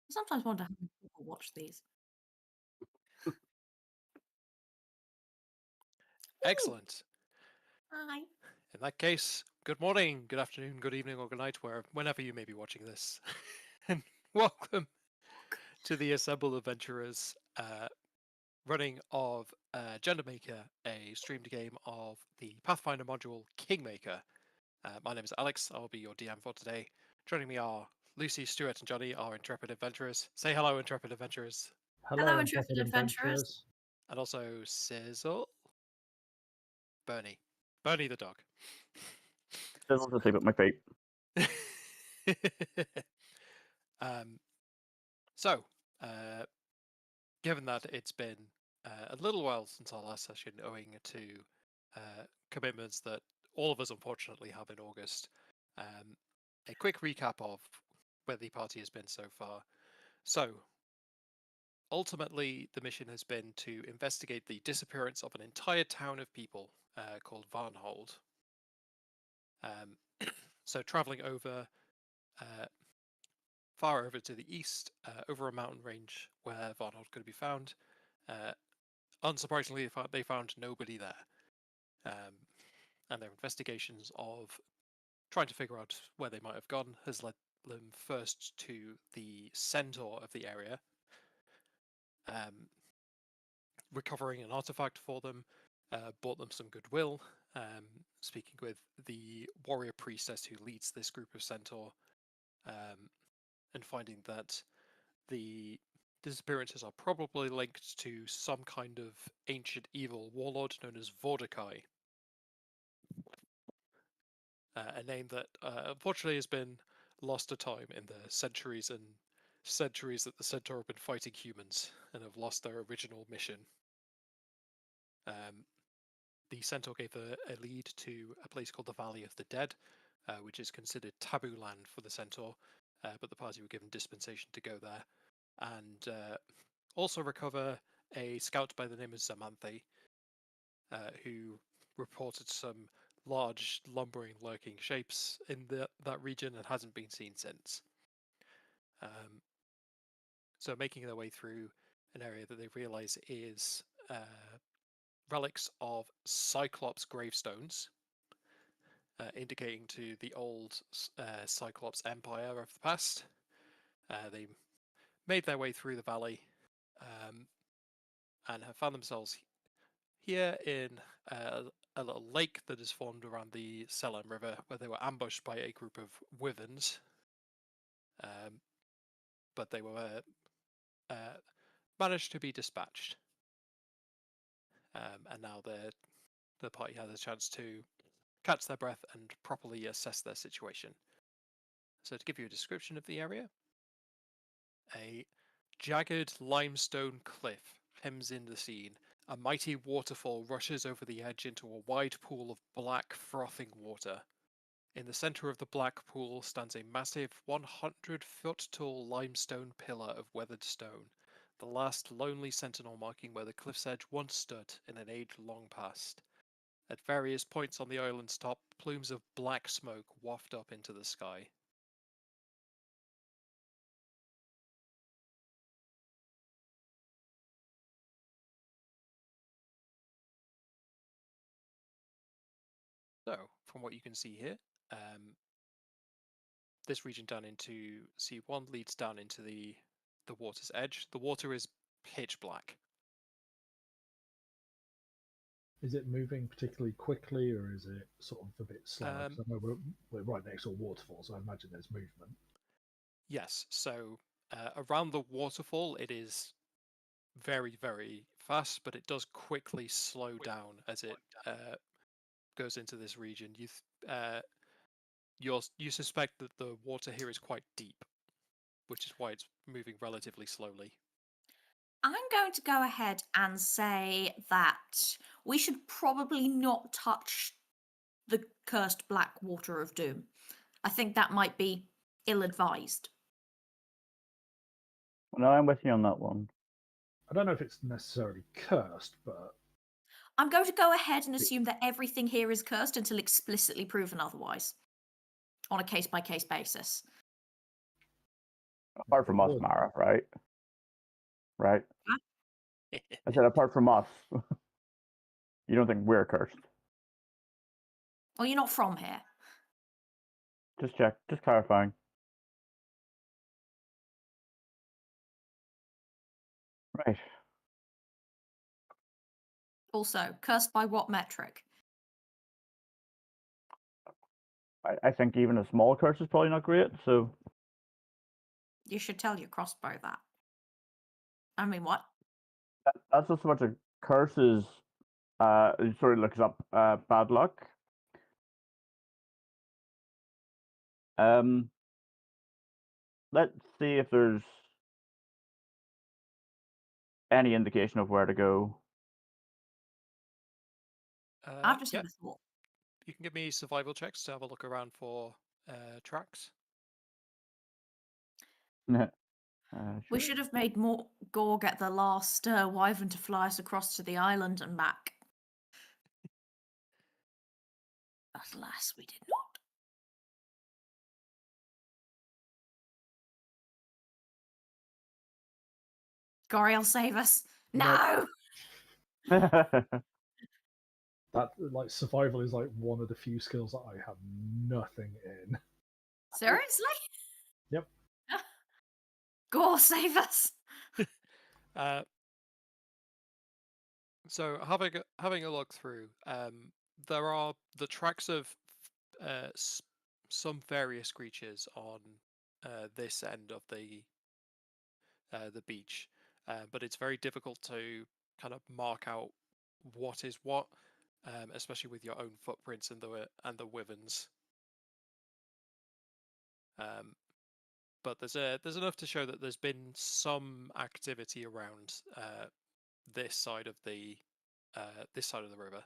I sometimes wonder how many people watch these. Ooh, Excellent. hi. In that case, good morning, good afternoon, good evening, or good night, whenever you may be watching this. And welcome to the Assembled Adventurers running of Gendermaker, a streamed game of the Pathfinder module Kingmaker. My name is Alex, I'll be your DM for today. Joining me are Lucy, Stuart, and Johnny, our intrepid adventurers. Say hello, intrepid adventurers. Hello, Hello, intrepid intrepid adventurers. adventurers. And also Sizzle, Bernie. Bernie the dog. Still asleep at my feet. um, so, uh, given that it's been a little while since our last session, owing to commitments that all of us unfortunately have in August, a quick recap of where the party has been so far. So, ultimately, the mission has been to investigate the disappearance of an entire town of people called Varnhold. So, traveling over far over to the east, over a mountain range where Varnhold could be found. Unsurprisingly, they found nobody there. And their investigations of trying to figure out where they might have gone has led them first to the centaur of the area, recovering an artifact for them, bought them some goodwill, speaking with the warrior priestess who leads this group of centaur, and finding that the disappearances are probably linked to some kind of ancient evil warlord known as Vordakai, a name that unfortunately has been lost to time in the centuries and centuries that the Centaur have been fighting humans and have lost their original mission. The Centaur gave a lead to a place called the Valley of the Dead, which is considered taboo land for the Centaur, but the party were given dispensation to go there and also recover a scout by the name of Zamanthe, who reported some large, lumbering, lurking shapes in that region and hasn't been seen since. So making their way through an area that they realise is relics of Cyclops gravestones, indicating to the old Cyclops Empire of the past. They made their way through the valley and have found themselves here in a little lake that is formed around the Selam River, where they were ambushed by a group of wyverns. But they were managed to be dispatched. And now the party has a chance to catch their breath and properly assess their situation. So to give you a description of the area, a jagged limestone cliff hems in the scene. A mighty waterfall rushes over the edge into a wide pool of black, frothing water. In the center of the black pool stands a massive 100-foot tall limestone pillar of weathered stone, the last lonely sentinel marking where the cliff's edge once stood in an age long past. At various points on the island's top, plumes of black smoke waft up into the sky. So, from what you can see here, this region down into C1 leads down into the water's edge. The water is pitch black. Is it moving particularly quickly, or is it sort of a bit slower? 'Cause I know we're right next to a waterfall, so I imagine there's movement. Yes, so around the waterfall it is very, very fast, but it does quickly slow down as it goes into this region. You suspect that the water here is quite deep, which is why it's moving relatively slowly. I'm going to go ahead and say that we should probably not touch the cursed black water of doom. I think that might be ill-advised. No, I'm with you on that one. I don't know if it's necessarily cursed, but I'm going to go ahead and assume that everything here is cursed until explicitly proven otherwise, on a case-by-case basis. Apart from us, would. Mara, right? Right? Huh? I said apart from us. You don't think we're cursed? Well, you're not from here. Just clarifying. Right. Also, cursed by what metric? I think even a small curse is probably not great, so You should tell your crossbow that. I mean, what? that's not so much a curse as it sort of looks up bad luck. Let's see if there's any indication of where to go. I've just Yeah, had a thought. you can give me survival checks to have a look around for tracks. We Sure. should have made more Gore get the last wyvern to fly us across to the island and back. But alas, we did not. Goriel, save us! No! That like survival is like one of the few skills that I have nothing in. Seriously? Yep. Gore, save us! So having a look through, there are the tracks of some various creatures on this end of the beach, but it's very difficult to kind of mark out what is what, especially with your own footprints and the wyverns. But there's enough to show that there's been some activity around this side of the river.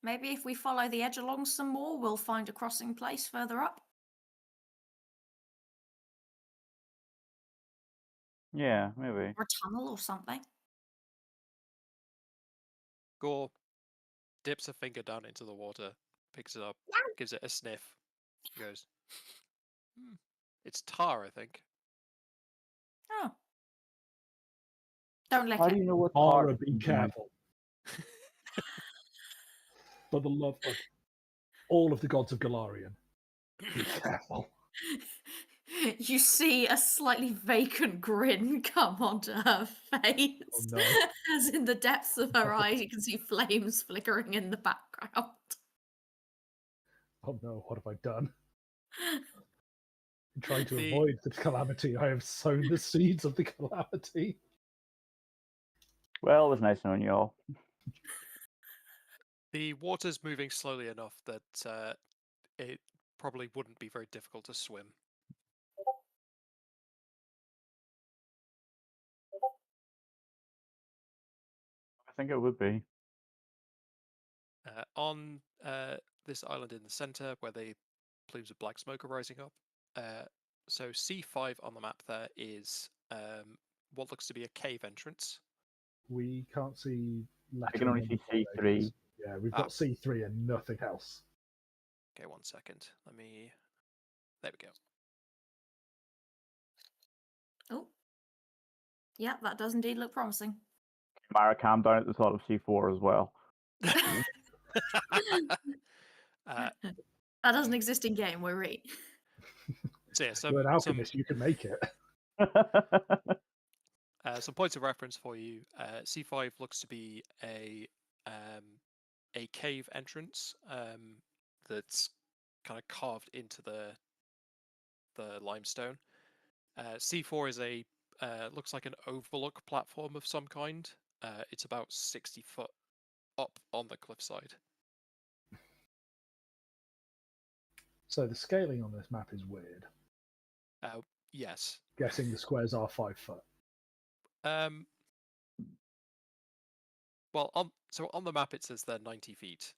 Maybe if we follow the edge along some more, we'll find a crossing place further up. Yeah, maybe. Or a tunnel or something. Gore dips a finger down into the water, picks it up, gives it a sniff, goes, it's tar, I think. Oh. Don't lick How do it. you know what Ara, part? be careful. For the love of all of the gods of Galarian, be careful. You see a slightly vacant grin come onto her face. Oh no. As in the depths of her eyes, you can see flames flickering in the background. Oh no, what have I done? In trying to The- avoid the calamity, I have sown the seeds of the calamity. Well, it was nice knowing you all. The water's moving slowly enough that it probably wouldn't be very difficult to swim. I think it would be. On this island in the center, where the plumes of black smoke are rising up, so C5 on the map there is what looks to be a cave entrance. We can't see I can only see C3. Yeah, we've got C3 and nothing else. Okay, 1 second. There we go. Oh. Yeah, that does indeed look promising. Mara calmed down at the thought of C4 as well. That doesn't exist in game, we're right. So yeah, You're an alchemist, you can make it. some points of reference for you. C5 looks to be a cave entrance that's kind of carved into the limestone. C4 is looks like an overlook platform of some kind. It's about 60 foot up on the cliffside. So the scaling on this map is weird. Yes. Guessing the squares are 5 foot. Well, on the map it says they're 90 feet.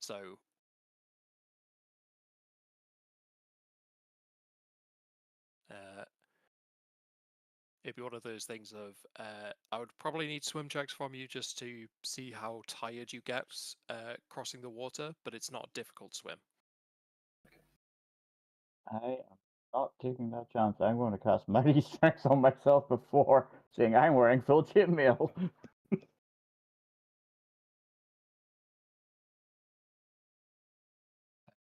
So it'd be one of those things of I would probably need swim checks from you just to see how tired you get crossing the water, but it's not a difficult swim. I am not taking that chance. I'm going to cast Mighty Strength on myself before saying I'm wearing full chainmail.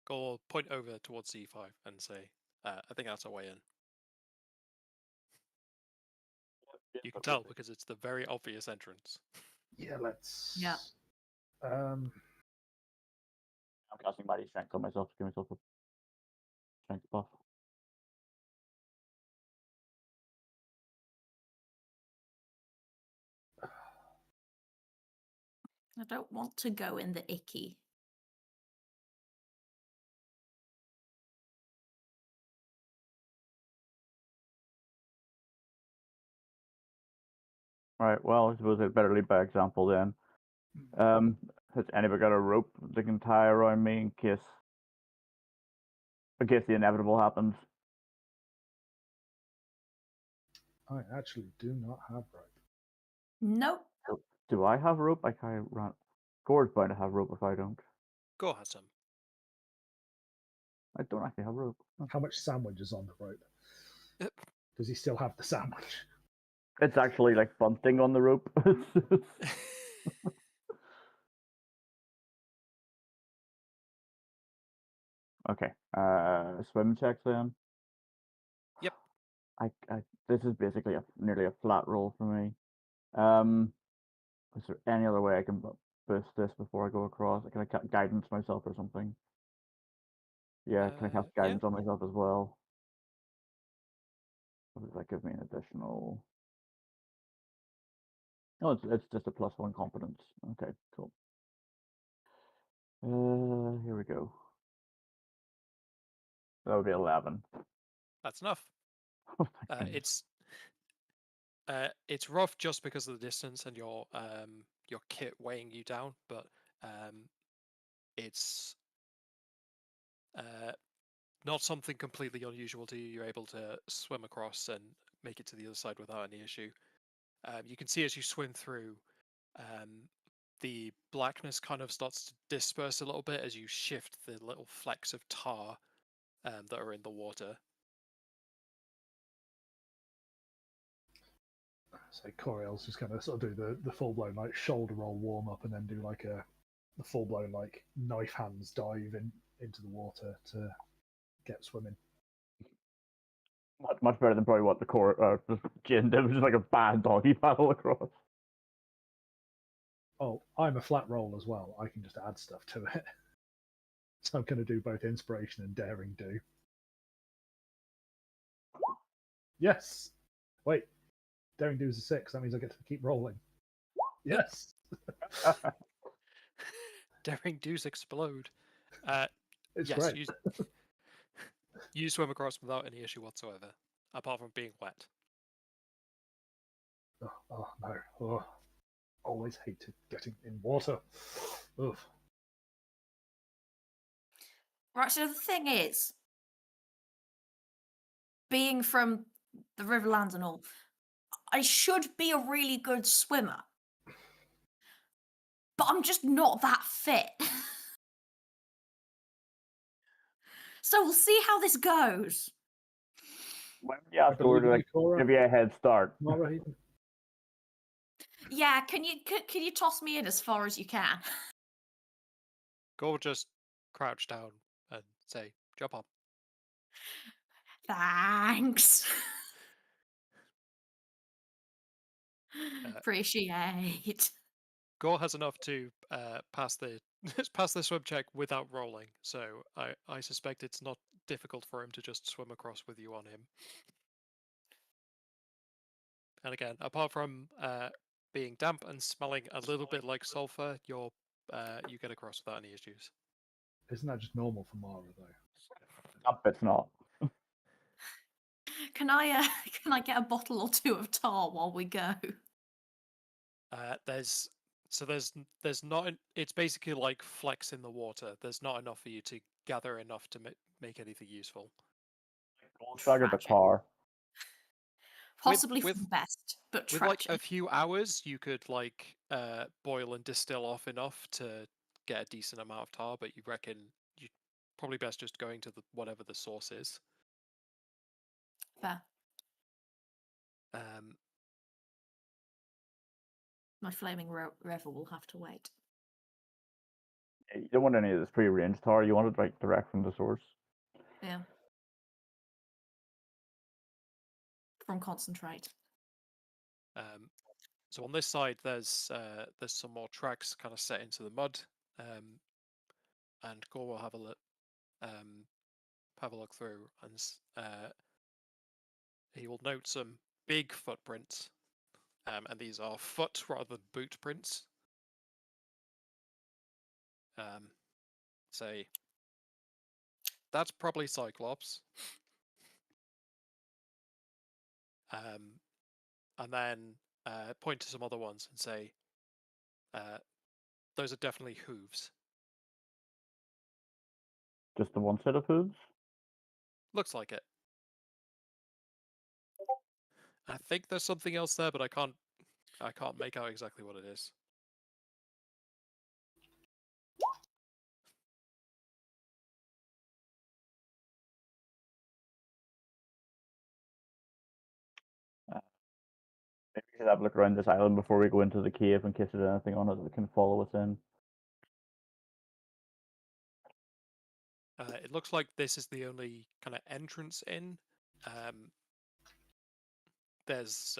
Or point over towards C5 and say, I think that's our way in. You can tell because it's the very obvious entrance. Yeah, let's. Yeah. I'm casting Mighty Strength on myself to give myself a strength buff. I don't want to go in the icky. Right, well, I suppose I'd better lead by example then. Has anybody got a rope they can tie around me in case the inevitable happens? I actually do not have rope. Nope. Do I have rope? I can't run. Gore's bound to have rope if I don't. Go has some. I don't actually have rope. How much sandwich is on the rope? Does he still have the sandwich? It's actually like bunting on the rope. Okay. Swim checks then. Yep. This is basically nearly a flat roll for me. Is there any other way I can boost this before I go across? Can I guidance myself or something? Yeah, can I cast Yeah. guidance on myself as well? What does that give me an additional? Oh, it's just a +1 confidence. Okay, cool. Here we go. That would be 11. That's enough. Oh, my goodness. It's rough just because of the distance and your kit weighing you down, but it's not something completely unusual to you. You're able to swim across and make it to the other side without any issue. You can see as you swim through, the blackness kind of starts to disperse a little bit as you shift the little flecks of tar that are in the water. So Coriel's just going to sort of do the full blown like shoulder roll warm up, and then do like the full blown like knife hands dive into the water to get swimming. Much better than probably what the Jin did, which is like a bad doggy paddle across. Oh, I'm a flat roll as well. I can just add stuff to it. So I'm going to do both inspiration and daring do. Yes. Wait. Daring do is a 6. That means I get to keep rolling. Yes. Daring do's explode. It's Yes, great. you swim across without any issue whatsoever, apart from being wet. Oh no. Oh. Always hated getting in water. Ugh. Right, so the thing is, being from the Riverlands and all, I should be a really good swimmer. But I'm just not that fit. So we'll see how this goes. When you ask I believe Gore to in you, Cora. give you a head start. Mara, Yeah, can you toss me in as far as you can? Go just crouch down and say, jump up. Thanks. Appreciate. Gore has enough to pass the swim check without rolling, so I suspect it's not difficult for him to just swim across with you on him. And again, apart from being damp and smelling a little bit like sulfur, you get across without any issues. Isn't that just normal for Mara though? Up, it's not. Can I get a bottle or two of tar while we go? There's not. It's basically like flecks in the water. There's not enough for you to gather enough to make anything useful. Tragic the car. Possibly for the best, but with tragic. like a few hours, you could like boil and distill off enough to get a decent amount of tar. But you reckon you probably best just going to whatever the source is. Fair. Um, My flaming revel will have to wait. You don't want any of this pre-ranged tower. You want it like direct from the source. Yeah. From concentrate. So on this side, there's some more tracks kind of set into the mud, and Gore will have a look through, and he will note some big footprints, and these are foot rather than boot prints. Say that's probably Cyclops. And then point to some other ones and say, those are definitely hooves. Just the one set of hooves? Looks like it. I think there's something else there, but I can't make out exactly what it is. Maybe we should have a look around this island before we go into the cave in case there's anything on it that can follow us in. It looks like this is the only kind of entrance in. There's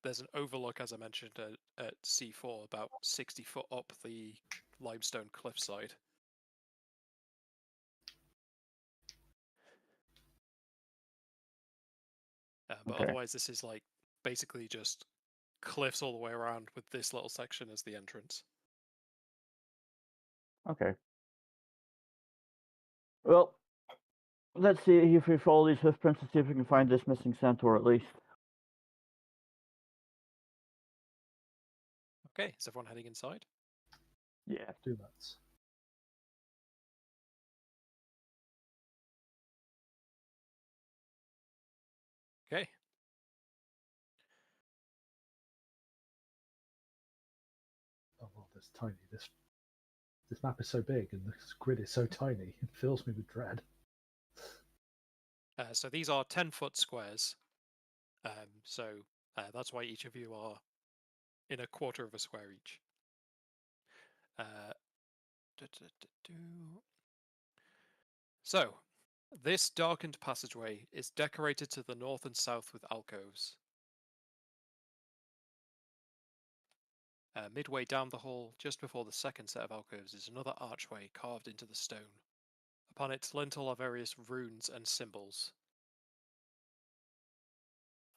an overlook, as I mentioned, at C4, about 60 foot up the limestone cliffside. But Okay. otherwise, this is like basically just cliffs all the way around with this little section as the entrance. Okay. Well, let's see if we follow these hoofprints and see if we can find this missing centaur at least. Okay, is everyone heading inside? Yeah. Do that. Okay. Oh well, this tiny. This map is so big and this grid is so tiny. It fills me with dread. So these are 10-foot squares. So that's why each of you are in a quarter of a square each. So, this darkened passageway is decorated to the north and south with alcoves. Midway down the hall, just before the second set of alcoves, is another archway carved into the stone. Upon its lintel are various runes and symbols.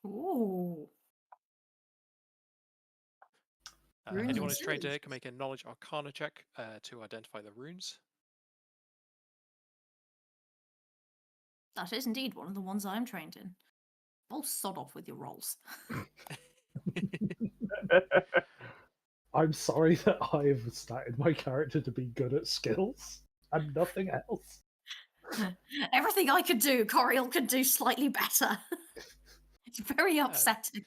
Ooh. Runes Anyone and who's trained symbols. here can make a knowledge arcana check to identify the runes. That is indeed one of the ones I'm trained in. Oh, sod off with your rolls. I'm sorry that I have started my character to be good at skills and nothing else. Everything I could do, Coriel could do slightly better. It's very upsetting.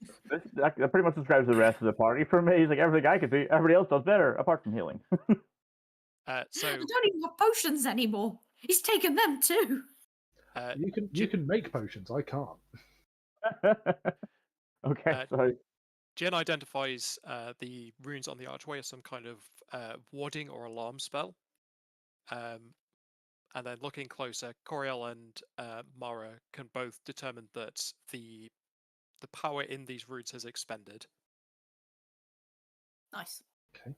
That pretty much describes the rest of the party for me. He's like, everything I could do, everybody else does better, apart from healing. So I don't even have potions anymore. He's taken them too. You can make potions. I can't. Okay, sorry. Jin identifies the runes on the archway as some kind of warding or alarm spell. And then looking closer, Coriel and Mara can both determine that the power in these runes has expended. Nice. Okay.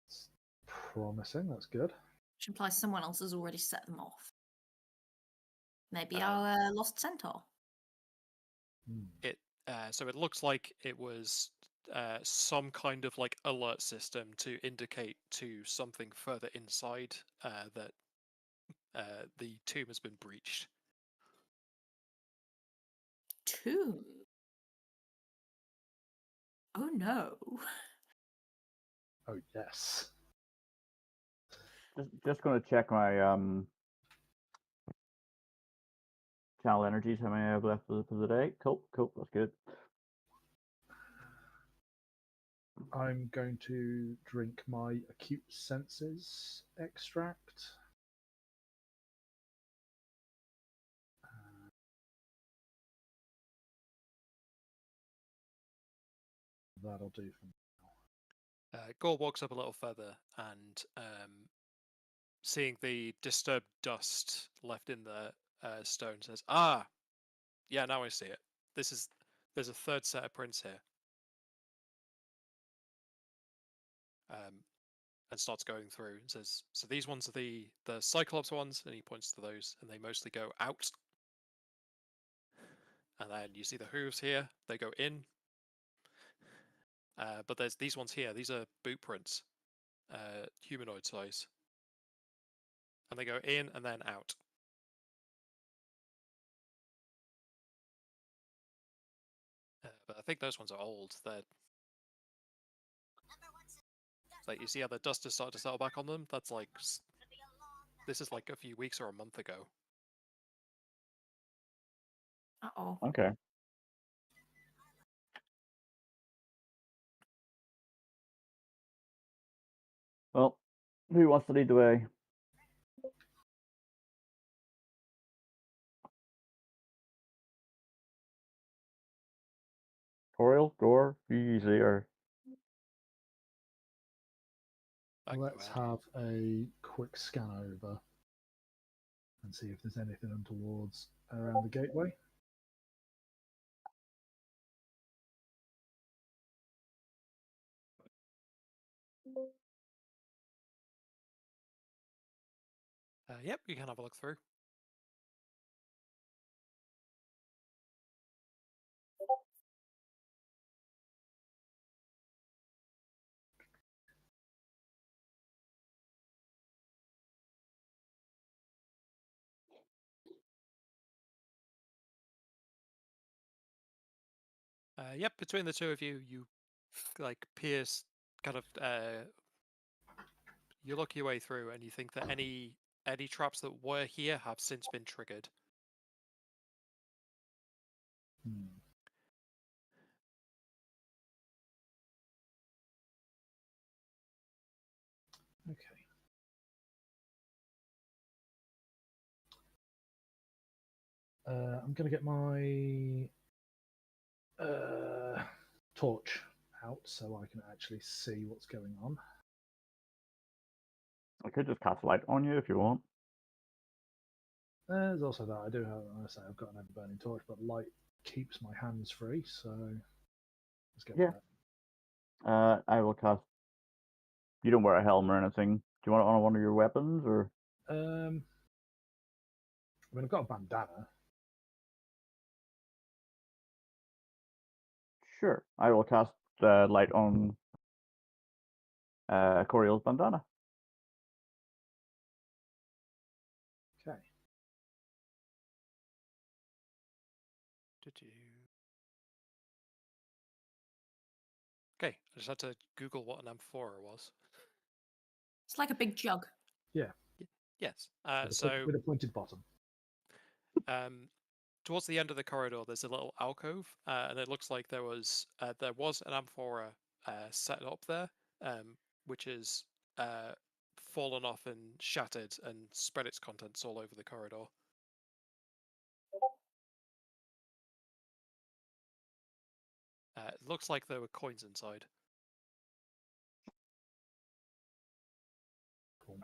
It's promising. That's good. Which implies someone else has already set them off. Maybe our lost centaur. So it looks like it was some kind of like alert system to indicate to something further inside that the tomb has been breached. Tomb? Oh no. Oh yes. Just going to check my channel energies, how many I have left for the day. Cool, that's good. I'm going to drink my acute senses extract. that'll do for me. Gore walks up a little further and seeing the disturbed dust left in the stone says, "Ah, yeah, now I see it. There's a third set of prints here." And starts going through and says, "So these ones are the Cyclops ones," and he points to those, and they mostly go out. And then you see the hooves here; they go in. But there's these ones here. These are boot prints, humanoid size, and they go in and then out. But I think those ones are old. They're like, you see how the dust has started to settle back on them. That's like, this is like a few weeks or a month ago. Uh-oh. Okay. Well, who wants to lead the way? Toriel, Gore, easier. Let's have a quick scan over and see if there's anything untowards around the gateway. Yep, you can have a look through. Yep, between the two of you, you like pierce, kind of, you look your way through, and you think that any traps that were here have since been triggered. Hmm. Okay. I'm going to get my torch out so I can actually see what's going on. I could just cast light on you if you want. There's also that I do have, I say I've got an ever-burning torch, but light keeps my hands free, so let's go with that. I will cast. You don't wear a helm or anything. Do you want it on one of your weapons, or? I mean, I've got a bandana. Sure. I will cast light on Coriel's bandana. Okay. Okay, I just had to Google what an amphora was. It's like a big jug. Yeah. Yes. With a pointed bottom. Towards the end of the corridor, there's a little alcove, and it looks like there was an amphora set up there, which is fallen off and shattered and spread its contents all over the corridor. It looks like there were coins inside. Cool.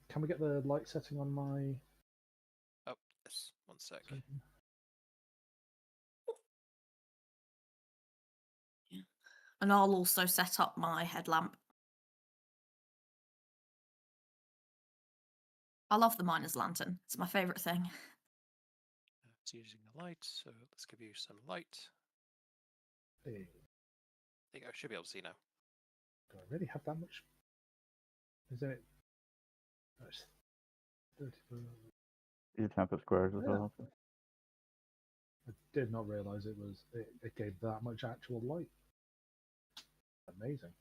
Can we get the light setting on my? Oh, yes. One sec. And I'll also set up my headlamp. I love the miner's lantern. It's my favourite thing. It's using the light, so let's give you some light. Hey. There you go. Should be able to see now. Do I really have that much? Is it? Oh, it's 34. These are template squares as Yeah. well. I did not realize it gave that much actual light. Amazing.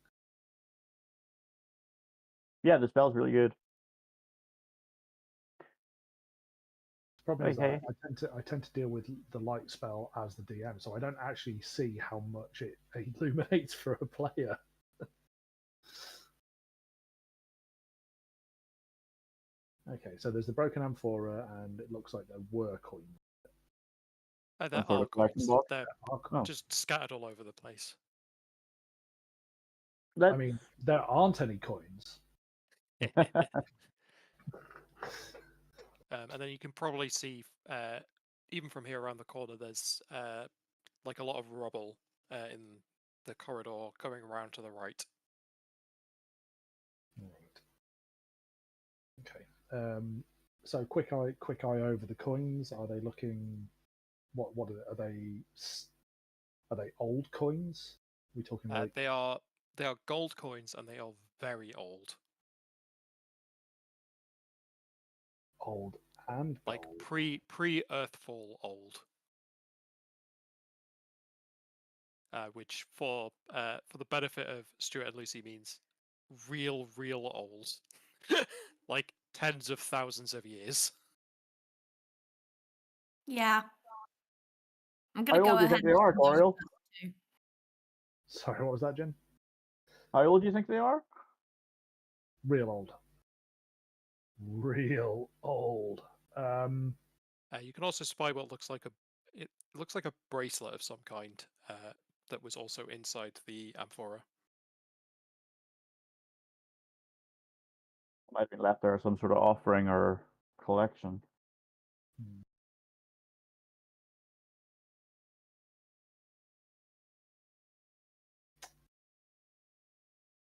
Yeah, the spell's really good. The problem is that Okay. I tend to deal with the light spell as the DM, so I don't actually see how much it illuminates for a player. Okay, so there's the broken amphora, and it looks like there were coins. There Some sort are of collection coins. box? They're Oh, just scattered all over the place. I mean, there aren't any coins. And then you can probably see, even from here around the corner, there's like a lot of rubble in the corridor going around to the right. Right. Okay. So quick eye over the coins. Are they looking? What are they? Are they old coins? Are we talking like They are gold coins, and they are very old, old and like gold? pre Earthfall old. Which for the benefit of Stuart and Lucy means real old, like tens of thousands of years. Yeah. I'm How gonna go old do you ahead think they and are, send those Coriel? too. Sorry, what was that, Jen? How old do you think they are? Real old. Real old. You can also spy what looks like it looks like a bracelet of some kind that was also inside the amphora. Might have been left there as some sort of offering or collection. hmm.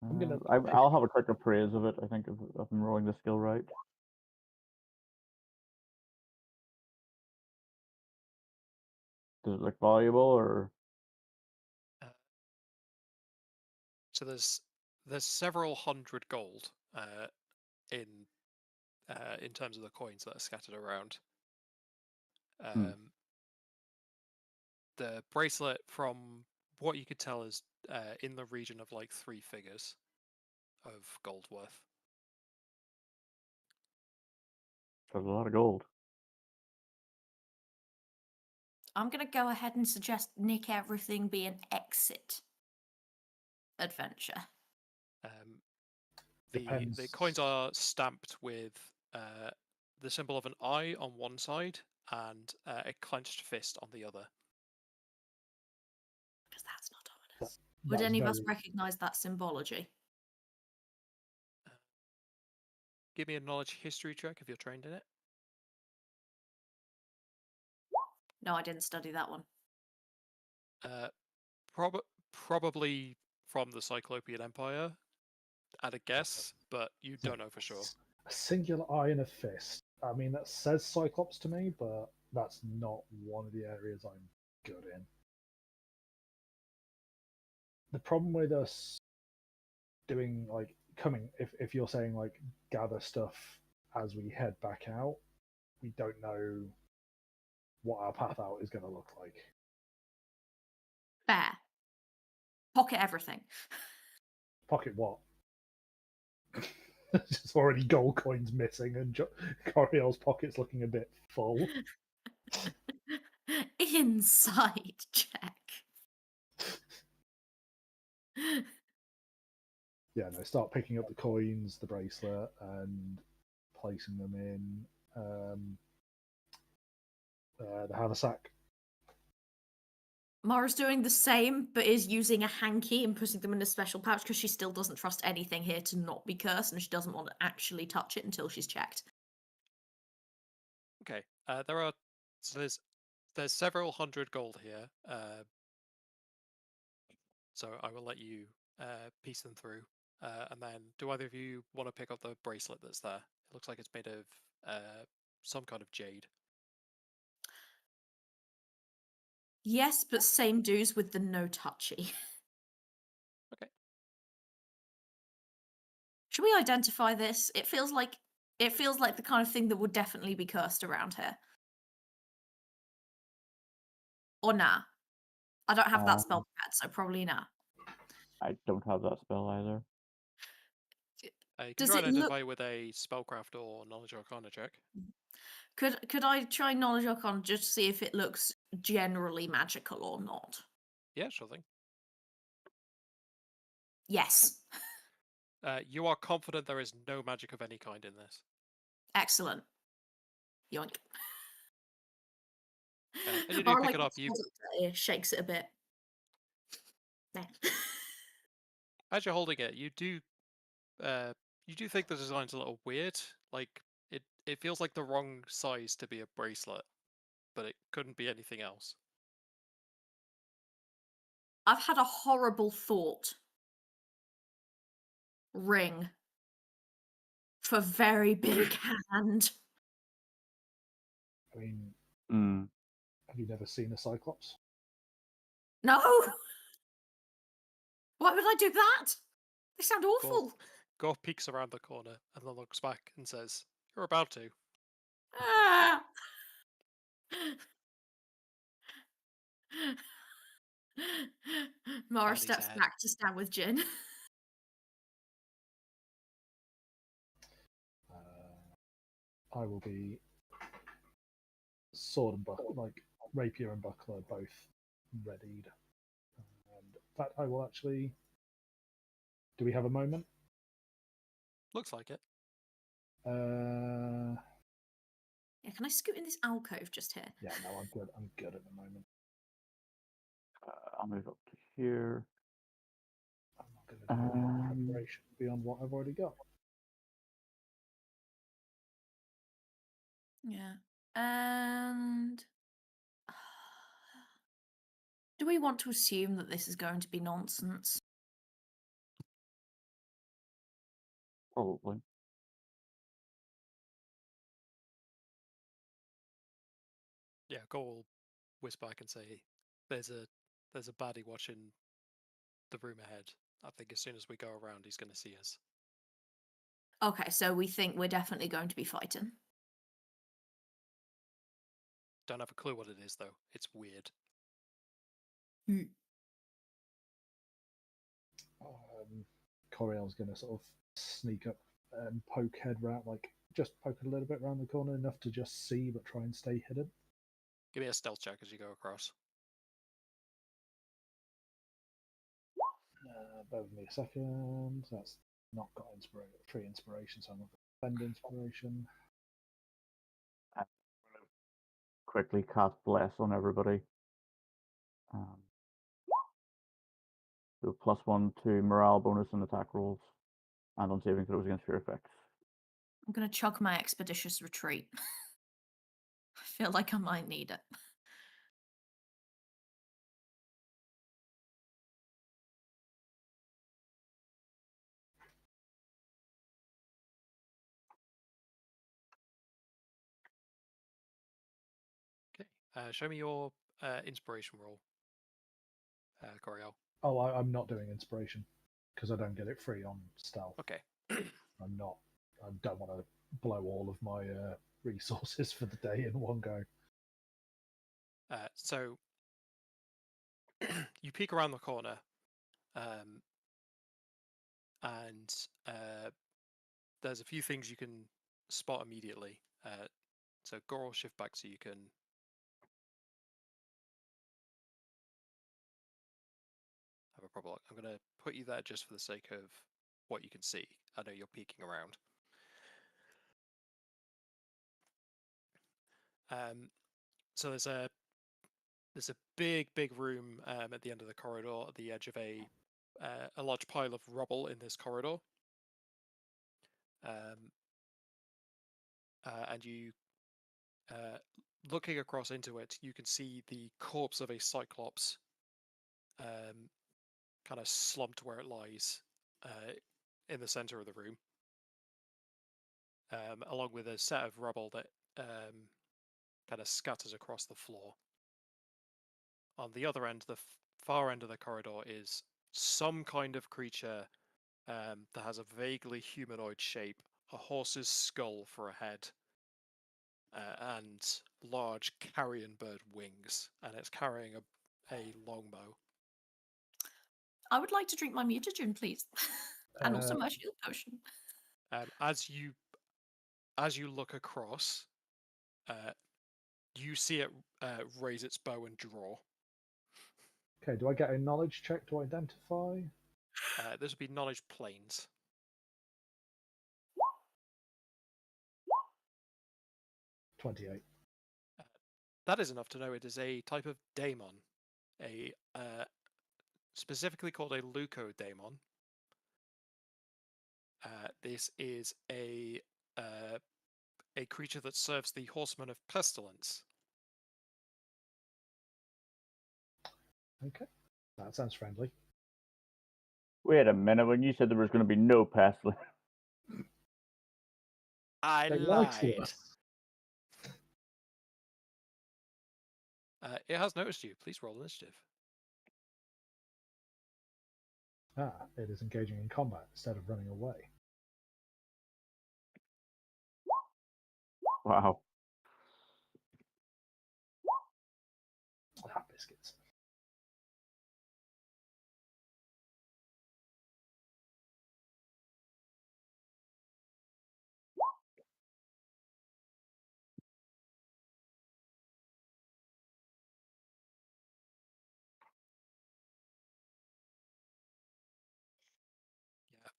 I'm gonna. I'll have a quick appraise of it. I think if I'm rolling the skill right. Does it look valuable or? So there's several hundred gold in terms of the coins that are scattered around. The bracelet, from what you could tell, is in the region of like 3 figures of gold worth. There's a lot of gold. I'm gonna go ahead and suggest nick everything be an exit adventure. The Depends. coins are stamped with the symbol of an eye on one side and a clenched fist on the other. Because that's not ominous. Would That's any of us very. recognise that symbology? Give me a knowledge history check if you're trained in it. No, I didn't study that one. Probably from the Cyclopean Empire, at a guess, but you don't know for sure. A singular eye and a fist. I mean, that says Cyclops to me, but that's not one of the areas I'm good in. The problem with us doing like coming, if you're saying like gather stuff as we head back out, we don't know what our path out is going to look like. Fair. Pocket everything. Pocket what? There's already gold coins missing, and Coriel's pocket's looking a bit full. Inside check. Yeah, no, start picking up the coins, the bracelet, and placing them in the haversack. Mara's doing the same, but is using a hanky and putting them in a special pouch because she still doesn't trust anything here to not be cursed, and she doesn't want to actually touch it until she's checked. Okay, there's several hundred gold here, so I will let you piece them through. And then, do either of you want to pick up the bracelet that's there? It looks like it's made of some kind of jade. Yes, but same dues with the no touchy. Okay. Should we identify this? It feels like the kind of thing that would definitely be cursed around here. Or nah. I don't have that spell pad, so probably nah. I don't have that spell either. You can Does try it and look? identify with a spellcraft or knowledge arcana check. Could I try knowledge arcana just to see if it looks generally magical or not? Yeah, sure thing. Yes. You are confident there is no magic of any kind in this. Excellent. Yoink. As you do Or pick like it up, you shakes it a bit. Nah. as you're holding it, you do think the design's a little weird. Like it feels like the wrong size to be a bracelet, but it couldn't be anything else. I've had a horrible thought. Ring. For very big hand. I mean, Mm. have you never seen a Cyclops? No! Why would I do that? They sound awful. Gore peeks around the corner and then looks back and says, "You're about to." Ah. Mara Body's steps head. back to stand with Jin. I will be sword and like rapier and buckler both readied. And in fact, I will actually. Do we have a moment? Looks like it. Yeah, can I scoot in this alcove just here? Yeah, no, I'm good. I'm good at the moment. I'll move up to here. I'm not going to do any preparation beyond what I've already got. Yeah. And do we want to assume that this is going to be nonsense? Probably. Yeah, Gore will whisper back and say, "There's a baddie watching the room ahead. I think as soon as we go around, he's going to see us." Okay, so we think we're definitely going to be fighting. Don't have a clue what it is though. It's weird. Coriel's going to sort of sneak up and poke head round, like just poke a little bit round the corner, enough to just see, but try and stay hidden. Give me a stealth check as you go across. Bear with me a second. That's not got free inspiration, so I'm not going to spend inspiration. Quickly cast Bless on everybody. Do a +1 to morale bonus and attack rolls, and on saving throws against fear effects. I'm going to chug my expeditious retreat. I feel like I might need it. Okay. Show me your inspiration roll, Coriel. Oh, I'm not doing inspiration because I don't get it free on stealth. Okay. I'm not. I don't want to blow all of my resources for the day in one go. So you peek around the corner, and there's a few things you can spot immediately. So Gore will shift back so you can. Have a proper look. I'm going to put you there just for the sake of what you can see. I know you're peeking around. So there's a big room at the end of the corridor, at the edge of a large pile of rubble in this corridor. And you, looking across into it, you can see the corpse of a Cyclops, kind of slumped where it lies, in the center of the room, along with a set of rubble that kind of scatters across the floor. On the other end, the far end of the corridor, is some kind of creature that has a vaguely humanoid shape, a horse's skull for a head, and large carrion bird wings, and it's carrying a longbow. I would like to drink my mutagen, please. And also my shield potion. As you look across, you see it raise its bow and draw. Okay, do I get a knowledge check to identify? This would be knowledge planes. 28. That is enough to know it is a type of daemon, a specifically called a leucodaemon, This is a creature that serves the Horseman of Pestilence. Okay, that sounds friendly. Wait a minute, when you said there was going to be no pestilence. I They likes lied. us. It has noticed you. Please roll initiative. It is engaging in combat instead of running away. Wow. Biscuits.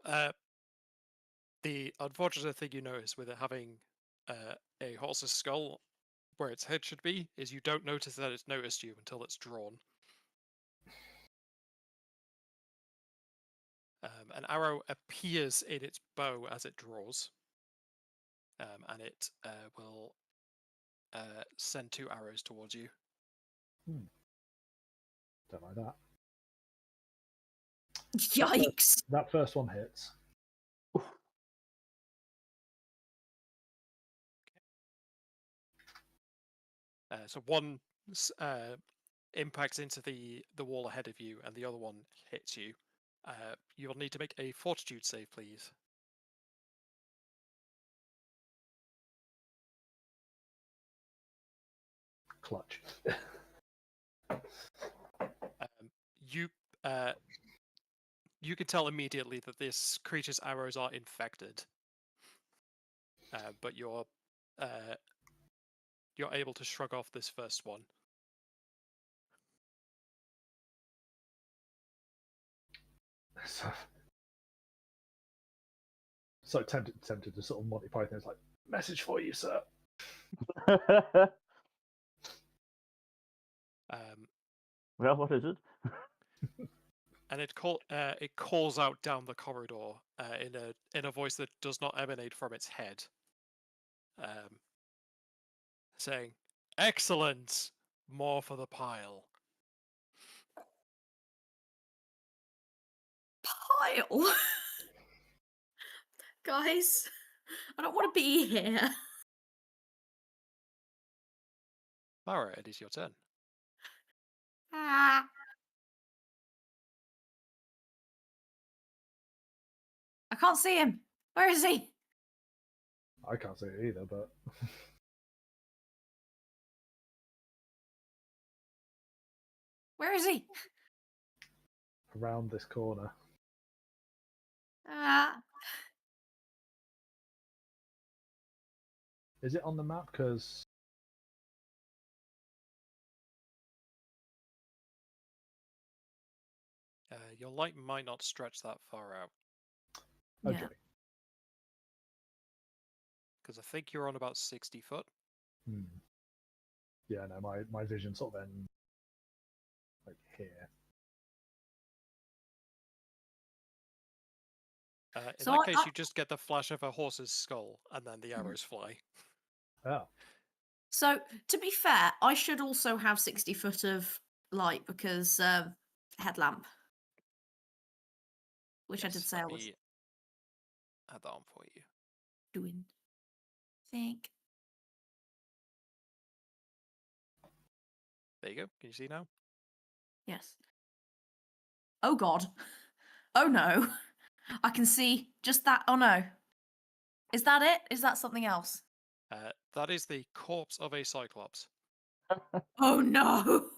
Yeah. The unfortunate thing you notice with it having a horse's skull where its head should be is you don't notice that it's noticed you until it's drawn. An arrow appears in its bow as it draws, and it will send 2 arrows towards you. Don't like that. Yikes! That first one hits. So one impacts into the wall ahead of you, and the other one hits you. You'll need to make a fortitude save, please. Clutch. You you can tell immediately that this creature's arrows are infected, but you're able to shrug off this first one. So tempted to sort of Monty Python. It's like, message for you, sir. Well, what is it? And it calls out down the corridor in a voice that does not emanate from its head, saying, "Excellent, more for the pile." Pile! Guys, I don't want to be here. Mara, it is your turn. Ah. I can't see him. Where is he? I can't say it either, but Where is he? around this corner. Ah. Is it on the map? Because Your light might not stretch that far out, okay, Yeah. because I think you're on about 60 foot. Yeah, no, my vision sort of ends like here. In So that case, you just get the flash of a horse's skull, and then the arrows fly. Oh, So, to be fair, I should also have 60 foot of light because headlamp. Which I did say I Let was me add that on for you. doing. Think. There you go. Can you see now? Yes. Oh god. Oh no. I can see just that. Oh no. Is that it? Is that something else? That is the corpse of a cyclops. Oh no.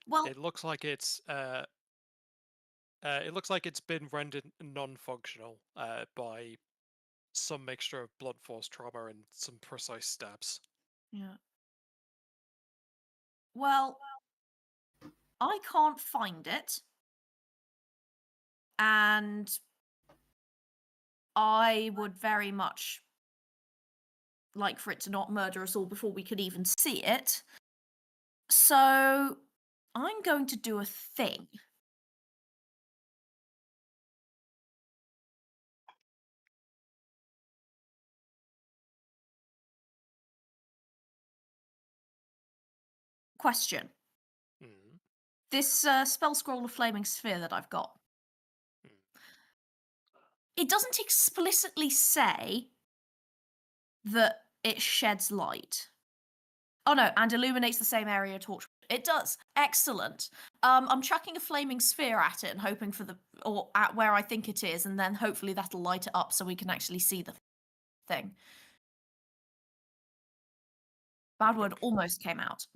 Well, It looks like it's been rendered non-functional by some mixture of blunt force trauma and some precise stabs. yeah. Well, I can't find it. And I would very much like for it to not murder us all before we could even see it. So I'm going to do a thing. Question. Mm. This spell scroll of flaming sphere that I've got. Mm. It doesn't explicitly say that it sheds light. Oh no, and illuminates the same area torch. It does. Excellent. I'm chucking a flaming sphere at it and hoping for or at where I think it is, and then hopefully that'll light it up so we can actually see the thing. Bad word almost came out.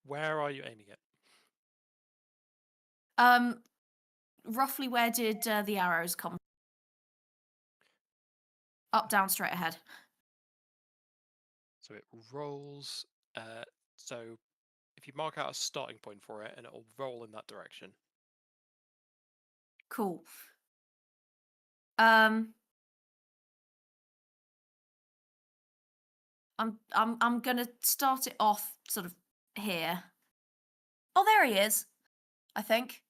Where are you aiming it? Roughly where did the arrows come? Up, down, straight ahead. So it rolls. So if you mark out a starting point for it, and it'll roll in that direction. Cool. I'm gonna start it off sort of here. Oh, there he is. I think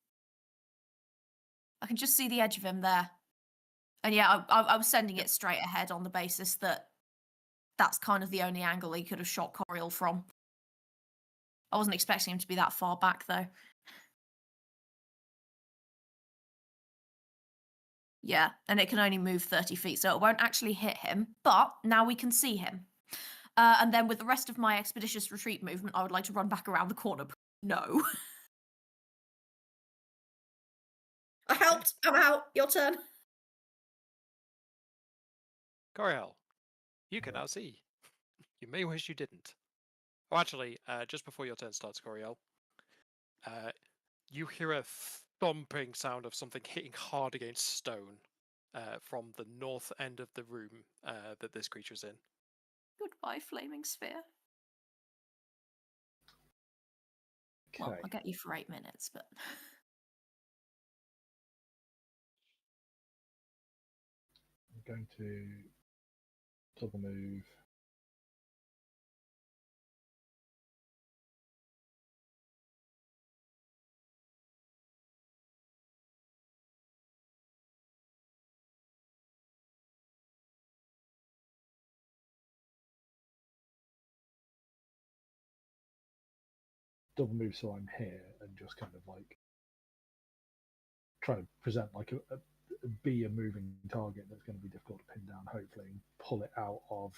I can just see the edge of him there. And yeah, I was sending it straight ahead on the basis that that's kind of the only angle he could have shot Coriel from. I wasn't expecting him to be that far back, though. Yeah, and it can only move 30 feet, so it won't actually hit him, but now we can see him. And then with the rest of my expeditious retreat movement, I would like to run back around the corner. No. I helped. I'm out. Your turn. Coriel, you can Yeah. now see. You may wish you didn't. Oh, actually, just before your turn starts, Coriel, you hear a thumping sound of something hitting hard against stone from the north end of the room that this creature's in. Goodbye, flaming sphere. Okay. Well, I'll get you for 8 minutes, but... I'm going to double move. Double move so I'm here and just kind of like try to present like be a moving target that's going to be difficult to pin down, hopefully, and pull it out of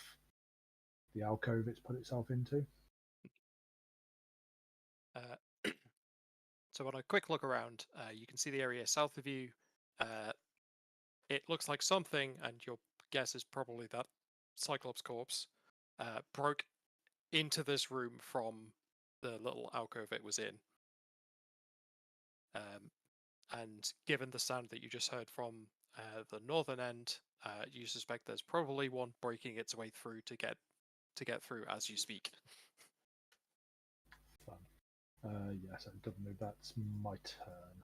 the alcove it's put itself into. So on a quick look around, you can see the area south of you. It looks like something, and your guess is probably that Cyclops corpse broke into this room from the little alcove it was in. And given the sound that you just heard from the northern end, you suspect there's probably one breaking its way through to get through as you speak. Fun. Yes, I double move. That's my turn.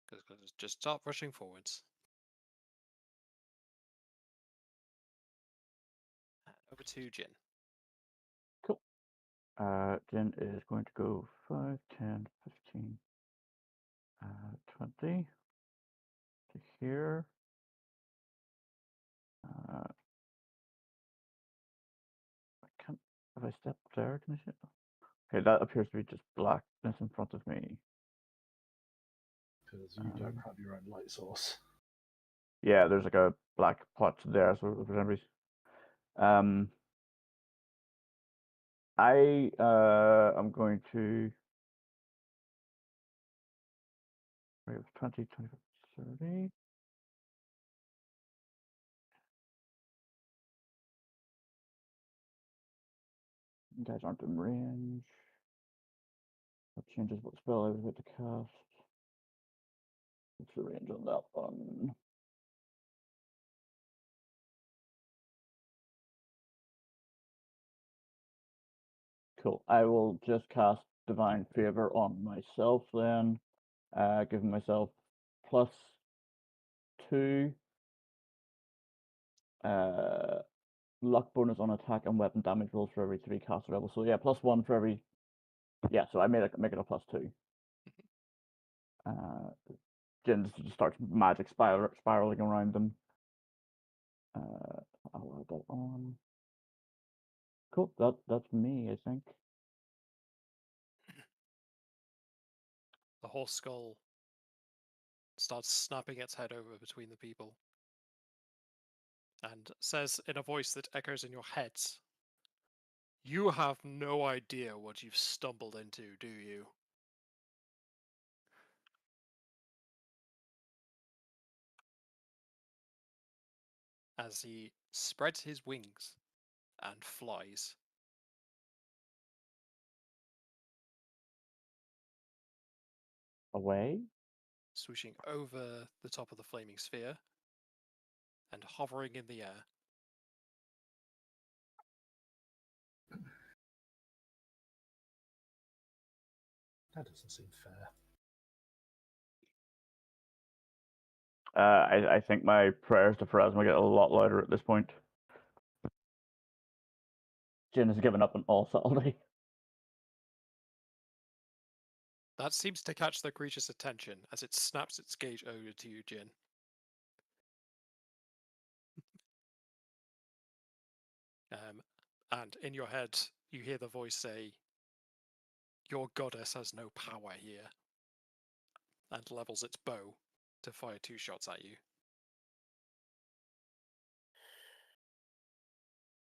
Because just start rushing forwards. Over to Jin. Cool. Jen is going to go 5, 10, 15, 20 to here. I can't. Have I stepped there? Can I see it? Okay, that appears to be just blackness in front of me. Because you don't have your own light source. Yeah, there's like a black pot there, so for some reason. I'm going to. We have 20, 25, 30. You guys aren't in range. That changes what spell I was about to cast. What's the range on that one? Cool. I will just cast divine favor on myself then, giving myself +2 luck bonus on attack and weapon damage rolls for every 3 caster levels. So yeah, +1 for every. Yeah, so I make it a +2. Jin just starts magic spiraling around them. I'll add that on. Cool. That's me, I think. The horse skull starts snapping its head over between the people and says in a voice that echoes in your heads, "You have no idea what you've stumbled into, do you?" As he spreads his wings and flies. Away. Swooshing over the top of the flaming sphere and hovering in the air. That doesn't seem fair. I think my prayers to Pharasma get a lot louder at this point. Jin has given up on all subtlety. That seems to catch the creature's attention as it snaps its gaze over to you, Jin. And in your head, you hear the voice say, "Your goddess has no power here," and levels its bow to fire 2 shots at you.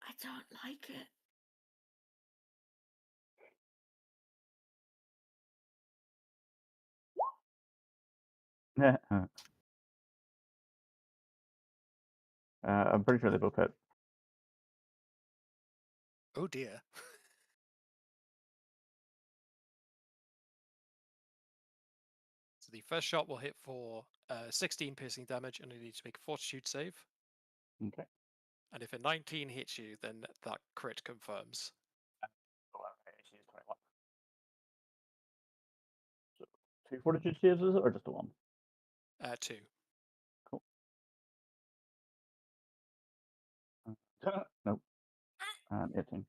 I don't like it. I'm pretty sure they both hit. Oh dear. So the first shot will hit for 16 piercing damage, and you need to make a fortitude save. Okay. And if a 19 hits you, then that crit confirms. So 2 fortitude saves, is it, or just the 1? 2. Cool. Nope. 18.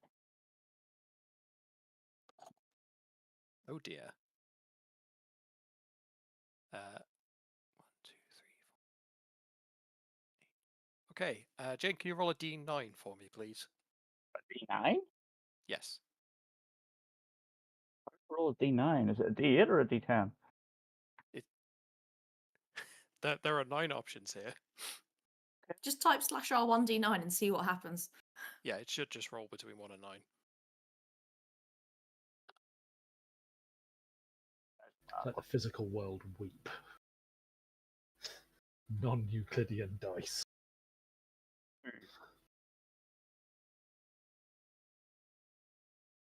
Oh dear. 1, 2, 3, 4. Okay, Jane, can you roll a d9 for me, please? A D9? Yes. Roll a D9. Is it a D8 or a D10? There are 9 options here. Just type /R1D9 and see what happens. Yeah, it should just roll between 1 and 9. Let the physical world weep. Non-Euclidean dice.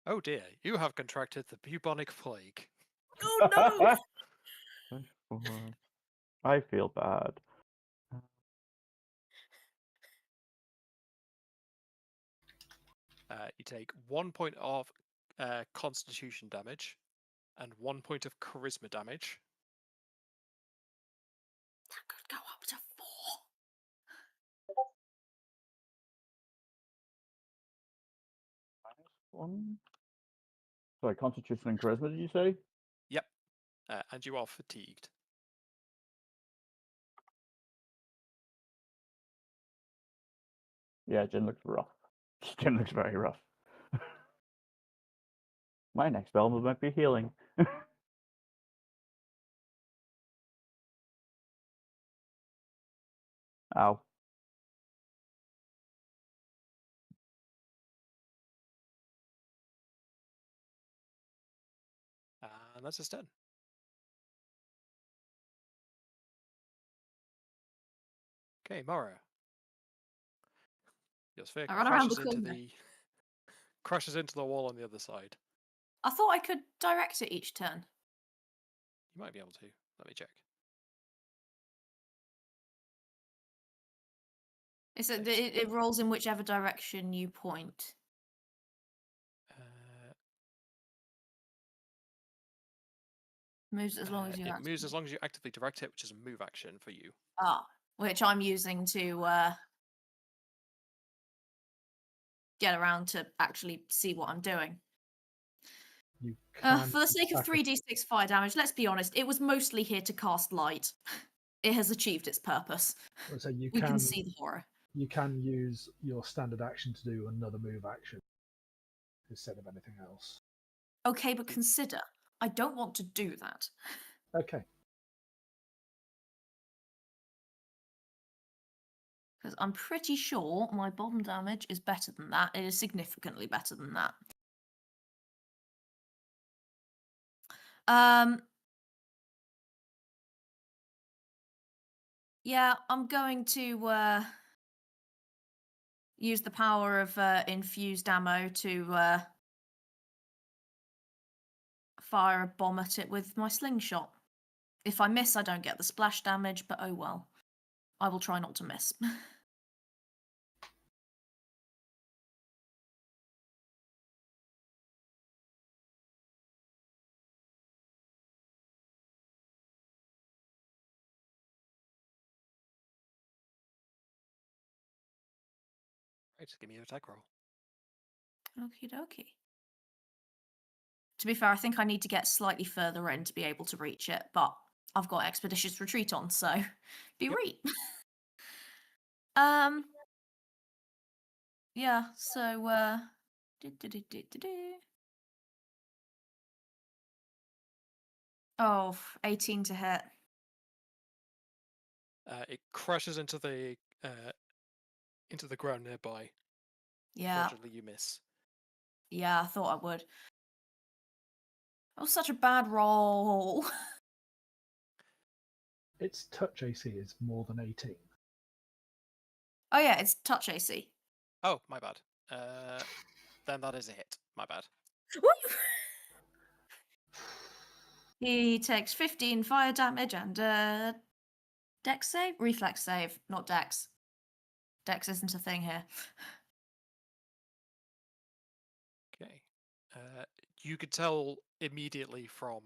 Oh dear, you have contracted the bubonic plague. Oh no! I feel bad. You take 1 point of constitution damage and 1 point of charisma damage. That could go up to 4. -1. Sorry, Constitution and Charisma, did you say? Yep. And you are fatigued. Yeah, Jin looks rough. Jin looks very rough. My next spell might be healing. Ow. And that's his turn. Okay, Mara. Your sphere I run around crashes the into corner. crashes into the wall on the other side. I thought I could direct it each turn. You might be able to. Let me check. It rolls in whichever direction you point. Moves as long as you It activate. moves as long as you actively direct it, which is a move action for you. Which I'm using to get around to actually see what I'm doing. You can For the sake of 3d6 fire damage, let's be honest, it was mostly here to cast light. It has achieved its purpose. So you We can see the horror. You can use your standard action to do another move action instead of anything else. Okay, but consider, I don't want to do that. Okay. Because I'm pretty sure my bomb damage is better than that. It is significantly better than that. Yeah, I'm going to use the power of infused ammo to fire a bomb at it with my slingshot. If I miss, I don't get the splash damage, but oh well. I will try not to miss. Right, give me your attack roll. Okie dokie. To be fair, I think I need to get slightly further in to be able to reach it, but I've got Expeditious Retreat on, so be right. Yeah, so Oh, 18 to hit. It crashes into the ground nearby. Yeah. Unfortunately, you miss. Yeah, I thought I would. That was such a bad roll. Its touch AC is more than 18. Oh yeah, it's touch AC. Oh, my bad. Then that is a hit. My bad. He takes 15 fire damage and dex save? Reflex save, not dex. Dex isn't a thing here. Okay. You could tell immediately from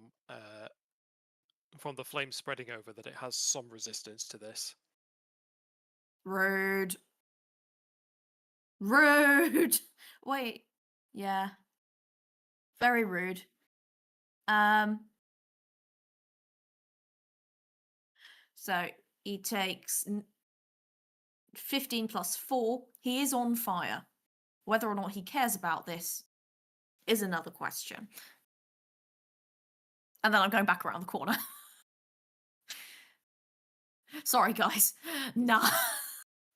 the flame spreading over that it has some resistance to this. Rude. Rude. Wait. Yeah. Very rude. So he takes 15 plus 4. He is on fire. Whether or not he cares about this is another question. And then I'm going back around the corner. Sorry, guys. Nah.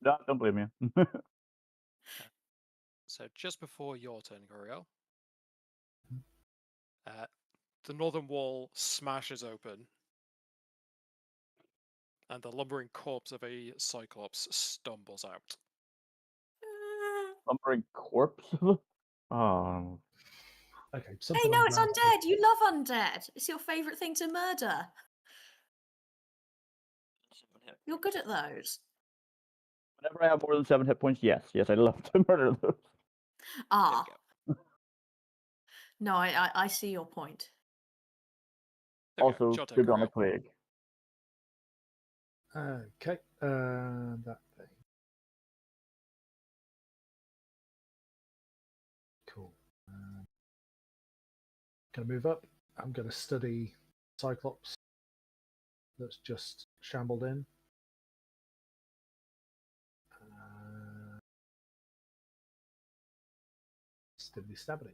No, don't blame you. So just before your turn, Goriel, the northern wall smashes open, and the lumbering corpse of a cyclops stumbles out. Lumbering corpse? Oh. Okay, Hey, something no, I'm it's glad undead. You love undead. It's your favourite thing to murder. You're good at those. Whenever I have more than 7 hit points, yes, I love to murder those. Ah. There we go. No, I see your point. There we go. Also, Your turn, maybe on a Goriel. plague. Okay, that thing. Cool. Gonna move up. I'm gonna study Cyclops that's just shambled in. Stibbly stabbly.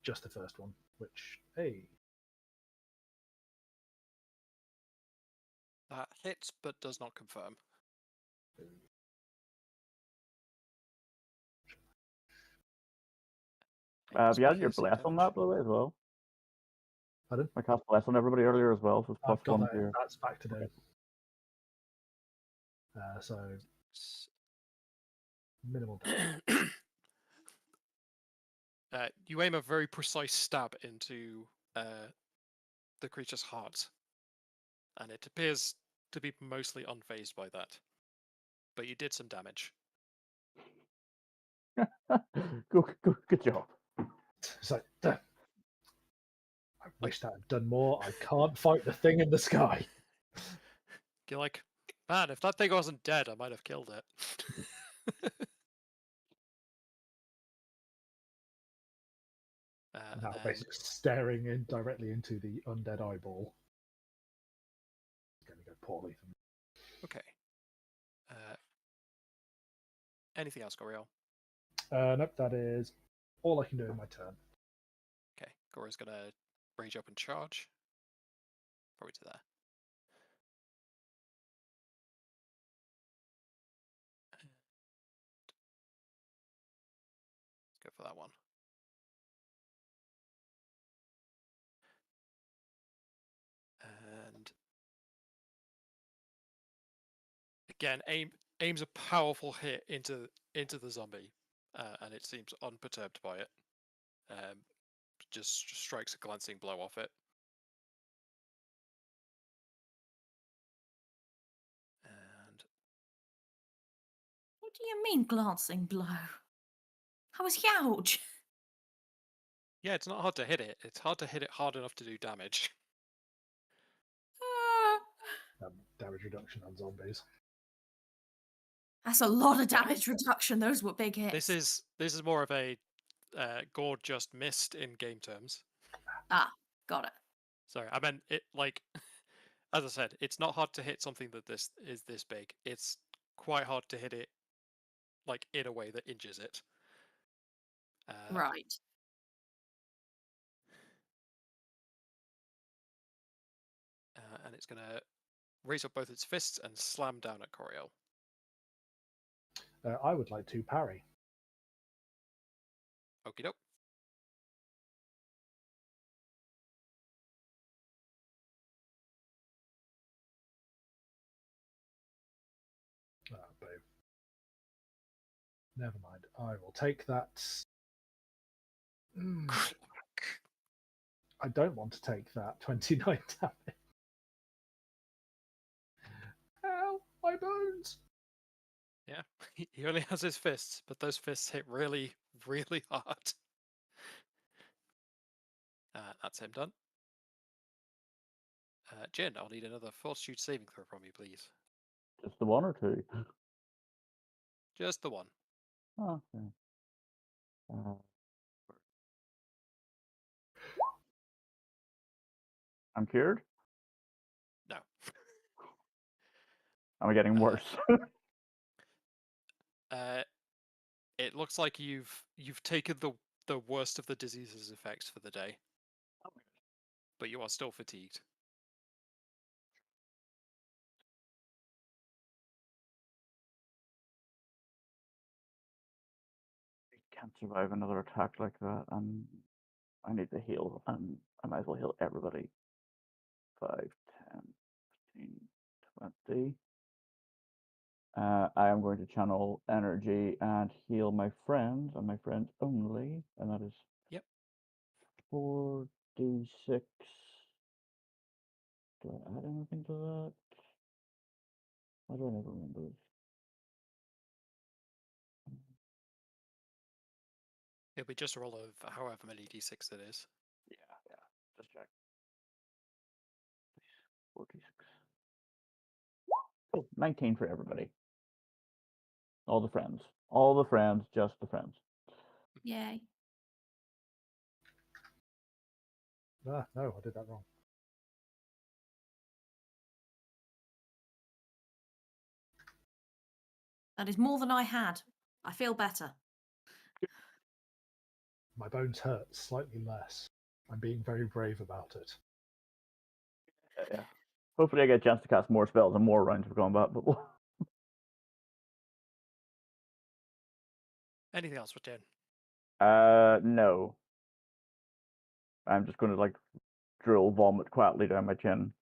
Just the first one, which, hey. That hits, but does not confirm. Have you added your Piercing bless on damage. that, by the way, as well? Pardon? I cast bless on everybody earlier as well, so it's plus I've got 1 that. to your... That's factored in. So minimal damage. You aim a very precise stab into the creature's heart, and it appears to be mostly unfazed by that. But you did some damage. Good job. So wish that had done more. I can't fight the thing in the sky. You're like, man, if that thing wasn't dead, I might have killed it. Now then, basically staring in directly into the undead eyeball. It's going to go poorly for me. okay. Anything else, Goriel? Nope, that is all I can do in my turn. Okay, Gora's gonna rage up and charge. Probably to there. Let's go for that one. And again, aims a powerful hit into the zombie, and it seems unperturbed by it. Just strikes a glancing blow off it. And What do you mean, glancing blow? That was huge. yeah, it's not hard to hit it. It's hard to hit it hard enough to do damage. Damage reduction on zombies. That's a lot of damage reduction. Those were big hits. This is more of a Gord just missed in game terms. Ah, got it. Sorry, I meant it like as I said, it's not hard to hit something that this is this big. It's quite hard to hit it like in a way that injures it. Right. And it's gonna raise up both its fists and slam down at Coriel. I would like to parry. Okie doke. Boo. Never mind. I will take that. I don't want to take that 29 damage. Ow, my bones! Yeah, he only has his fists, but those fists hit really, really hard. That's him done. Jin, I'll need another fortitude saving throw from you, please. Just the one or two? Just the one. Oh, okay. I'm cured? No. Am I getting worse? It looks like you've taken the worst of the disease's effects for the day, but you are still fatigued. Can't survive another attack like that, and I need to heal, and I might as well heal everybody. 5, 10, 15, 20. I am going to channel energy and heal my friends, and my friends only, and that is Yep. 4d6. Do I add anything to that? I don't ever remember this. It'll be just a roll of however many d6 it is. Yeah, just check. 4d6. Oh, 19 for everybody. All the friends. All the friends, just the friends. Yay. No, I did that wrong. That is more than I had. I feel better. My bones hurt slightly less. I'm being very brave about it. Yeah. Hopefully I get a chance to cast more spells and more rounds of combat, but Anything else for Jin? no. I'm just going to like drill vomit quietly down my chin.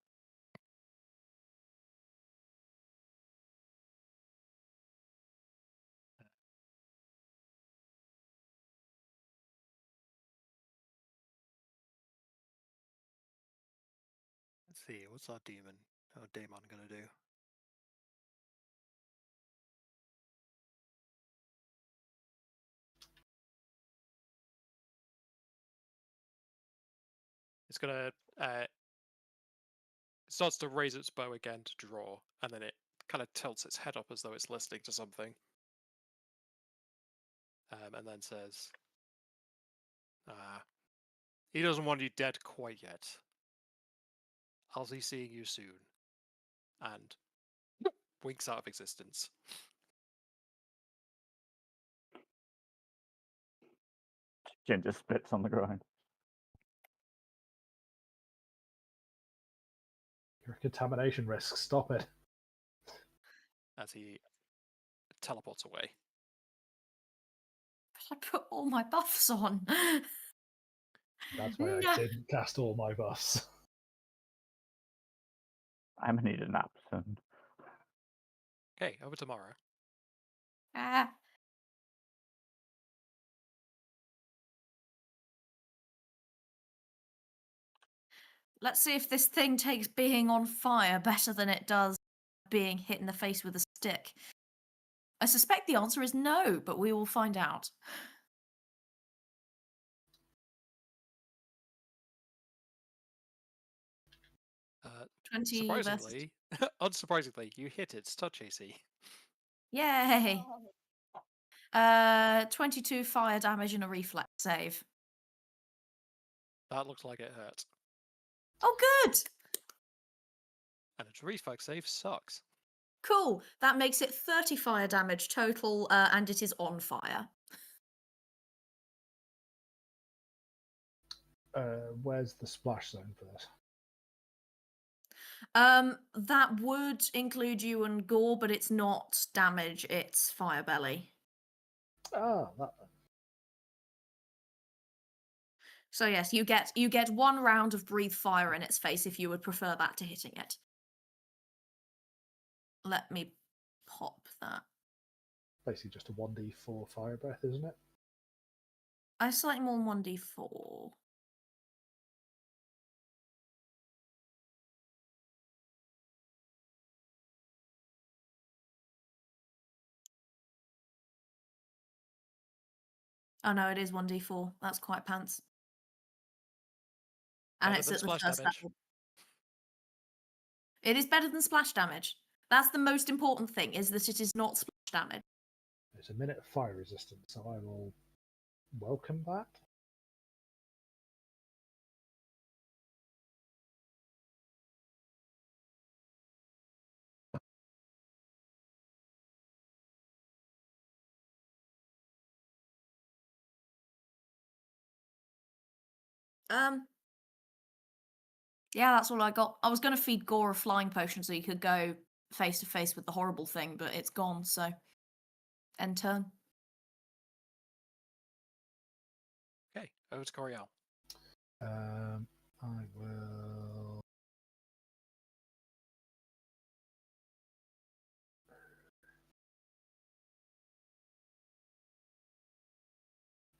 Let's see, what's our demon? Our daemon gonna do? It's gonna it starts to raise its bow again to draw, and then it kind of tilts its head up as though it's listening to something. And then says, he doesn't want you dead quite yet. I'll be seeing you soon. And winks out of existence. Jin just spits on the ground. Your contamination risks. Stop it. As he teleports away. But I put all my buffs on. That's why I No. didn't cast all my buffs. I'm gonna need a nap soon. Okay, over to Mara. Ah. Let's see if this thing takes being on fire better than it does being hit in the face with a stick. I suspect the answer is no, but we will find out. Uh, 20 versus... surprisingly, unsurprisingly, you hit its touch AC. Yay! 22 fire damage and a reflex save. That looks like it hurt. Oh, good! And its reflex save sucks. Cool. That makes it 30 fire damage total, and it is on fire. Where's the splash zone for this? That would include you and Gore, but it's not damage, it's fire belly. Ah, that. So yes, you get 1 round of breathe fire in its face if you would prefer that to hitting it. Let me pop that. Basically just a 1d4 fire breath, isn't it? I slightly more than 1d4. Oh no, it is 1d4. That's quite pants. And Better it's than at the splash first damage. level. It is better than splash damage. That's the most important thing, is that it is not splash damage. It's a minute of fire resistance, so I will welcome that. Yeah, that's all I got. I was going to feed Gore a flying potion so he could go face to face with the horrible thing, but it's gone, so end turn. Okay, over to Coriel. I will.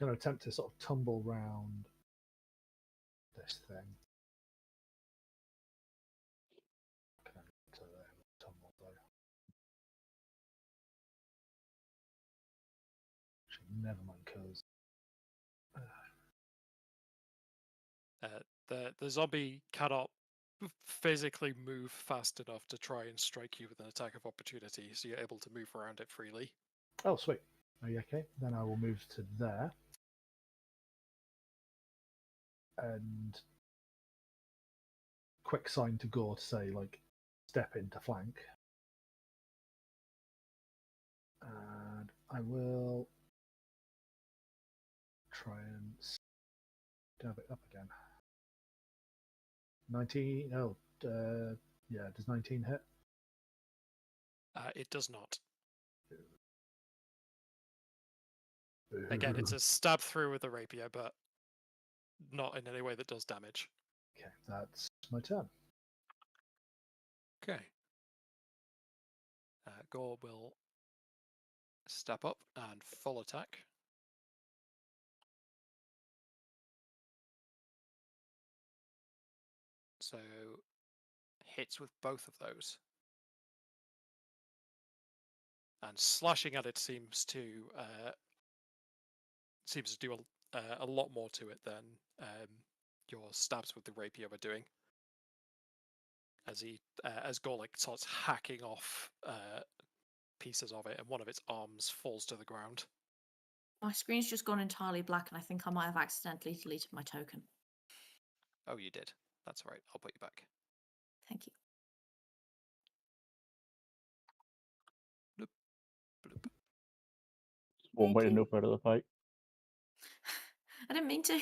Going to attempt to sort of tumble round this thing. Can I get to there with tumble though? Actually, never mind, because The zombie cannot physically move fast enough to try and strike you with an attack of opportunity, so you're able to move around it freely. oh sweet. Oh, yeah, okay, then I will move to there. And quick sign to Gore to say, like, step into flank. And I will try and stab it up again. 19. Oh, yeah, does 19 hit? It does not. Again, it's a stab through with the rapier, but not in any way that does damage. Okay, that's my turn. Okay. Gore will step up and full attack. So hits with both of those. And slashing at it seems to do a lot more to it than your stabs with the rapier were doing. As Gorlick starts hacking off pieces of it, and one of its arms falls to the ground. My screen's just gone entirely black, and I think I might have accidentally deleted my token. Oh, you did. That's all right. I'll put you back. Thank you. Bloop, bloop. One Thank way to you. nip out of the fight. I didn't mean to. There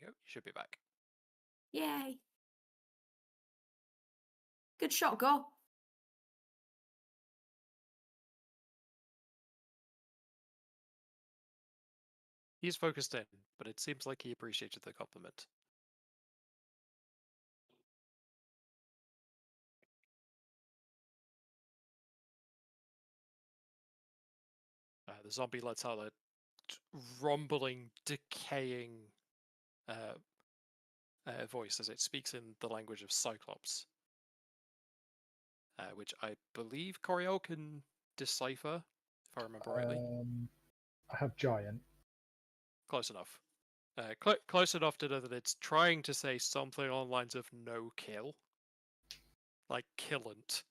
you go. You should be back. Yay. Good shot, go. He's focused in, but it seems like he appreciated the compliment. The zombie lets out a rumbling, decaying voice as it speaks in the language of Cyclops, which I believe Coriel can decipher, if I remember rightly. I have giant. Close enough. Close enough to know that it's trying to say something on lines of no kill. Like killant.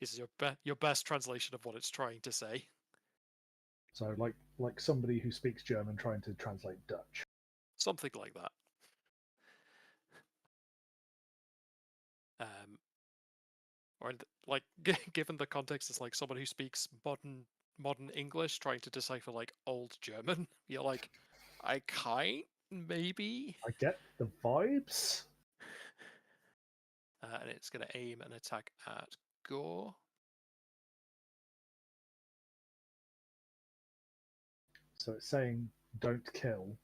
Is your best translation of what it's trying to say. So like somebody who speaks German trying to translate Dutch. Something like that. Or like given the context, it's like someone who speaks modern English trying to decipher like old German. You're like, I can't, maybe. I get the vibes. And it's going to aim an attack at Gore. So it's saying don't kill,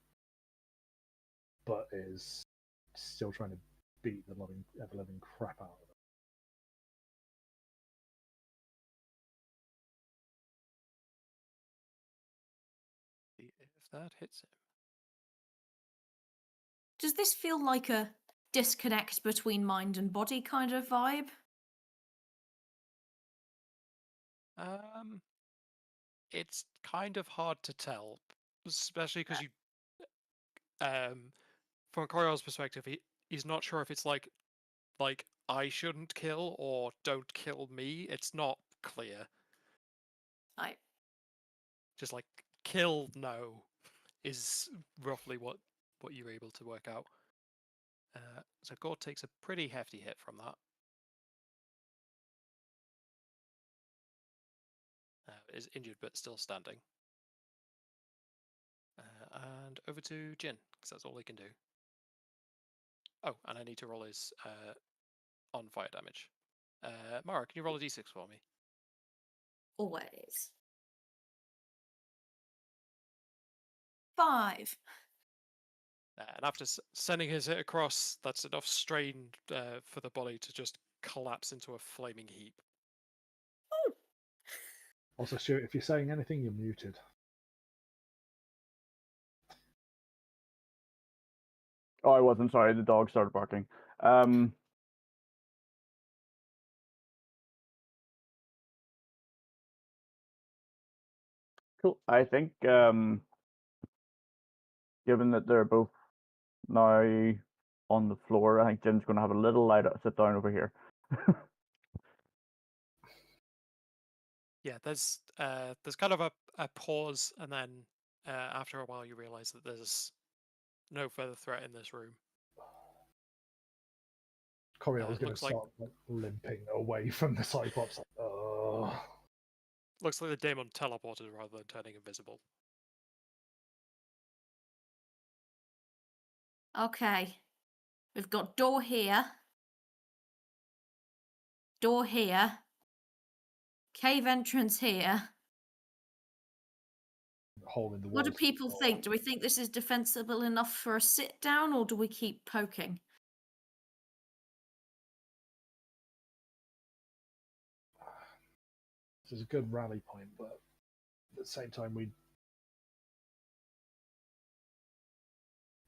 but is still trying to beat the ever living crap out of it. See if that hits him. Does this feel like a disconnect between mind and body kind of vibe? It's kind of hard to tell, especially because you, from Coriel's perspective, he's not sure if it's like I shouldn't kill or don't kill me. It's not clear. I Just like kill no is roughly what you're able to work out. So Gore takes a pretty hefty hit from that. Is injured but still standing. And over to Jin, because that's all he can do. Oh, and I need to roll his on fire damage. Mara, can you roll a d6 for me? always. 5. And after sending his hit across, that's enough strain for the body to just collapse into a flaming heap. Also, Stuart, if you're saying anything, you're muted. Oh, I wasn't sorry. The dog started barking. Cool. I think given that they're both now on the floor, I think Jin's going to have a little sit down over here. Yeah, there's kind of a pause, and then after a while you realise that there's no further threat in this room. Coriel is going to looks like start limping away from the Cyclops. looks like the Daemon teleported rather than turning invisible. Okay. We've got door here. Door here. Cave entrance here. Hole in the What do walls. people think? Do we think this is defensible enough for a sit down, or do we keep poking? This is a good rally point, but at the same time,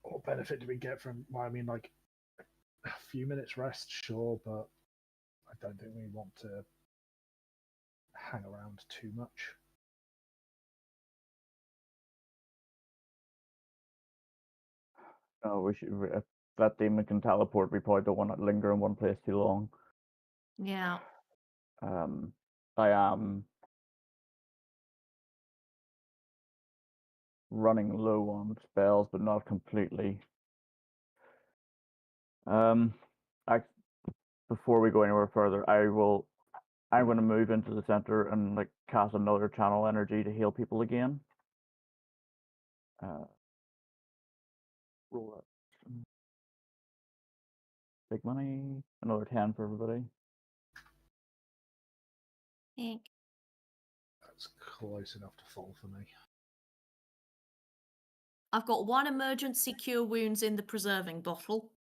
what benefit do we get from? Well, I mean, like a few minutes rest, sure, but I don't think we want to hang around too much. Oh, we should. If that demon can teleport, we probably don't want to linger in one place too long. Yeah. I am running low on spells, but not completely. I, before we go anywhere further, I'm going to move into the center and like cast another channel energy to heal people again. Roll that. Big money. Another 10 for everybody. Eek. That's close enough to fall for me. I've got 1 emergency cure wounds in the preserving bottle.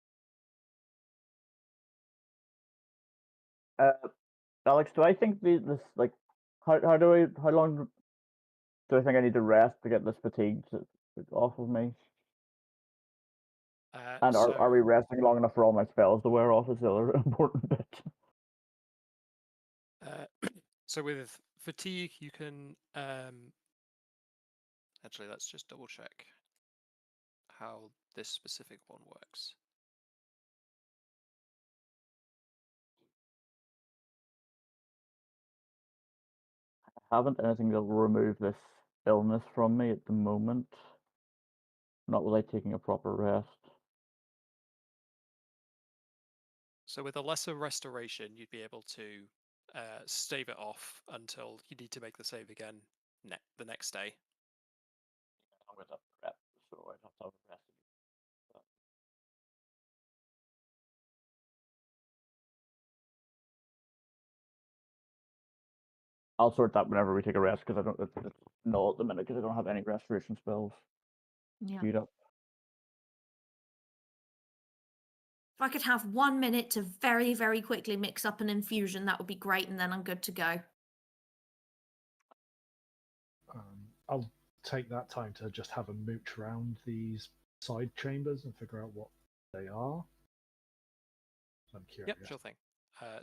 Alex, do I think this like how long do I think I need to rest to get this fatigue off of me? And are we resting long enough for all my spells to wear off? Is the other important bit. So with fatigue, you can actually let's just double check how this specific one works. I haven't anything that will remove this illness from me at the moment. Not without taking a proper rest. So with a lesser restoration, you'd be able to stave it off until you need to make the save again the next day. I'm with that rep, so I'd have to have a rest. I'll sort that whenever we take a rest because I don't. It's null at the minute because I don't have any restoration spells Yeah. queued up. If I could have 1 minute to very, very quickly mix up an infusion, that would be great, and then I'm good to go. I'll take that time to just have a mooch around these side chambers and figure out what they are. I'm curious. Yep, sure thing.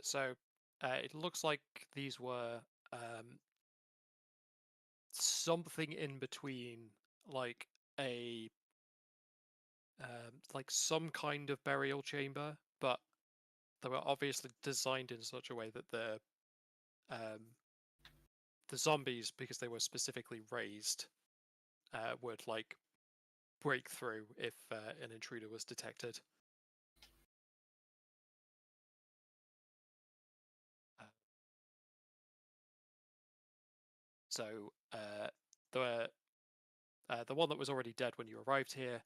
So it looks like these were something in between, like a like some kind of burial chamber, but they were obviously designed in such a way that the zombies, because they were specifically raised, would like break through if an intruder was detected. So the one that was already dead when you arrived here,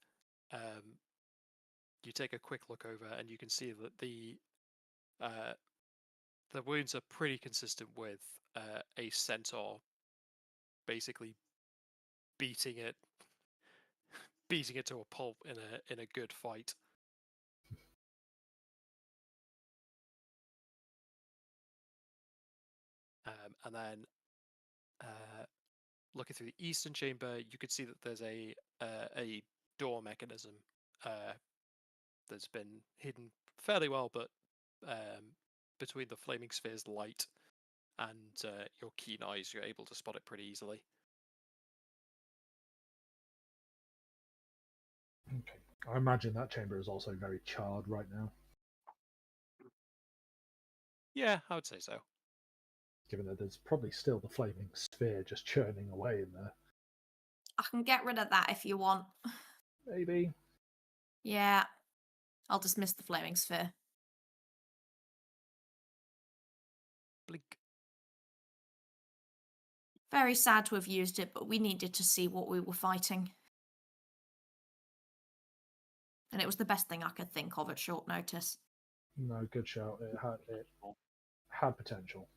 you take a quick look over and you can see that the wounds are pretty consistent with a centaur basically beating it to a pulp in a good fight. And then looking through the eastern chamber, you could see that there's a door mechanism that's been hidden fairly well, but between the flaming sphere's light and your keen eyes, you're able to spot it pretty easily. Okay. I imagine that chamber is also very charred right now, Yeah, I would say so. given that there's probably still the flaming sphere just churning away in there. I can get rid of that if you want. Maybe. Yeah. I'll dismiss the flaming sphere. Blink. Very sad to have used it, but we needed to see what we were fighting. And it was the best thing I could think of at short notice. No, good shout. It had potential.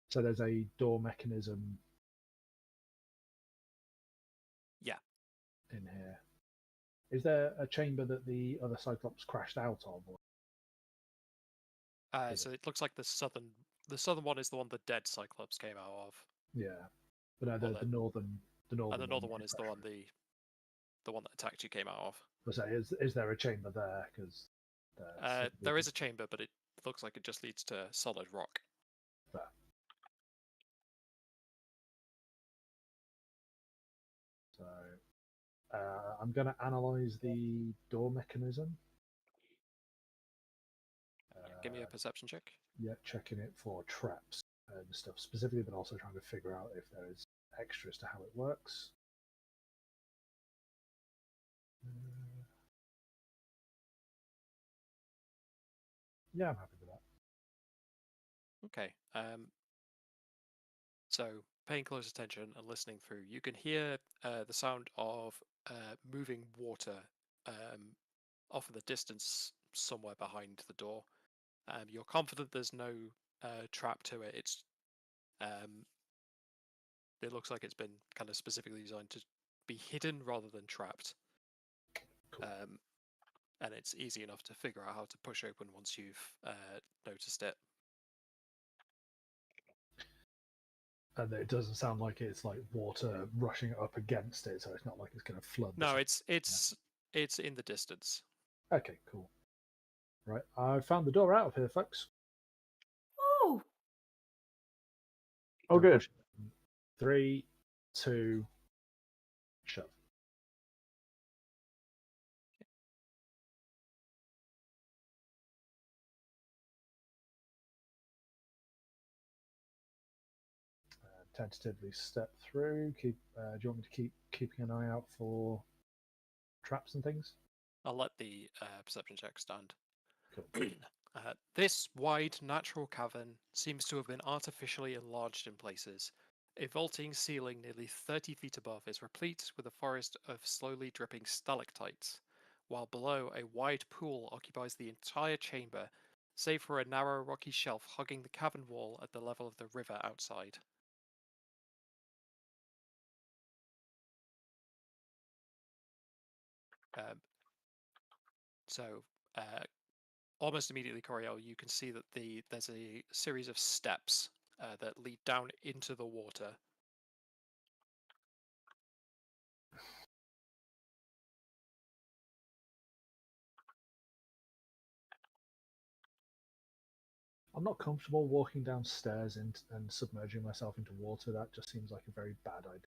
So there's a door mechanism. Yeah. In here. Is there a chamber that the other Cyclops crashed out of? So it looks like the southern one is the one the dead Cyclops came out of. Yeah, but no, the northern and the northern one is the one that attacked you came out of. So is there a chamber there? Because there is a chamber, but it looks like it just leads to solid rock. Fair. So I'm going to analyze the door mechanism. Give me a perception check. Yeah, checking it for traps and stuff specifically, but also trying to figure out if there is extras to how it works. Yeah, I'm happy with that. Okay. So paying close attention and listening through, you can hear the sound of moving water off in the distance somewhere behind the door. You're confident there's no trap to it. It looks like it's been kind of specifically designed to be hidden rather than trapped. Cool. And it's easy enough to figure out how to push open once you've noticed it. And it doesn't sound like it's like water rushing up against it, so it's not like it's going to flood. No, it's in the distance. Okay, cool. Right, I found the door out of here, folks. Oh, Oh, good. 3, 2, shove. Tentatively step through. Do you want me to keep keeping an eye out for traps and things? I'll let the perception check stand. Cool. This wide natural cavern seems to have been artificially enlarged in places. A vaulting ceiling nearly 30 feet above is replete with a forest of slowly dripping stalactites, while below a wide pool occupies the entire chamber, save for a narrow rocky shelf hugging the cavern wall at the level of the river outside. So, almost immediately, Coriel, you can see that there's a series of steps that lead down into the water. I'm not comfortable walking downstairs and submerging myself into water. That just seems like a very bad idea.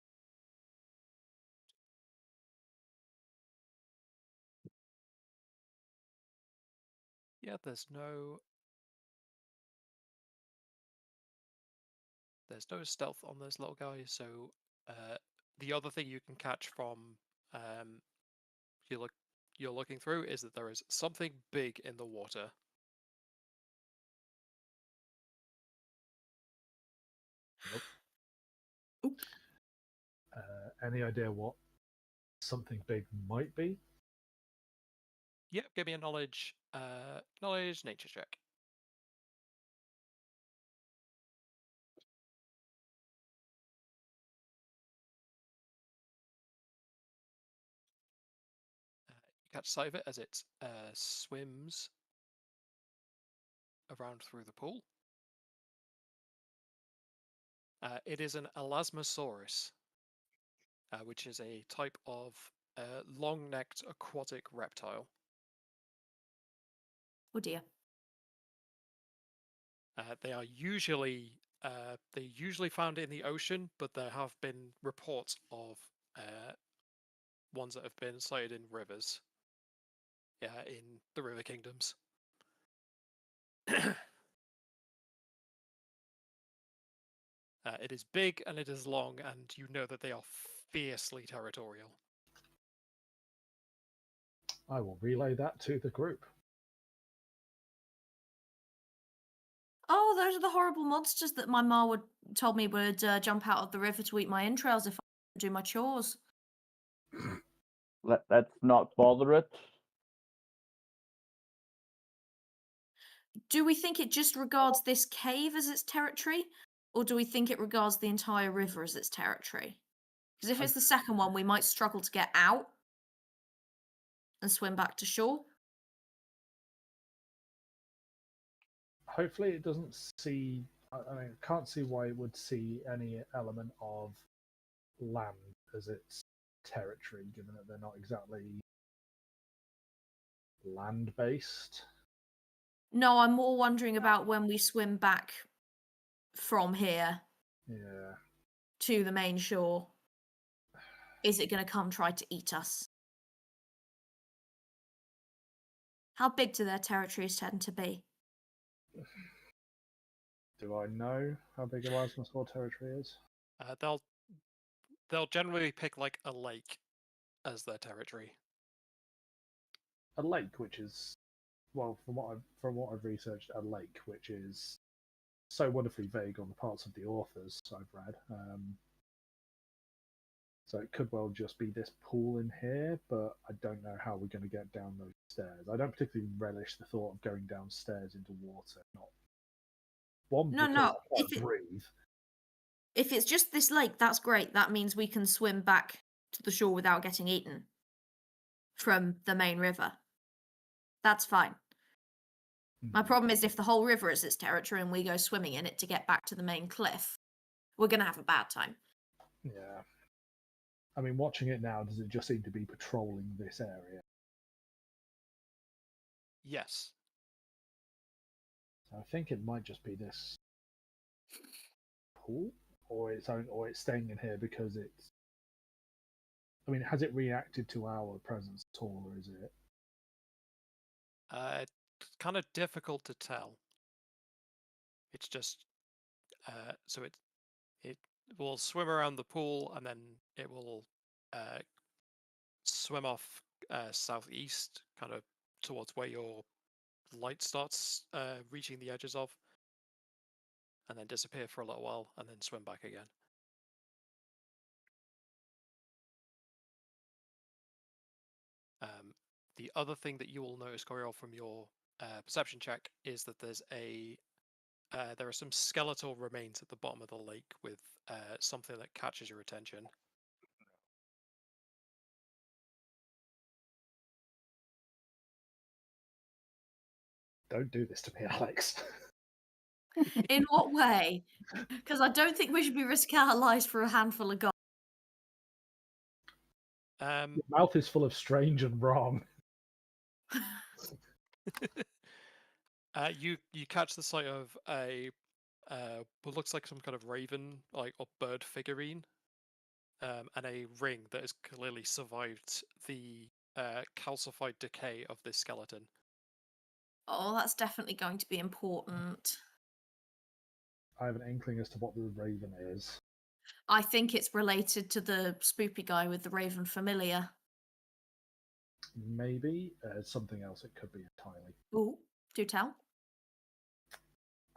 Yeah, there's no stealth on this little guy. So the other thing you can catch from you're looking through is that there is something big in the water. Nope. Any idea what something big might be? Yep, give me a knowledge nature check. You catch sight of it as it swims around through the pool. It is an Elasmosaurus, which is a type of long-necked aquatic reptile. oh dear. They usually found in the ocean, but there have been reports of ones that have been sighted in rivers. Yeah, in the River Kingdoms. It is big and it is long, and you know that they are fiercely territorial. I will relay that to the group. Oh, those are the horrible monsters that my ma told me would jump out of the river to eat my entrails if I didn't do my chores. Let's not bother it. Do we think it just regards this cave as its territory, or do we think it regards the entire river as its territory? Because if it's the second one, we might struggle to get out and swim back to shore. Hopefully, it doesn't see. I mean, I can't see why it would see any element of land as its territory, given that they're not exactly land-based. No, I'm more wondering about when we swim back from here Yeah. to the main shore. is it going to come try to eat us? How big do their territories tend to be? Do I know how big a Rasmuscore territory is? They'll generally pick like a lake as their territory. A lake, which is, well, from what I've researched, a lake which is so wonderfully vague on the parts of the authors I've read. So it could well just be this pool in here, but I don't know how we're going to get down those stairs. I don't particularly relish the thought of going downstairs into water. Not one No, because no. I can't breathe. If it's just this lake, that's great. That means we can swim back to the shore without getting eaten from the main river. That's fine. My problem is if the whole river is its territory and we go swimming in it to get back to the main cliff, we're going to have a bad time. Yeah. I mean, watching it now, does it just seem to be patrolling this area? Yes. So I think it might just be this pool, or it's staying in here because it's. I mean, has it reacted to our presence at all, or is it? It's kind of difficult to tell. It's just so it will swim around the pool and then it will swim off southeast, kind of towards where your light starts reaching the edges of, and then disappear for a little while, and then swim back again. The other thing that you will notice, Coriol, from your perception check is that there are some skeletal remains at the bottom of the lake with something that catches your attention. Don't do this to me, Alex. In what way? Because I don't think we should be risking our lives for a handful of gold. Your mouth is full of strange and wrong. You catch the sight of what looks like some kind of raven, or bird figurine, and a ring that has clearly survived the calcified decay of this skeleton. Oh, that's definitely going to be important. I have an inkling as to what the raven is. I think it's related to the spoopy guy with the raven familiar. Maybe something else. It could be entirely. Ooh, do tell.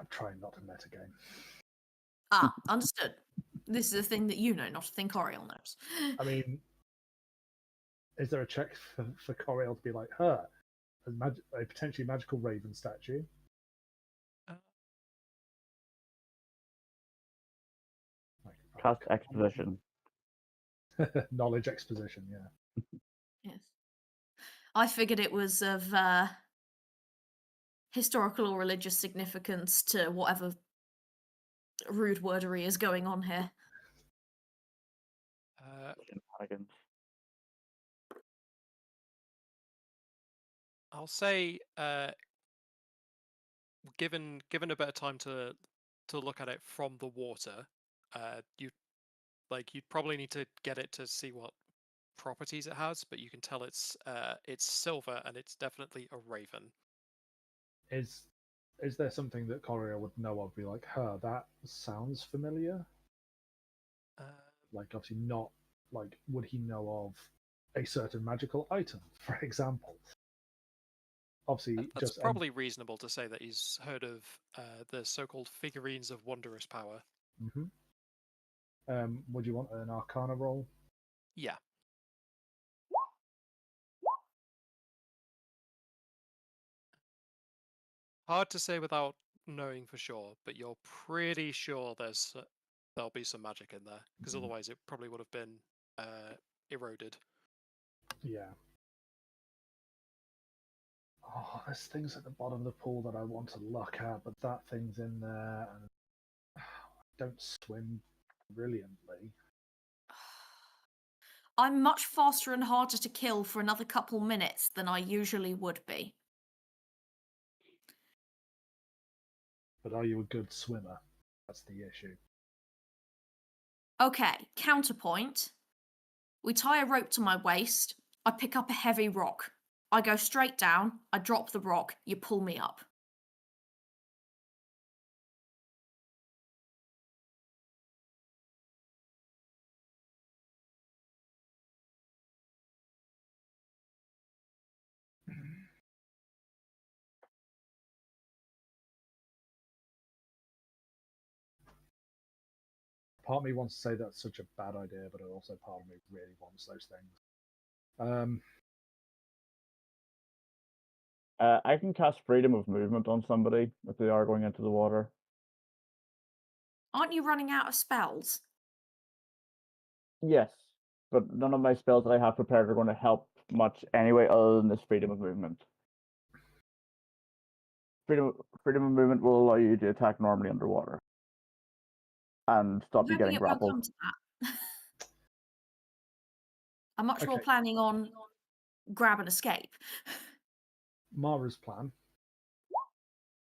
I'm trying not to metagame. Ah, understood. This is a thing that you know, not a thing Coriel knows. I mean, is there a check for Coriel to be like her? A potentially magical raven statue? Cast exposition. Knowledge exposition, yeah. Yes. I figured it was of historical or religious significance to whatever rude wordery is going on here. I'll say, given a bit of time to look at it from the water, you'd probably need to get it to see what properties it has, but you can tell it's silver and it's definitely a raven. Is there something that Coria would know of? Be like, her, that sounds familiar. Like, obviously not. Like, would he know of a certain magical item, for example? Obviously, that's just probably reasonable to say that he's heard of the so-called figurines of wondrous power. Mm-hmm. Would you want an Arcana roll? Yeah. Hard to say without knowing for sure, but you're pretty sure there'll be some magic in there, because otherwise it probably would have been eroded. Yeah. Oh, there's things at the bottom of the pool that I want to look at, but that thing's in there, and I don't swim brilliantly. I'm much faster and harder to kill for another couple minutes than I usually would be. But are you a good swimmer? That's the issue. Okay, counterpoint. We tie a rope to my waist. I pick up a heavy rock. I go straight down. I drop the rock. You pull me up. Part of me wants to say that's such a bad idea, but also part of me really wants those things. I can cast freedom of movement on somebody if they are going into the water. Aren't you running out of spells? Yes, but none of my spells that I have prepared are going to help much anyway, other than this freedom of movement. Freedom of movement will allow you to attack normally underwater and stop I'm you hoping getting it won't grappled. come to that. I'm much more Okay. planning on grab and escape. Mara's plan,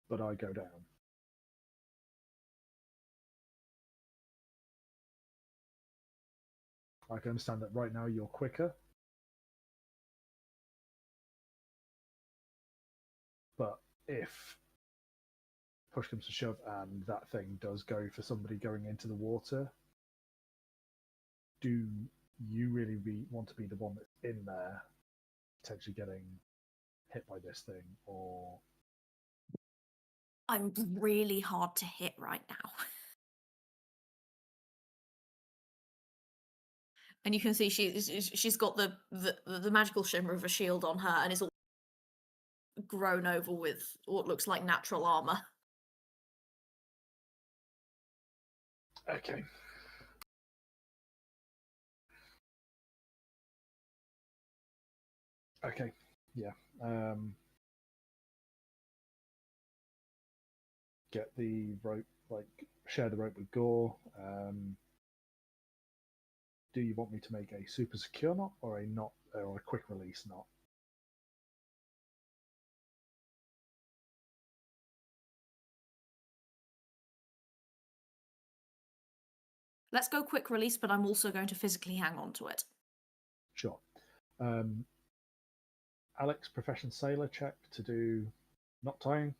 but I go down. I can understand that right now you're quicker, but if push comes to shove and that thing does go for somebody going into the water, do you really want to be the one that's in there potentially getting hit by this thing, or I'm really hard to hit right now. And you can see she's got the magical shimmer of a shield on her and is all grown over with what looks like natural armor. okay. Okay, yeah. Get the rope, like share the rope with Gore. Do you want me to make a super secure knot or a knot or a quick release knot? Let's go quick release, but I'm also going to physically hang on to it. Sure. Alex, profession sailor check to do knot tying.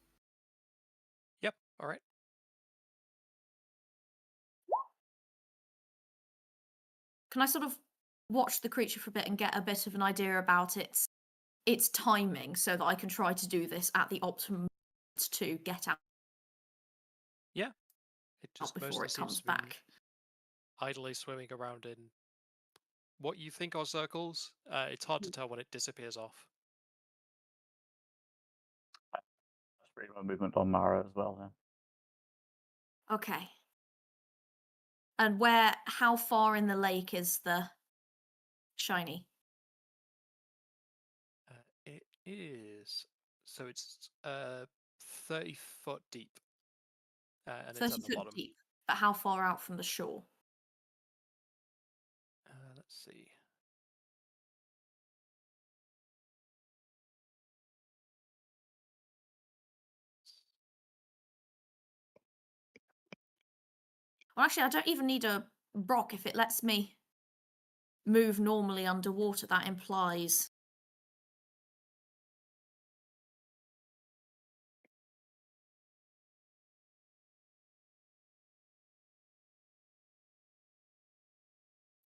Yep. All right. Can I sort of watch the creature for a bit and get a bit of an idea about its timing so that I can try to do this at the optimum to get out Yeah. It just before mostly it seems comes to be back? idly swimming around in what you think are circles. It's hard to tell when it disappears off. Freedom of movement on Mara as well. Then. Okay. And how far in the lake is the shiny? It is. So it's 30 foot deep. And it's 30 at the foot bottom. deep. But how far out from the shore? Let's see. Well, actually, I don't even need a rock. If it lets me move normally underwater, that implies...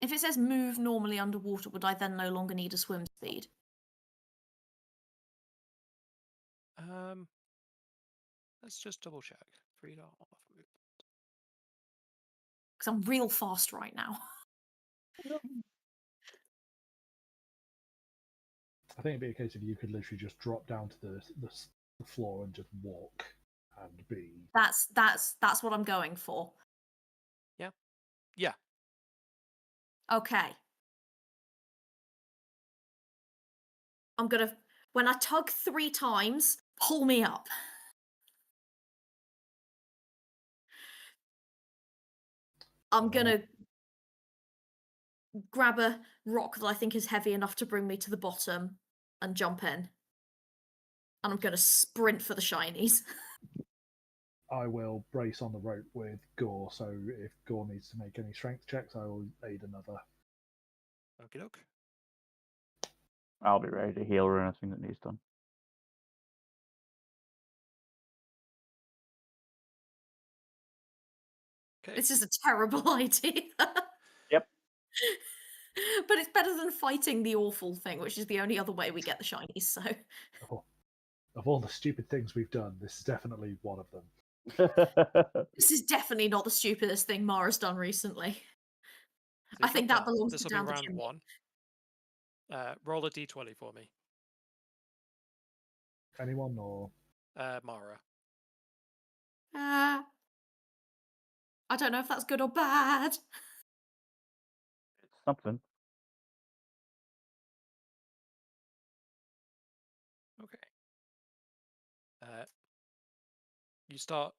If it says move normally underwater, would I then no longer need a swim speed? Let's just double check. 3.5. Because I'm real fast right now. I think it'd be a case of you could literally just drop down to the floor and just walk and be. That's what I'm going for. Yeah. Yeah. Okay. I'm gonna, when I tug 3 times, pull me up. I'm gonna grab a rock that I think is heavy enough to bring me to the bottom and jump in. And I'm gonna sprint for the shinies. I will brace on the rope with Gore, so if Gore needs to make any strength checks, I will aid another. Okie doke. I'll be ready to heal or anything that needs done. Okay. This is a terrible idea. Yep. But it's better than fighting the awful thing, which is the only other way we get the shinies, so. Of all the stupid things we've done, this is definitely one of them. This is definitely not the stupidest thing Mara's done recently. So I you've think got that belongs This to will be down the round chimney. 1. Roll a d20 for me. Anyone or Mara. I don't know if that's good or bad. It's something. Okay. You start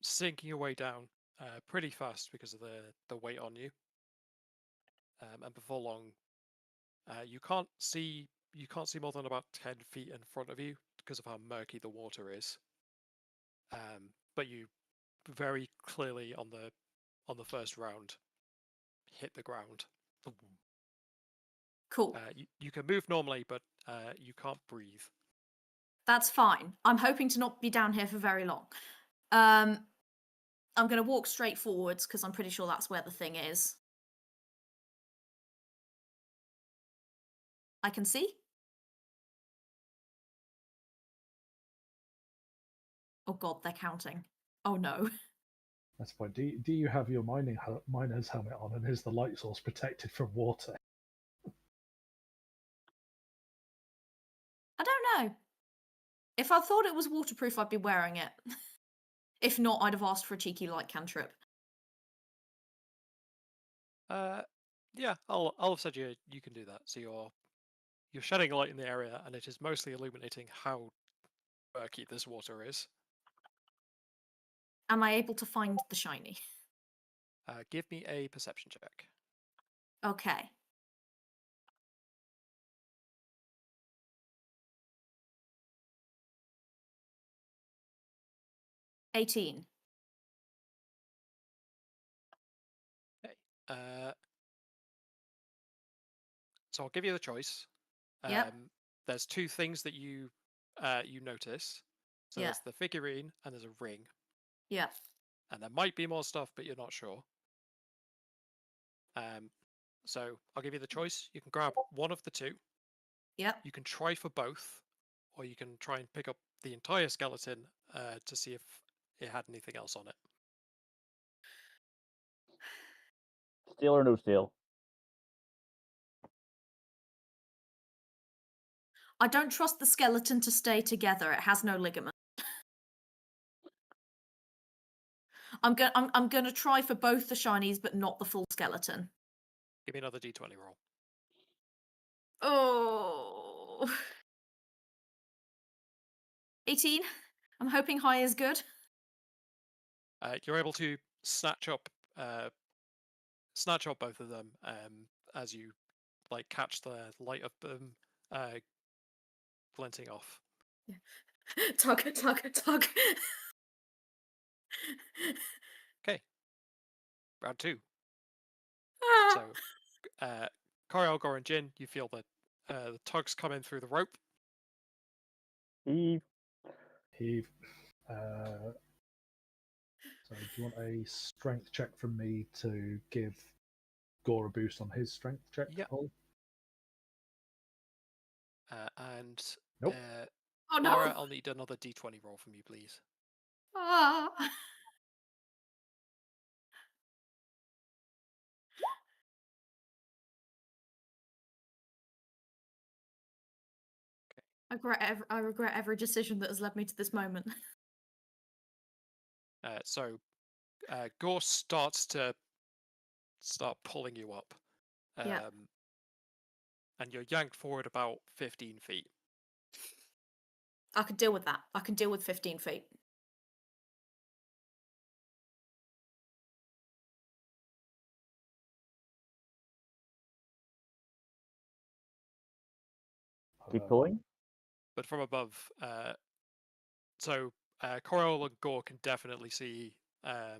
sinking your way down pretty fast because of the weight on you. And before long, you can't see more than about 10 feet in front of you because of how murky the water is. But you very clearly on the first round hit the ground. Cool. You can move normally, but you can't breathe. That's fine. I'm hoping to not be down here for very long. I'm going to walk straight forwards because I'm pretty sure that's where the thing is. I can see. Oh god, they're counting. Oh no. that's fine. Do you have your miner's helmet on, and is the light source protected from water? I don't know. If I thought it was waterproof, I'd be wearing it. If not, I'd have asked for a cheeky light cantrip. Yeah, I'll have said you can do that. So you're shedding light in the area, and it is mostly illuminating how murky this water is. Am I able to find the shiny? Give me a perception check. Okay. $18. Okay. So I'll give you the choice. Yep. There's 2 things that you notice. So Yeah. there's the figurine and there's a ring. Yeah. And there might be more stuff, but you're not sure. So I'll give you the choice. You can grab one of the 2. Yep. You can try for both, or you can try and pick up the entire skeleton to see if it had anything else on it. Steal or no steal? I don't trust the skeleton to stay together. It has no ligament. I'm gonna try for both the shinies, but not the full skeleton. Give me another d20 roll. Oh. 18. I'm hoping high is good. You're able to snatch up both of them as you catch the light of them glinting off. Tug. Okay. Round 2. Ah. So, Kyle, Gore, and Jin, you feel that the tugs come in through the rope. Eve. Heave. So do you want a strength check from me to give Gore a boost on his strength check? Yeah. Roll? And Nope. Oh no. Mara, I'll need another d20 roll from you, please. Ah. I regret every decision that has led me to this moment. So Gore starts to pulling you up. Yeah. And you're yanked forward about 15 feet. I could deal with that. I can deal with 15 feet. Keep pulling. But from above, Coral and Gore can definitely see the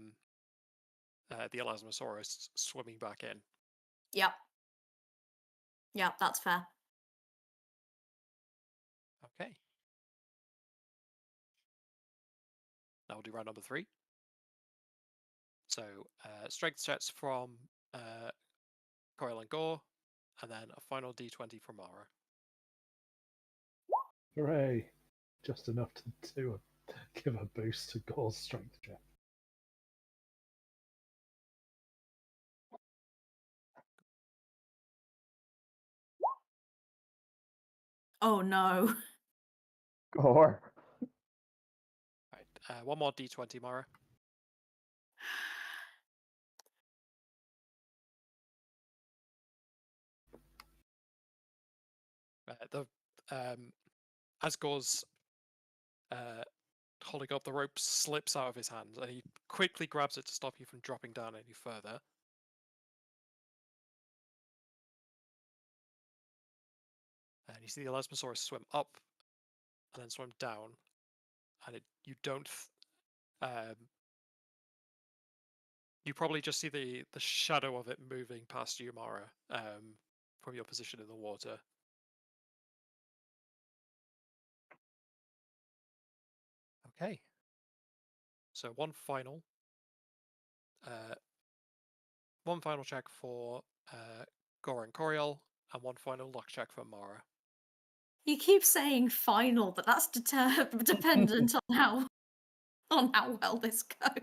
Elasmosaurus swimming back in. Yep. Yeah, that's fair. Okay. Now we'll do round number 3. So strength checks from Coil and Gore, and then a final d20 from Mara. Hooray! Just enough to give a boost to Gore's strength check. Oh no. Gore. Right, one more d20, Mara. As Gore's holding up, the rope slips out of his hands, and he quickly grabs it to stop you from dropping down any further. And you see the Elasmosaurus swim up and then swim down, and you don't. You probably just see the shadow of it moving past you, Mara, from your position in the water. Okay. So one final check for Gore and Coriol, and one final luck check for Mara. You keep saying final, but that's dependent on how well this goes.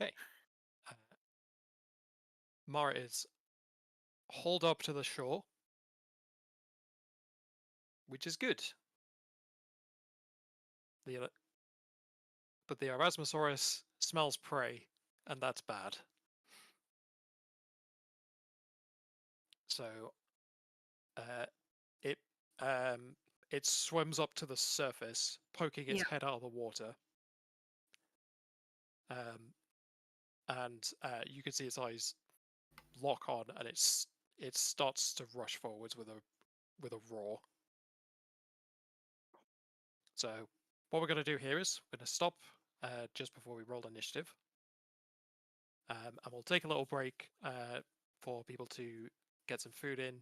Okay. Mara is hauled up to the shore, which is good. But the Erasmosaurus smells prey, and that's bad. So it swims up to the surface, poking its head out of the water. And you can see its eyes lock on, and it starts to rush forwards with a roar. So what we're going to do here is we're going to stop just before we roll initiative, and we'll take a little break for people to get some food in,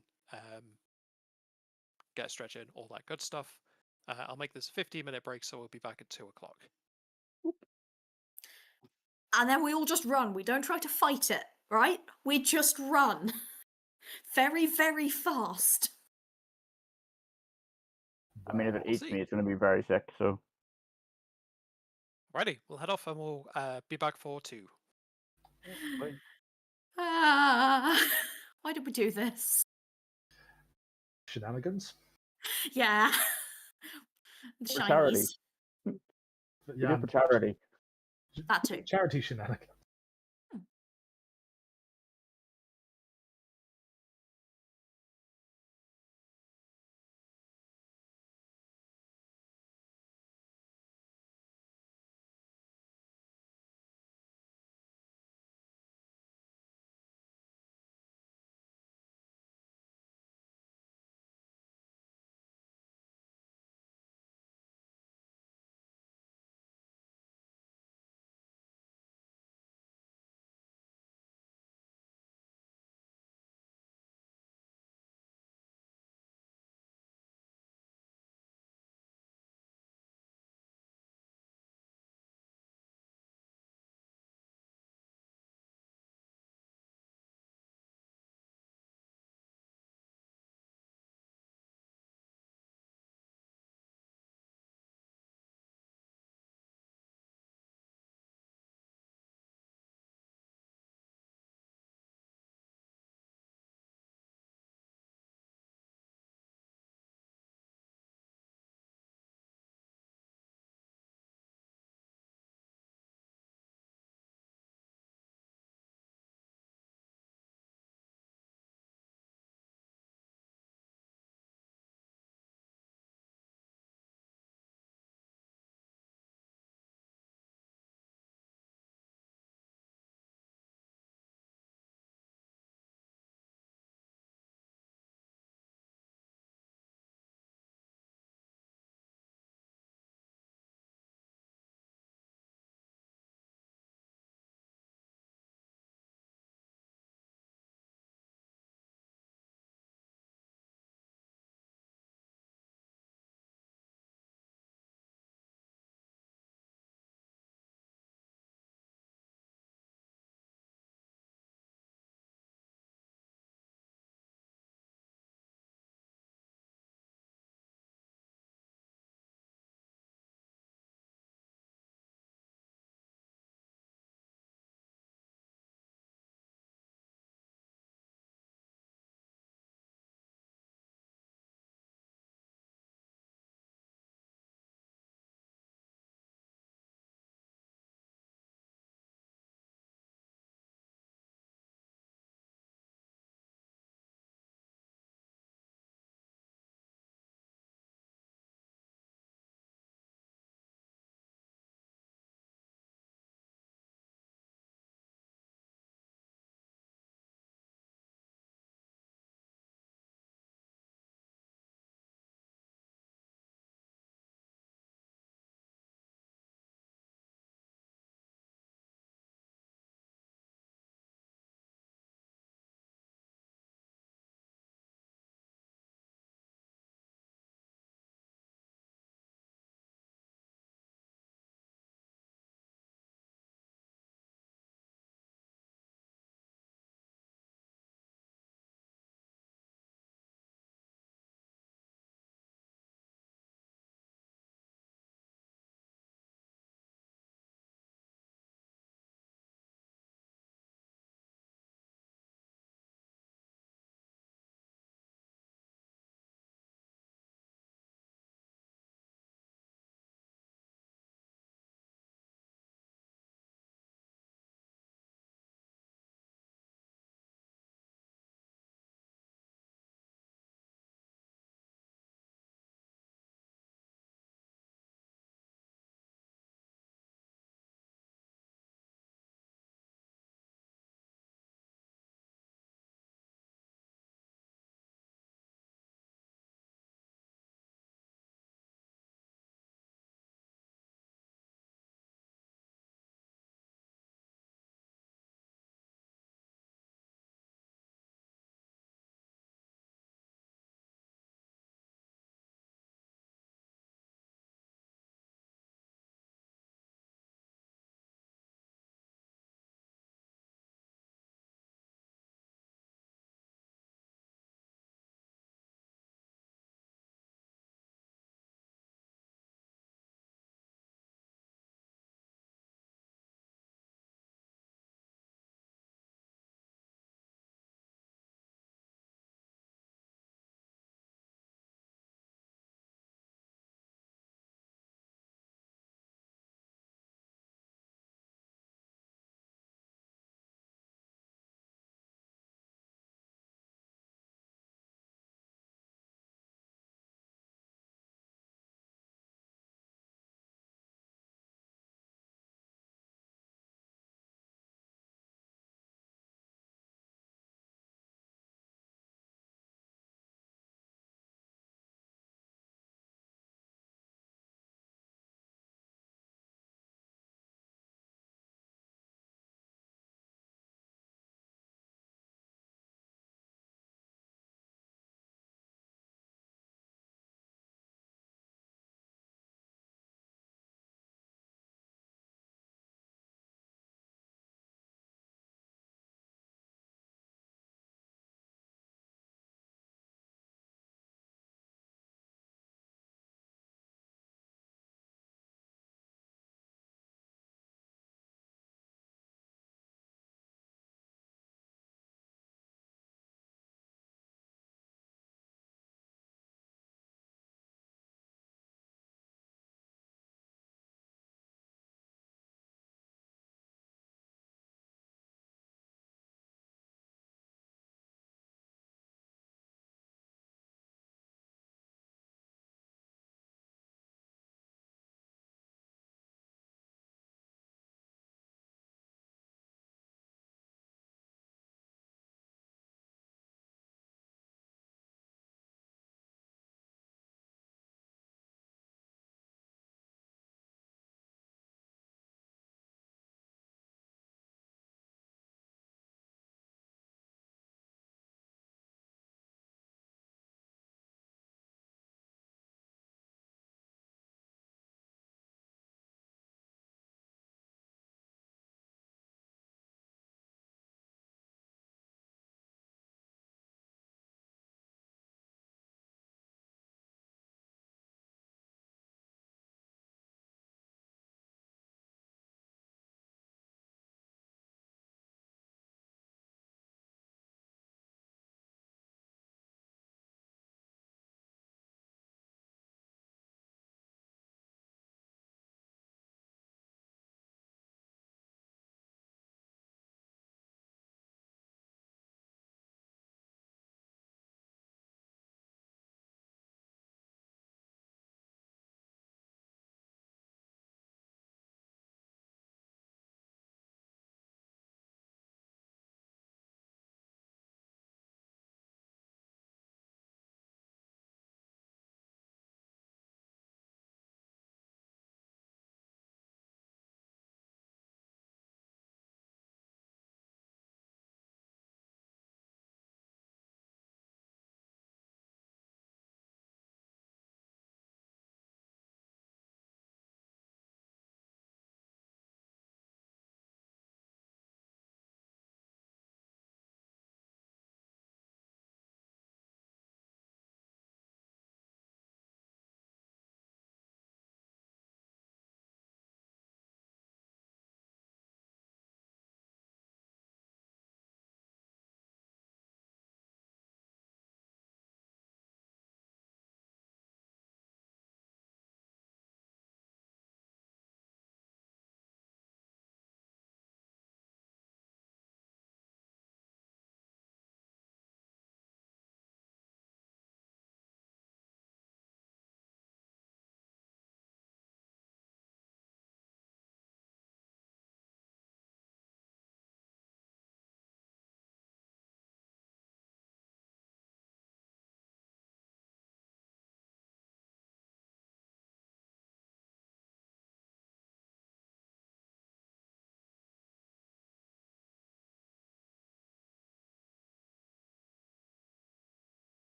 get a stretch in, all that good stuff. I'll make this a 15-minute break, so we'll be back at 2 o'clock. And then we all just run. We don't try to fight it, right? We just run. Very, very fast. I mean, if it Wow. eats me, it's going to be very sick, so. Righty, we'll head off and we'll be back for 2. Fine. Why did we do this? Shenanigans? Yeah. For charity. Shinies. But We do it for charity. That too. Charity shenanigans.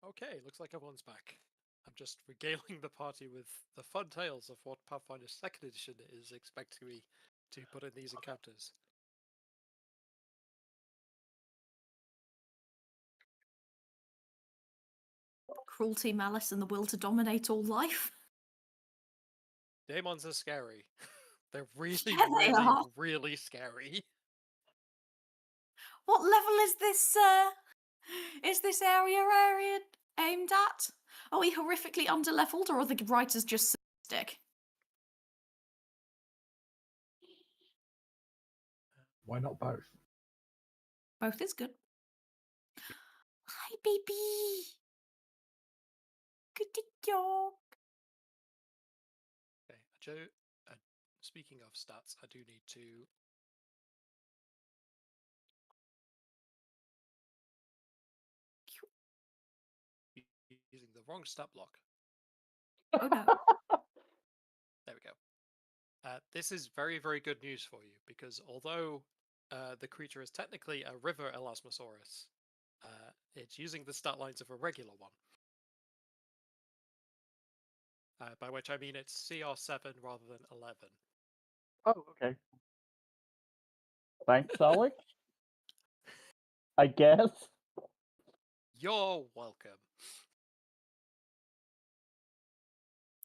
Okay, looks like everyone's back. I'm just regaling the party with the fun tales of what Pathfinder 2nd Edition is expecting me to put in these encounters. Cruelty, malice, and the will to dominate all life. Daemons are scary. They're really, Yeah, they really, are. really scary. What level is this? Is this area aimed at? Are we horrifically underleveled, or are the writers just sadistic? Why not both? Both is good. Hi, baby. Good job. Okay, Joe. Speaking of stats, I do need to be using the wrong stat block. Oh no. There we go. This is very, very good news for you because although the creature is technically a river Elasmosaurus, it's using the stat lines of a regular one. By which I mean it's CR7 rather than 11. Oh, okay. Thanks, Alex. I guess. You're welcome.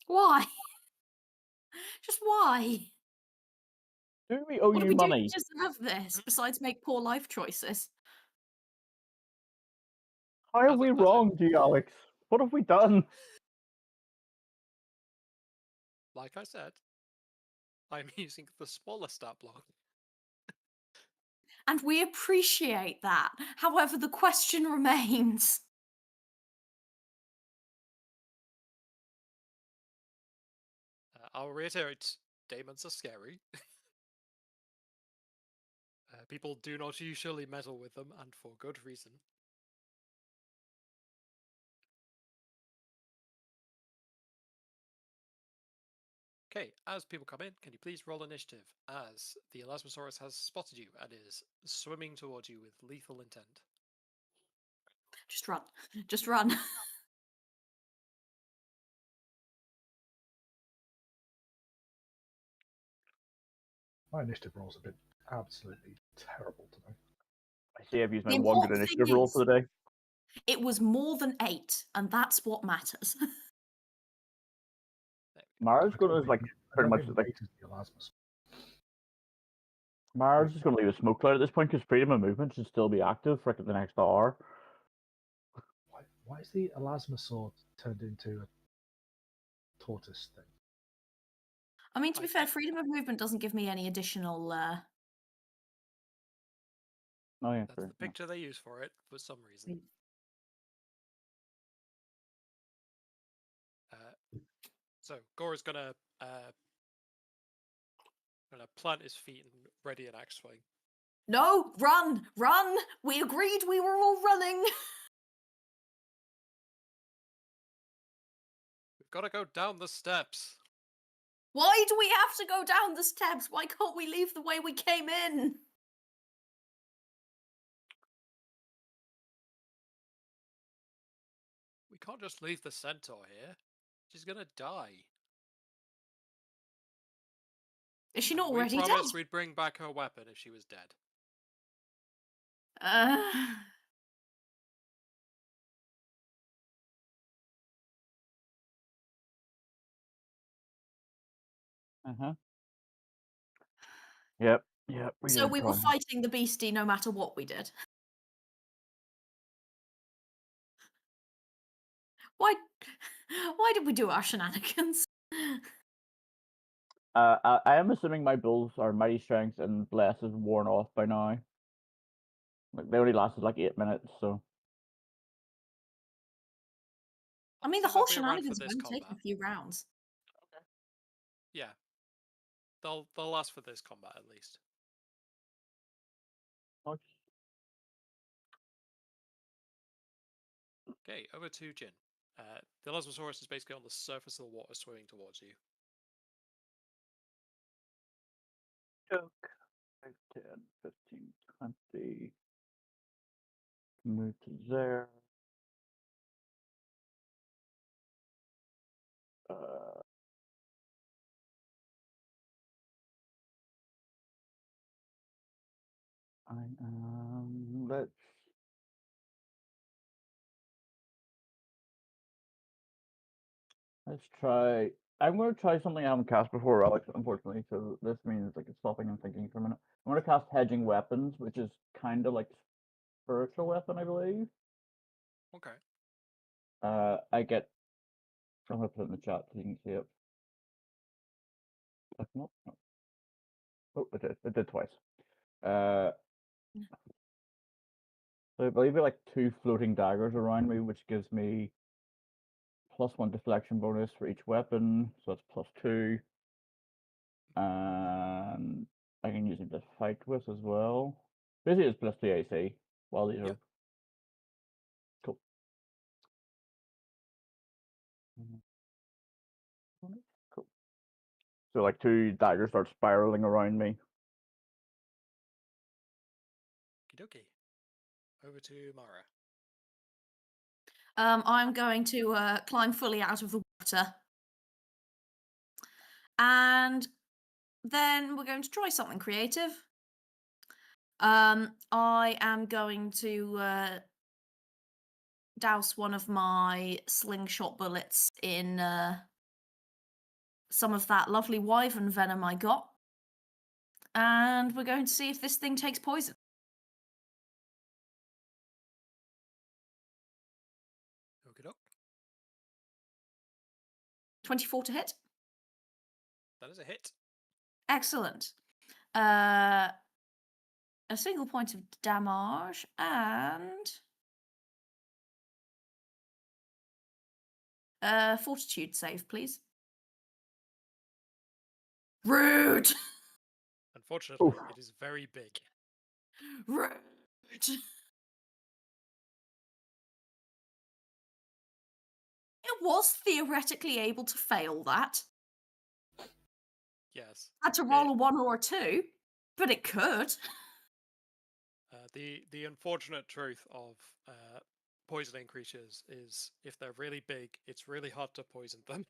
Why? Just why? Do we owe What do you we do money? to deserve this, besides make poor life choices? How have As we a- wronged you, Alex? What have we done? Like I said, I'm using the smaller stat block. And we appreciate that. However, the question remains. I'll reiterate, daemons are scary. People do not usually meddle with them, and for good reason. Okay, as people come in, can you please roll initiative as the Elasmosaurus has spotted you and is swimming towards you with lethal intent? Just run. Just run. My initiative roll's have been absolutely terrible today. I see I've used my The one good important initiative thing roll is- for the day. It was more than 8, and that's what matters. Mara's I going don't to like think- I pretty don't much think like Raiders the Erasmus. Mara's just going to leave a smoke cloud at this point because freedom of movement should still be active for like, the next hour. Why is the Elasmosaur turned into a tortoise thing? I mean, to be I fair, did- freedom of movement doesn't give me any additional. Oh yeah, That's true. the picture they use for it for some reason. So Gora's gonna plant his feet and ready an axe swing. No, run, run! We agreed we were all running. We've got to go down the steps. Why do we have to go down the steps? Why can't we leave the way we came in? We can't just leave the centaur here. She's gonna die. Is she And not we already dead? promised we'd bring back her weapon if she was dead. Uh, Uh-huh. Yep. Yep. We so did we were promise. fighting the beastie no matter what we did. Why? Why did we do our shenanigans? I am assuming my bulls are mighty strength and bless is worn off by now. Like they only lasted like 8 minutes, so I mean, So the whole they'll be around for shenanigans have this only taken combat. a few rounds. Yeah. They'll last for this combat at least. Okay, over to Jin. The Lesbosaurus is basically on the surface of the water swimming towards you. Joke. 5, 10, 15, 20. Move to there. I am. Let's try. I'm going to try something I haven't cast before, Alex, unfortunately. So this means like it's stopping and thinking for a minute. I'm going to cast Hedging Weapons, which is kind of like spiritual weapon, I believe. Okay. I get. I'm going to put it in the chat so you can see it. No. Oh, it did. It did twice. So I believe it like 2 floating daggers around me, which gives me +1 deflection bonus for each weapon, so that's +2. And I can use it to fight with as well. Basically, it's +3 AC while these are cool. Cool. So like 2 daggers start spiraling around me. Okie over to Mara. I'm going to climb fully out of the water. And then we're going to try something creative. I am going to douse one of my slingshot bullets in some of that lovely wyvern venom I got. And we're going to see if this thing takes poison. Okie doke. 24 to hit. That is a hit. Excellent. A single point of damage and fortitude save, please. Rude. Unfortunately, Oof. it is very big. Rude. It was theoretically able to fail that. Yes. Had to roll a 1 or a 2, but it could. The unfortunate truth of poisoning creatures is if they're really big, it's really hard to poison them.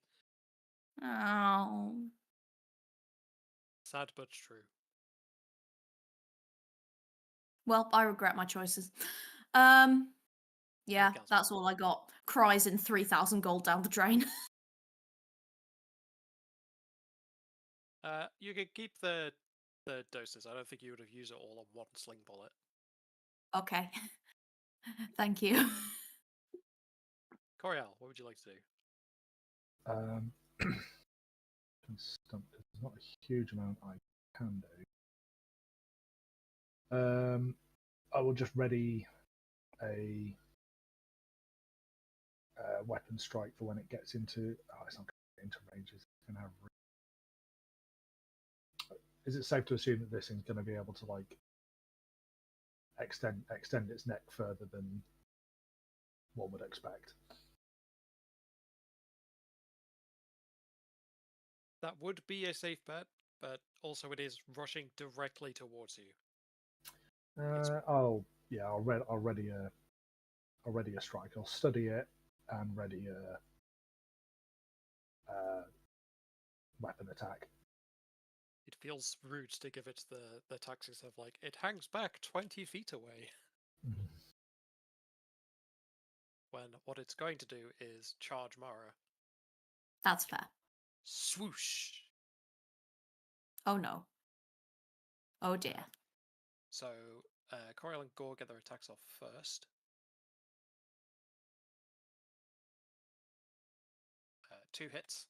Oh. Sad but true. Well, I regret my choices. Yeah, Gasp. that's all I got. Cries in 3,000 gold down the drain. You could keep the doses. I don't think you would have used it all on one sling bullet. Okay. Thank you. Coriel, what would you like to do? There's not a huge amount I can do. I will just ready a weapon strike for when it gets into. Oh, it's not going to get into ranges. It's going to have. Is it safe to assume that this thing's going to be able to like extend its neck further than one would expect? That would be a safe bet, but also it is rushing directly towards you. Oh yeah, I'll ready a strike. I'll study it and ready a weapon attack. It feels rude to give it the tactics of like, it hangs back 20 feet away. Mm-hmm. When what it's going to do is charge Mara. That's fair. Swoosh! Oh no. Oh dear. So, Coriel and Gore get their attacks off first. 2 hits.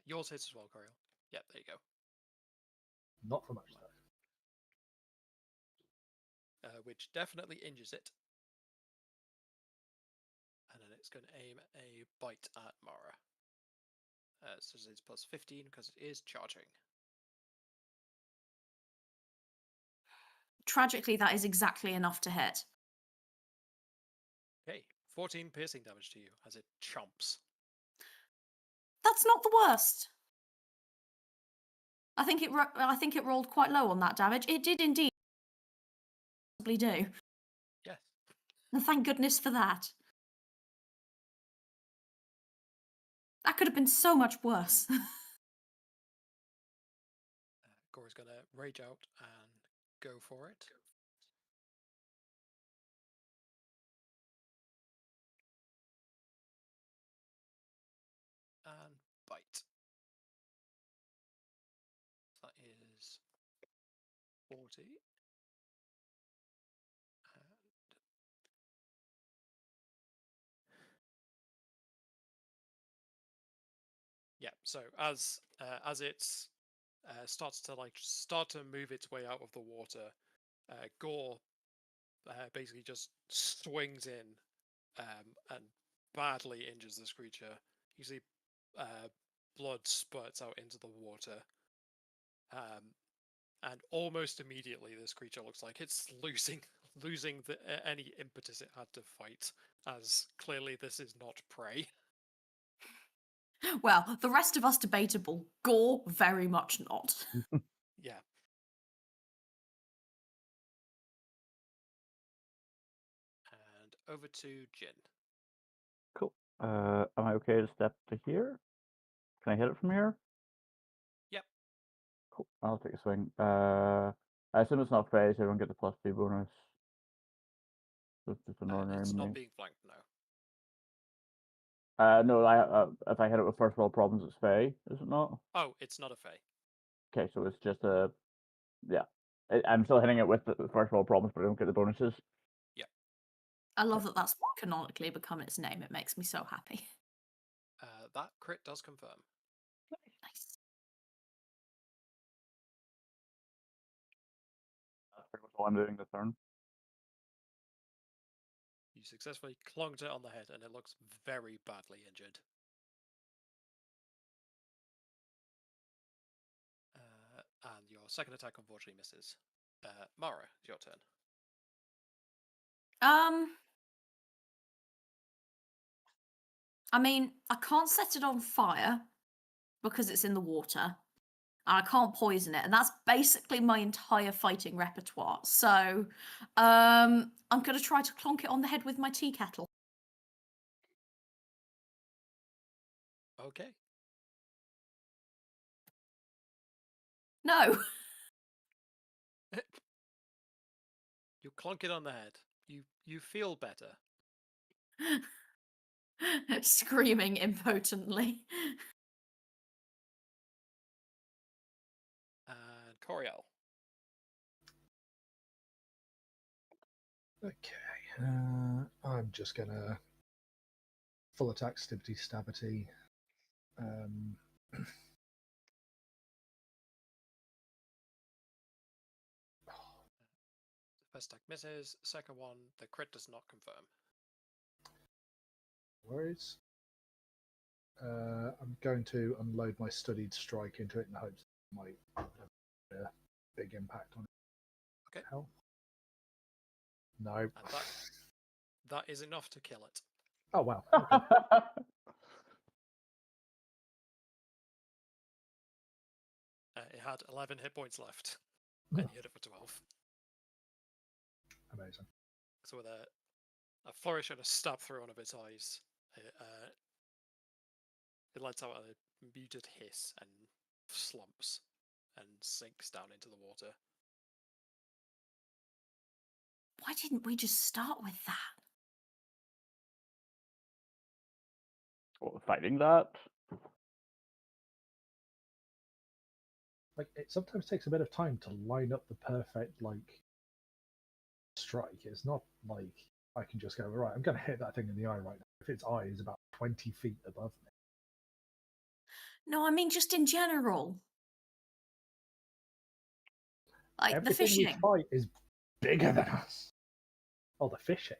Yours hits as well, Coriel. Yep, there you go. Not for much though. Which definitely injures it. And then it's going to aim a bite at Mara. So it's plus 15 because it is charging. tragically, that is exactly enough to hit. Okay, 14 piercing damage to you as it chomps. That's not the worst. I think it rolled quite low on that damage. It did indeed possibly do. Yes. And thank goodness for that. That could have been so much worse. Gore's going to rage out and go for it. And bite. That is 40. Yeah, so as it's starts to move its way out of the water, Gore basically just swings in and badly injures this creature. You see blood spurts out into the water, and almost immediately this creature looks like it's losing any impetus it had to fight, as clearly this is not prey. Well, the rest of us debatable. Gore, very much not. Yeah. And over to Jin. Cool. Am I okay to step to here? Can I hit it from here? Yep. Cool. I'll take a swing. I assume it's not phase, so I don't get the +2 bonus. So it's just an ordinary It's me. not being flanked, no. No, if I hit it with first roll problems, it's Fey, is it not? Oh, it's not a Fey. Okay, so it's just a, yeah. I'm still hitting it with the first roll problems, but I don't get the bonuses. Yeah. I love that that's canonically become its name. It makes me so happy. That crit does confirm. Nice. That's pretty much all I'm doing this turn. You successfully clonked it on the head, and it looks very badly injured. And your second attack unfortunately misses. Mara, it's your turn. I mean, I can't set it on fire because it's in the water. And I can't poison it, and that's basically my entire fighting repertoire. So, I'm gonna try to clonk it on the head with my tea kettle. Okay. No. You clonk it on the head. You feel better. Screaming impotently. And Coriel. Okay. I'm just gonna full attack stibbity stabbity. First attack misses. Second one, the crit does not confirm. Worries. I'm going to unload my studied strike into it in the hopes it might have a big impact on it. Okay. Health. No. And that is enough to kill it. Oh wow. Okay. It had 11 hit points left, and you hit it for 12. Amazing. So with a flourish and a stab through one of its eyes, it lets out a muted hiss and slumps and sinks down into the water. Why didn't we just start with that? What, fighting that? Like it sometimes takes a bit of time to line up the perfect strike. It's not like I can just go, right, I'm gonna hit that thing in the eye right now. If its eye is about 20 feet above me. No, I mean just in general. Like Everything the we fishing. fight is bigger than us. Oh, the fishing.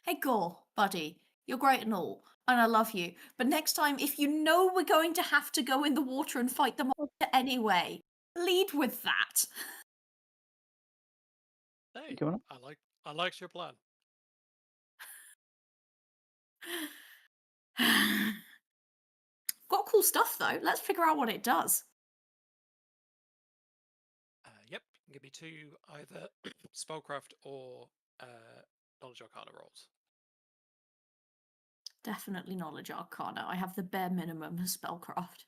Hey, Gore, buddy, you're great and all, and I love you. But next time, if you know we're going to have to go in the water and fight them anyway, lead with that. Hey, Coming up? I liked your plan. Got cool stuff though. Let's figure out what it does. Yep, give me 2 either spellcraft or knowledge arcana rolls. Definitely knowledge arcana. I have the bare minimum of spellcraft.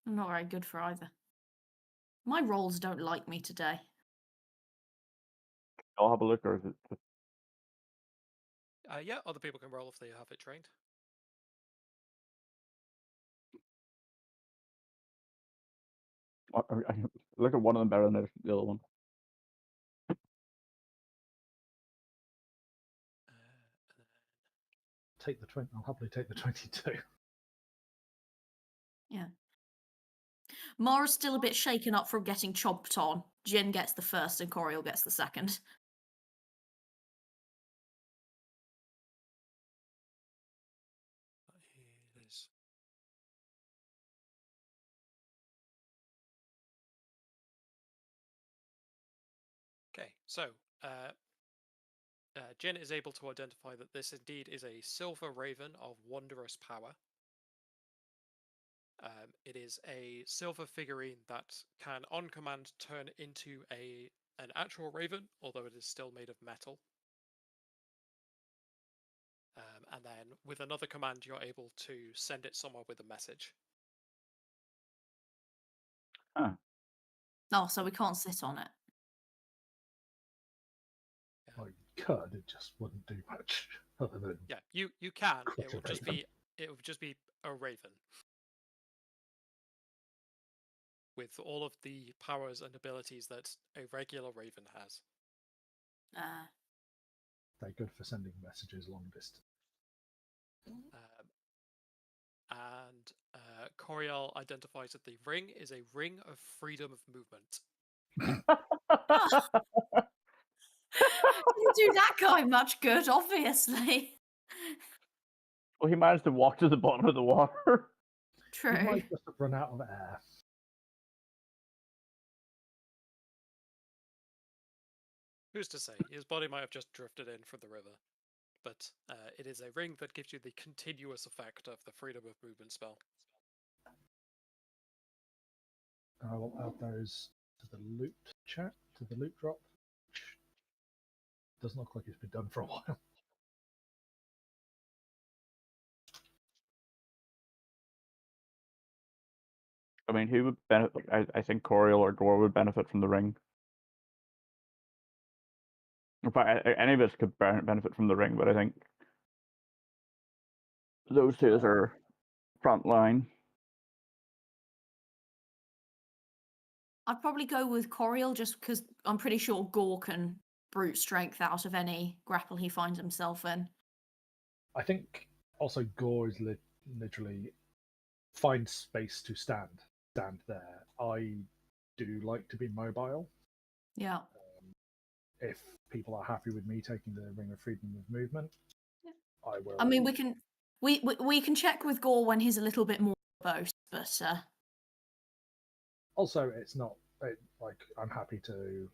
I'm not very good for either. My rolls don't like me today. I'll have a look, or is it just... Yeah, other people can roll if they have it trained. I look at one of them better than the other one. Take the 20. I'll happily take the 22. Yeah. Mara's still a bit shaken up from getting chomped on. Jin gets the first and Coriel gets the second. It is. Okay, so Jin is able to identify that this indeed is a silver raven of wondrous power. It is a silver figurine that can, on command, turn into an actual raven, although it is still made of metal. And then, with another command, you're able to send it somewhere with a message. Huh. Oh, so we can't sit on it. I could, it just wouldn't do much other than Yeah, you can. Crush a raven. It would just be a raven with all of the powers and abilities that a regular raven has. They're good for sending messages long distance. And Coriel identifies that the ring is a ring of freedom of movement. Didn't do that guy much good, obviously. Well, he managed to walk to the bottom of the water. True. He might just have run out of air. Who's to say? His body might have just drifted in from the river. But it is a ring that gives you the continuous effect of the freedom of movement spell. I will add those to the loot chat, to the loot drop. Doesn't look like it's been done for a while. I mean, who would benefit? I think Coriel or Gore would benefit from the ring. In fact, any of us could benefit from the ring, but I think those two are front line. I'd probably go with Coriel just because I'm pretty sure Gore can brute strength out of any grapple he finds himself in. I think also Gore is literally find space to stand there. I do like to be mobile. Yeah. If people are happy with me taking the ring of freedom of movement, Yeah. I will. I mean, we can check with Gore when he's a little bit more verbose, but Also, it's not like I'm happy to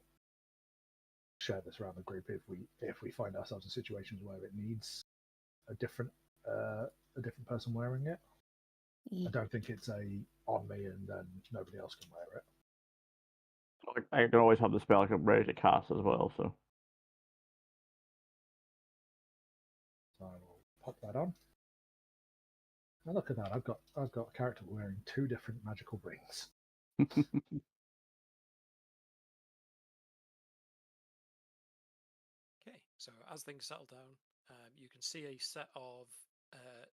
share this around the group if we find ourselves in situations where it needs a different person wearing it. yeah. I don't think it's a on me and then nobody else can wear it. I can always have the spell ready to cast as well. So So I will pop that on. And look at that! I've got a character wearing 2 different magical rings. Okay, so as things settle down, you can see a set of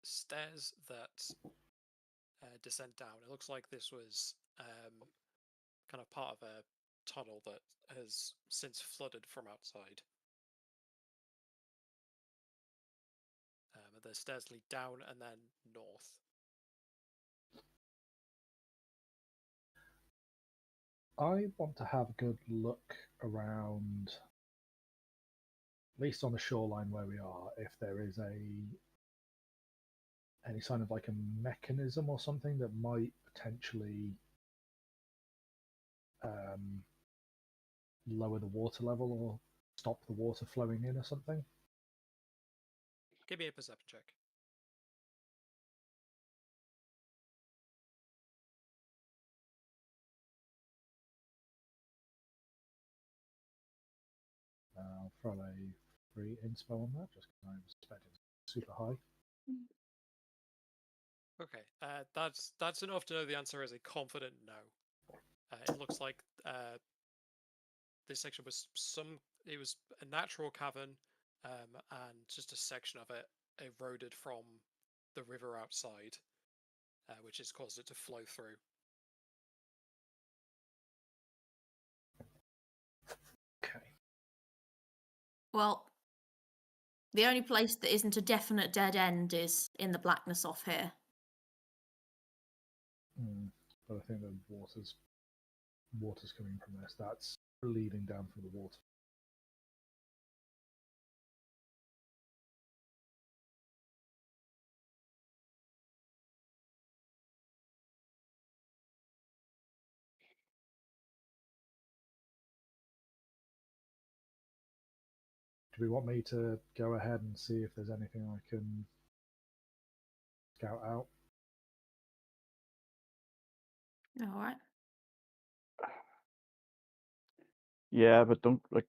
stairs that descend down. It looks like this was kind of part of a tunnel that has since flooded from outside. The stairs lead down and then north. I want to have a good look around, at least on the shoreline where we are, if there is any sign of like a mechanism or something that might potentially lower the water level or stop the water flowing in or something? Give me a perception check. I'll throw a free inspo on that just because I'm expecting super high. Okay, that's enough to know the answer is a confident no. It looks like this section was it was a natural cavern, and just a section of it eroded from the river outside, which has caused it to flow through. Okay. Well, the only place that isn't a definite dead end is in the blackness off here. But I think the water's coming from this. That's leading down from the water. Do we want me to go ahead and see if there's anything I can scout out? All right. Yeah, but don't like.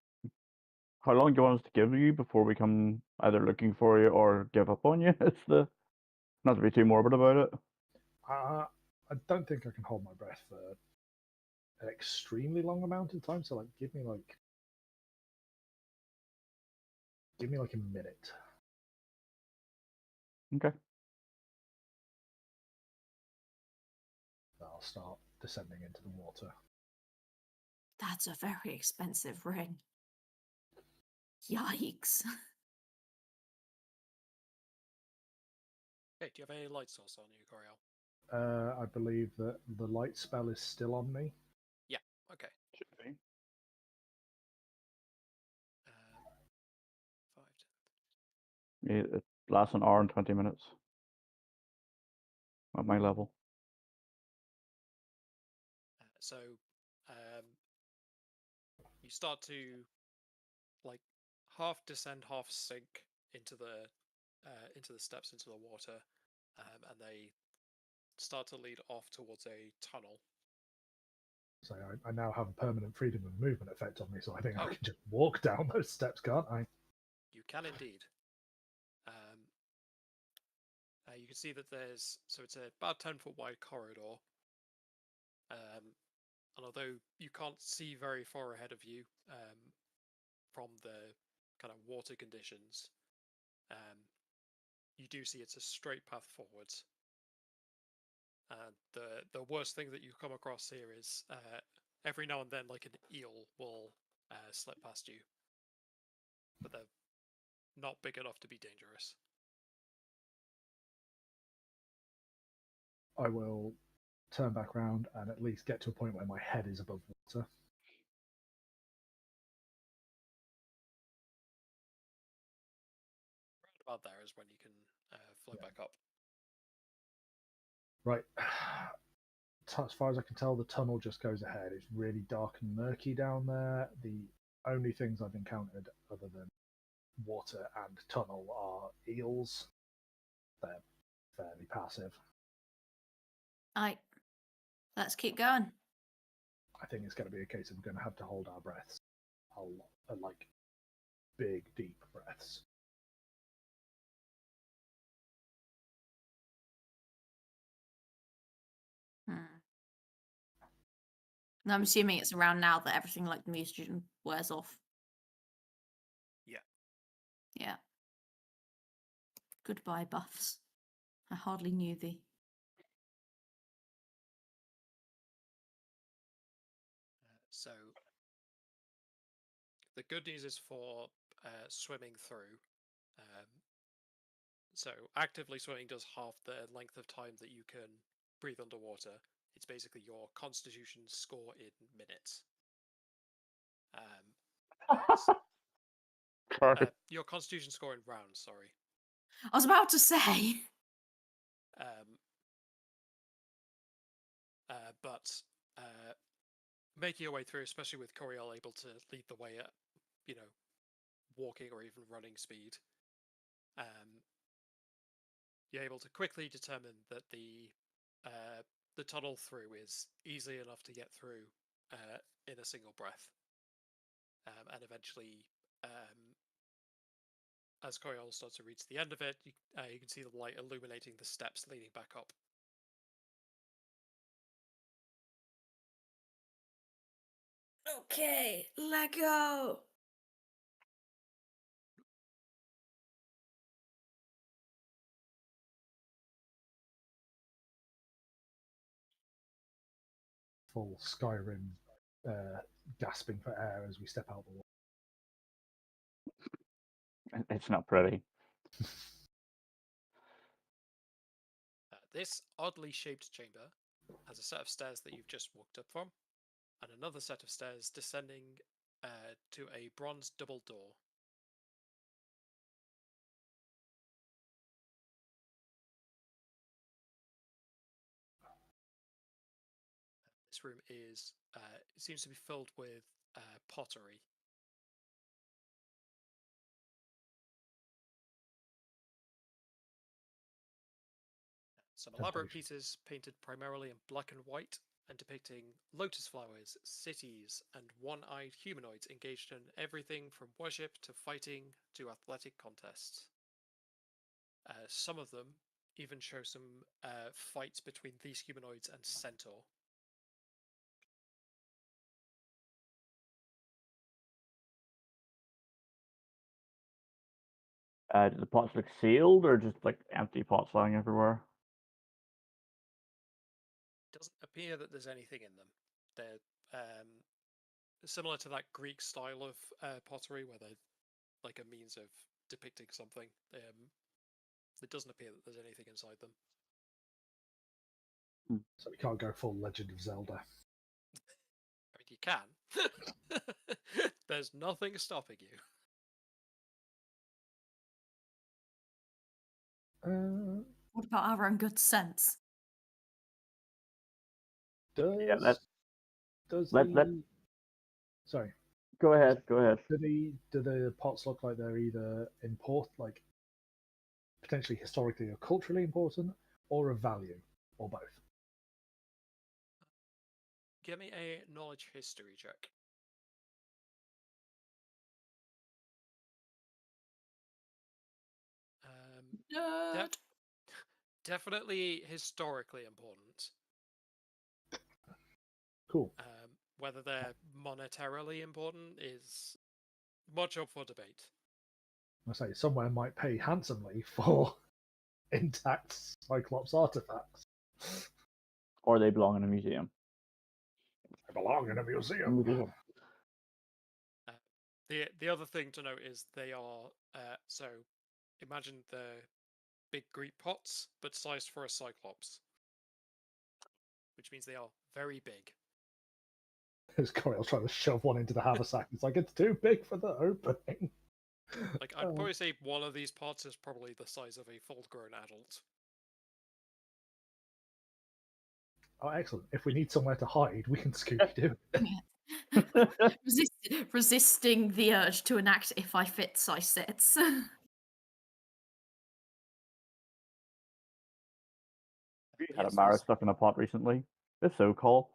How long do you want us to give you before we come either looking for you or give up on you? It's the not to be too morbid about it. I don't think I can hold my breath for an extremely long amount of time. So like, give me like a minute. Okay. I'll start descending into the water. That's a very expensive ring. Yikes. Okay, do you have any light source on you, Coriel? I believe that the light spell is still on me. Yeah. Okay. Should be. 5, 10. Yeah, it lasts an hour and 20 minutes at my level. So, you start to like half descend, half sink into the steps into the water, and they start to lead off towards a tunnel. So I now have a permanent freedom of movement effect on me, so I think I Oh. can just walk down those steps, can't I? You can indeed. You can see that there's it's about 10-foot wide corridor. And although you can't see very far ahead of you from the kind of water conditions, you do see it's a straight path forwards. And the worst thing that you come across here is every now and then, like an eel will slip past you, but they're not big enough to be dangerous. I will turn back around and at least get to a point where my head is above water. Right about there is when you can float back up. Right. As far as I can tell, the tunnel just goes ahead. It's really dark and murky down there. The only things I've encountered other than water and tunnel are eels. They're fairly passive. Let's keep going. I think it's going to be a case of we're going to have to hold our breaths a lot, like big, deep breaths. And I'm assuming it's around now that everything like the mutagen wears off. Yeah. Yeah. Goodbye, buffs. I hardly knew thee. So the good news is for swimming through. So actively swimming does half the length of time that you can breathe underwater. It's basically your constitution score in minutes. Sorry. Your constitution score in rounds, sorry. I was about to say. But making your way through, especially with Coriel able to lead the way at, walking or even running speed, you're able to quickly determine that the tunnel through is easy enough to get through in a single breath, and eventually, as Coriel starts to reach the end of it, you can see the light illuminating the steps leading back up. Okay, let go. Full Skyrim gasping for air as we step out the wall. It's not pretty. This oddly shaped chamber has a set of stairs that you've just walked up from, and another set of stairs descending to a bronze double door. This room it seems to be filled with pottery. Some elaborate Temptation. pieces painted primarily in black and white and depicting lotus flowers, cities, and one-eyed humanoids engaged in everything from worship to fighting to athletic contests. Some of them even show some fights between these humanoids and Centaur. Do the pots look sealed or just like empty pots lying everywhere? It doesn't appear that there's anything in them. They're similar to that Greek style of pottery where they're like a means of depicting something. It doesn't appear that there's anything inside them. So we can't go full Legend of Zelda. I mean, you can. There's nothing stopping you. What about our own good sense? Yeah, Does let sorry. go ahead. Go ahead. Do the pots look like they're either like potentially historically or culturally important, or of value, or both? Give me a knowledge history check. Nerd. Definitely historically important. Cool. Whether they're monetarily important is much up for debate. I say somewhere might pay handsomely for intact Cyclops artifacts. Or they belong in a museum. They belong in a museum. The other thing to note is they are so imagine the big Greek pots, but sized for a Cyclops, which means they are very big. As Coriel trying to shove one into the haversack, it's like it's too big for the opening. Like I'd probably say one of these pots is probably the size of a full-grown adult. Oh, excellent! If we need somewhere to hide, we can Scooby Doo. Resisting the urge to enact "If I fit, I sits." Have you had a Yes, Mara stuck in a pot recently? If so, call.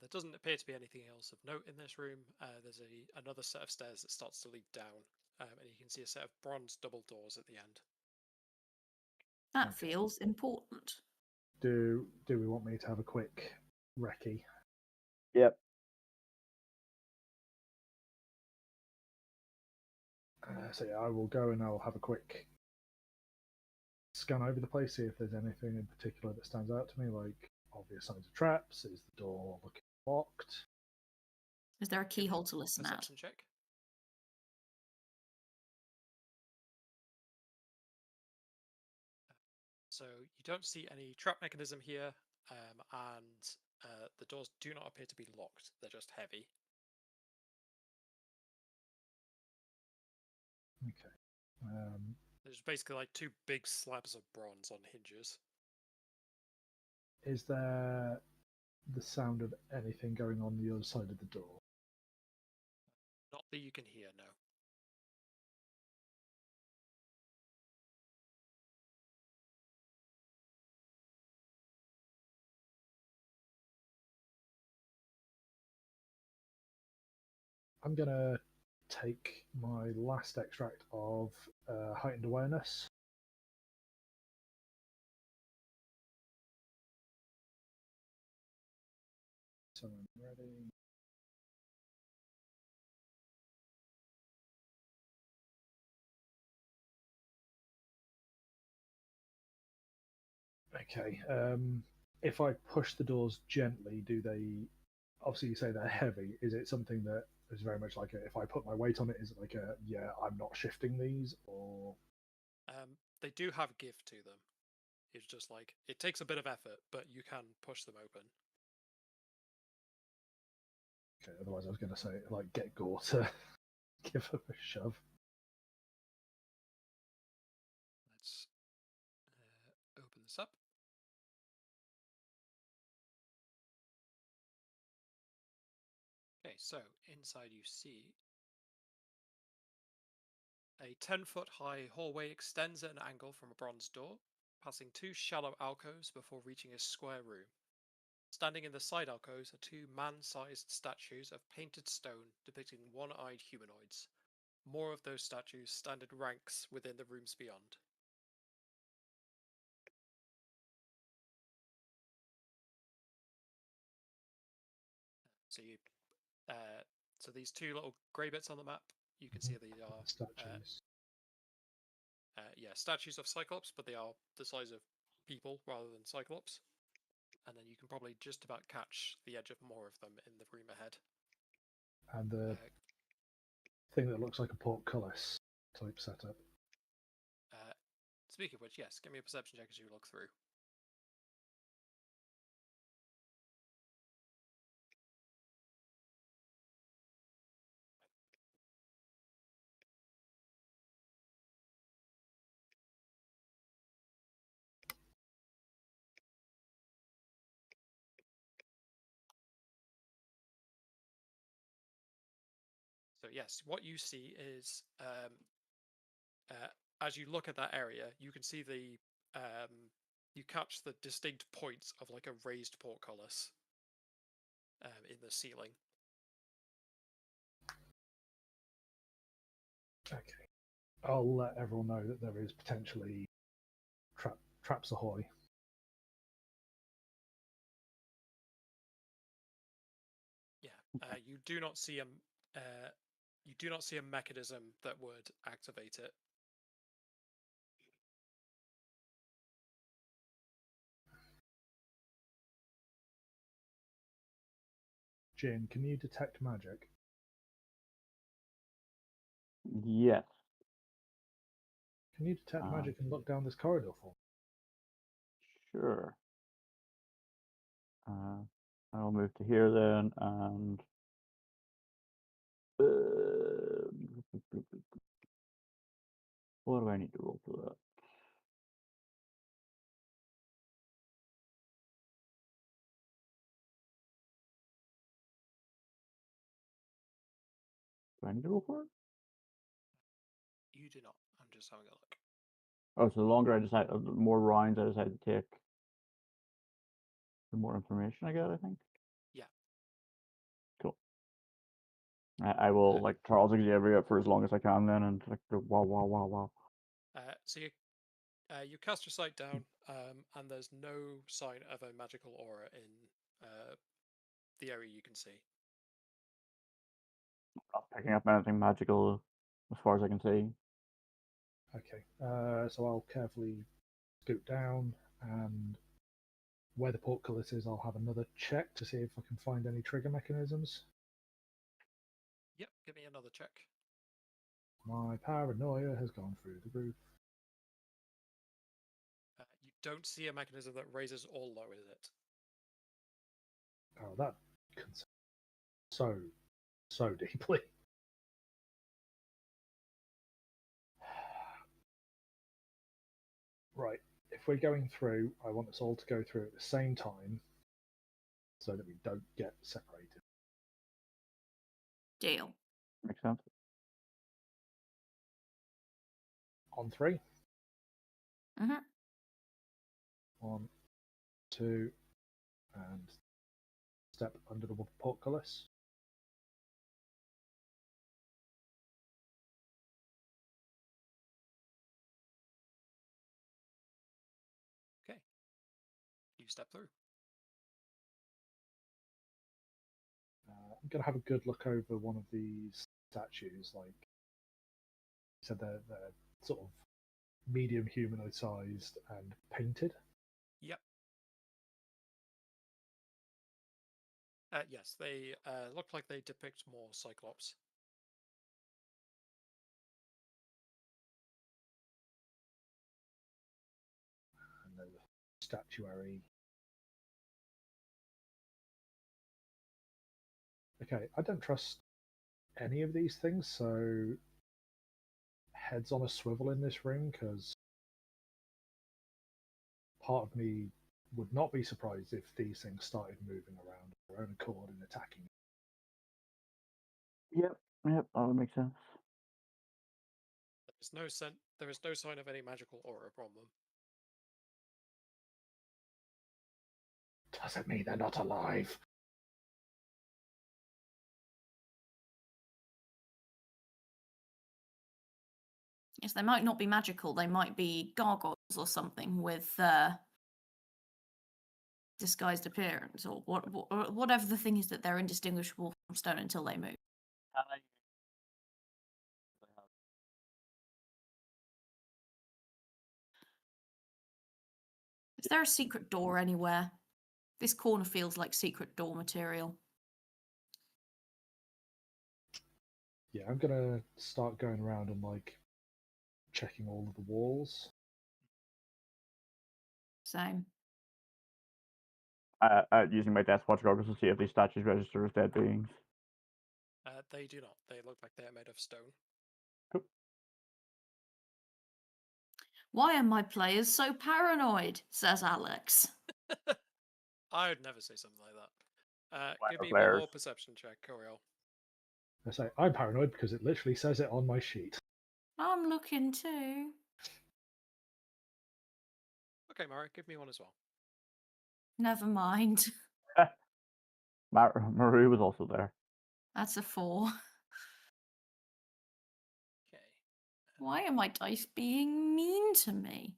there doesn't appear to be anything else of note in this room. There's another set of stairs that starts to lead down, and you can see a set of bronze double doors at the end. That Okay. feels important. Do we want me to have a quick recce? Yep. So yeah, I will go and I'll have a quick scan over the place, see if there's anything in particular that stands out to me, like obvious signs of traps. Is the door looking locked? Is there a keyhole to listen at? Perception check. So you don't see any trap mechanism here, and the doors do not appear to be locked. They're just heavy. Okay. There's basically like two big slabs of bronze on hinges. Is there the sound of anything going on the other side of the door. Not that you can hear, no. I'm gonna take my last extract of heightened awareness. So I'm ready. Okay. If I push the doors gently, do they? Obviously, you say they're heavy. Is it something that is very much like if I put my weight on it? Is it like yeah, I'm not shifting these, or They do have give to them. It's just like it takes a bit of effort, but you can push them open. okay? Otherwise, I was going to say like get Gore to give them a shove. Let's open this up. Okay, so inside you see a 10-foot high hallway extends at an angle from a bronze door, passing two shallow alcoves before reaching a square room. Standing in the side alcoves are two man-sized statues of painted stone depicting one-eyed humanoids. More of those statues stand in ranks within the rooms beyond. So you, so these two little grey bits on the map, you can see they are Statues. yeah, statues of Cyclops, but they are the size of people rather than Cyclops. And then you can probably just about catch the edge of more of them in the room ahead. And the thing that looks like a portcullis type setup. Speaking of which, yes, give me a perception check as you look through. So yes, what you see is as you look at that area, you can see you catch the distinct points of like a raised portcullis in the ceiling. Okay. I'll let everyone know that there is potentially traps ahoy. Yeah, you do not see a mechanism that would activate it. Jin, can you detect magic? Yes. Can you detect magic and look down this corridor for me? Sure. I'll move to here then, and what do I need to roll for that? Do I need to roll for it? You do not. I'm just having a look. Oh, so the longer I decide, the more rounds I decide to take, the more information I get, I think. Yeah. Cool. I will like Charles Xavier for as long as I can then, and like go wow, wow, wow, wow. So you cast your sight down, and there's no sign of a magical aura in the area you can see. Not picking up anything magical as far as I can see. Okay. So I'll carefully scoot down, and where the portcullis is, I'll have another check to see if I can find any trigger mechanisms. Yep, give me another check. My paranoia has gone through the roof. You don't see a mechanism that raises or lowers it. Oh, that concerns so deeply. Right. If we're going through, I want us all to go through at the same time. so that we don't get separated. Deal. Makes sense. On 3. Mm-hmm. 1, 2, and step under the portcullis. Okay. You step through. I'm going to have a good look over one of these statues. Like you said, they're sort of medium humanoid sized and painted. Yep. Yes, they look like they depict more Cyclops. And there's a statuary. Okay, I don't trust any of these things, so heads on a swivel in this room, because part of me would not be surprised if these things started moving around of their own accord and attacking. Yep, that would make sense. There is no sign of any magical aura from them. Doesn't mean they're not alive. Yes, they might not be magical. They might be gargoyles or something with disguised appearance, or whatever the thing is that they're indistinguishable from stone until they move. Is there a secret door anywhere? This corner feels like secret door material. Yeah, I'm gonna start going around and like checking all of the walls. Same. Using my death watch goggles to see if these statues register as dead beings. They do not. They look like they are made of stone. Cool. Why are my players so paranoid? Says Alex. I would never say something like that. Give me one players. more perception check, Coriel. I say I'm paranoid because it literally says it on my sheet. I'm looking too. Okay, Mara, give me one as well. Never mind. Maru was also there. That's a 4. Okay. Why are my dice being mean to me?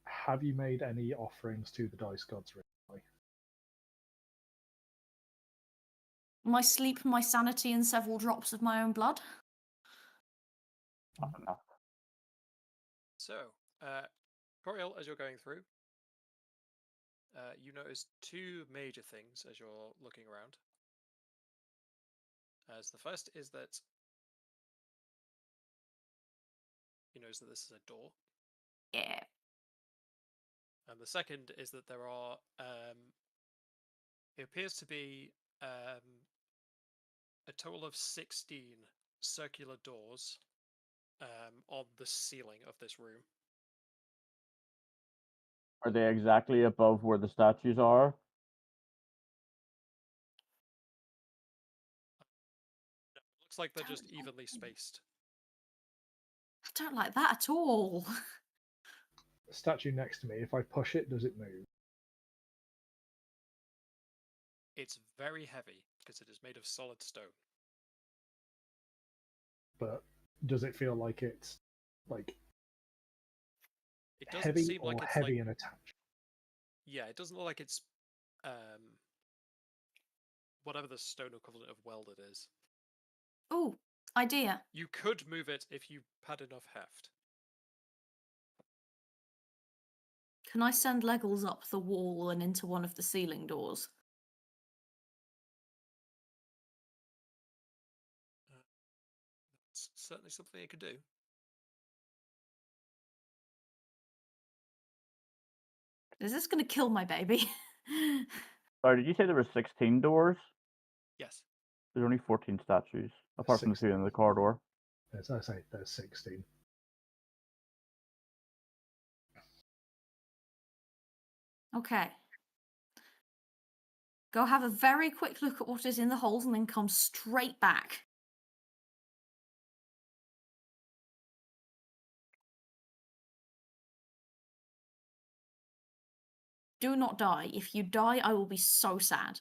Have you made any offerings to the dice gods recently? My sleep, my sanity, and several drops of my own blood. Not enough. So, Coriel, as you're going through, you notice 2 major things as you're looking around. As the first is that you notice that this is a door. Yeah. And the second is that there are, it appears to be a total of 16 circular doors on the ceiling of this room. Are they exactly above where the statues are? It looks like they're Don't just like evenly them. spaced. I don't like that at all. The statue next to me, if I push it, does it move? It's very heavy because it is made of solid stone. But does it feel like it's like It doesn't heavy seem or like it's heavy like, and attached? yeah, it doesn't look like it's whatever the stone equivalent of welded is. Ooh, idea. You could move it if you had enough heft. Can I send Leggles up the wall and into one of the ceiling doors? It's certainly something it could do. Is this going to kill my baby? Sorry, did you say there were 16 doors? Yes. There's only 14 statues, apart from the 2 in the corridor. As I say, there's 16. Okay. Go have a very quick look at what is in the holes and then come straight back. Do not die. If you die, I will be so sad.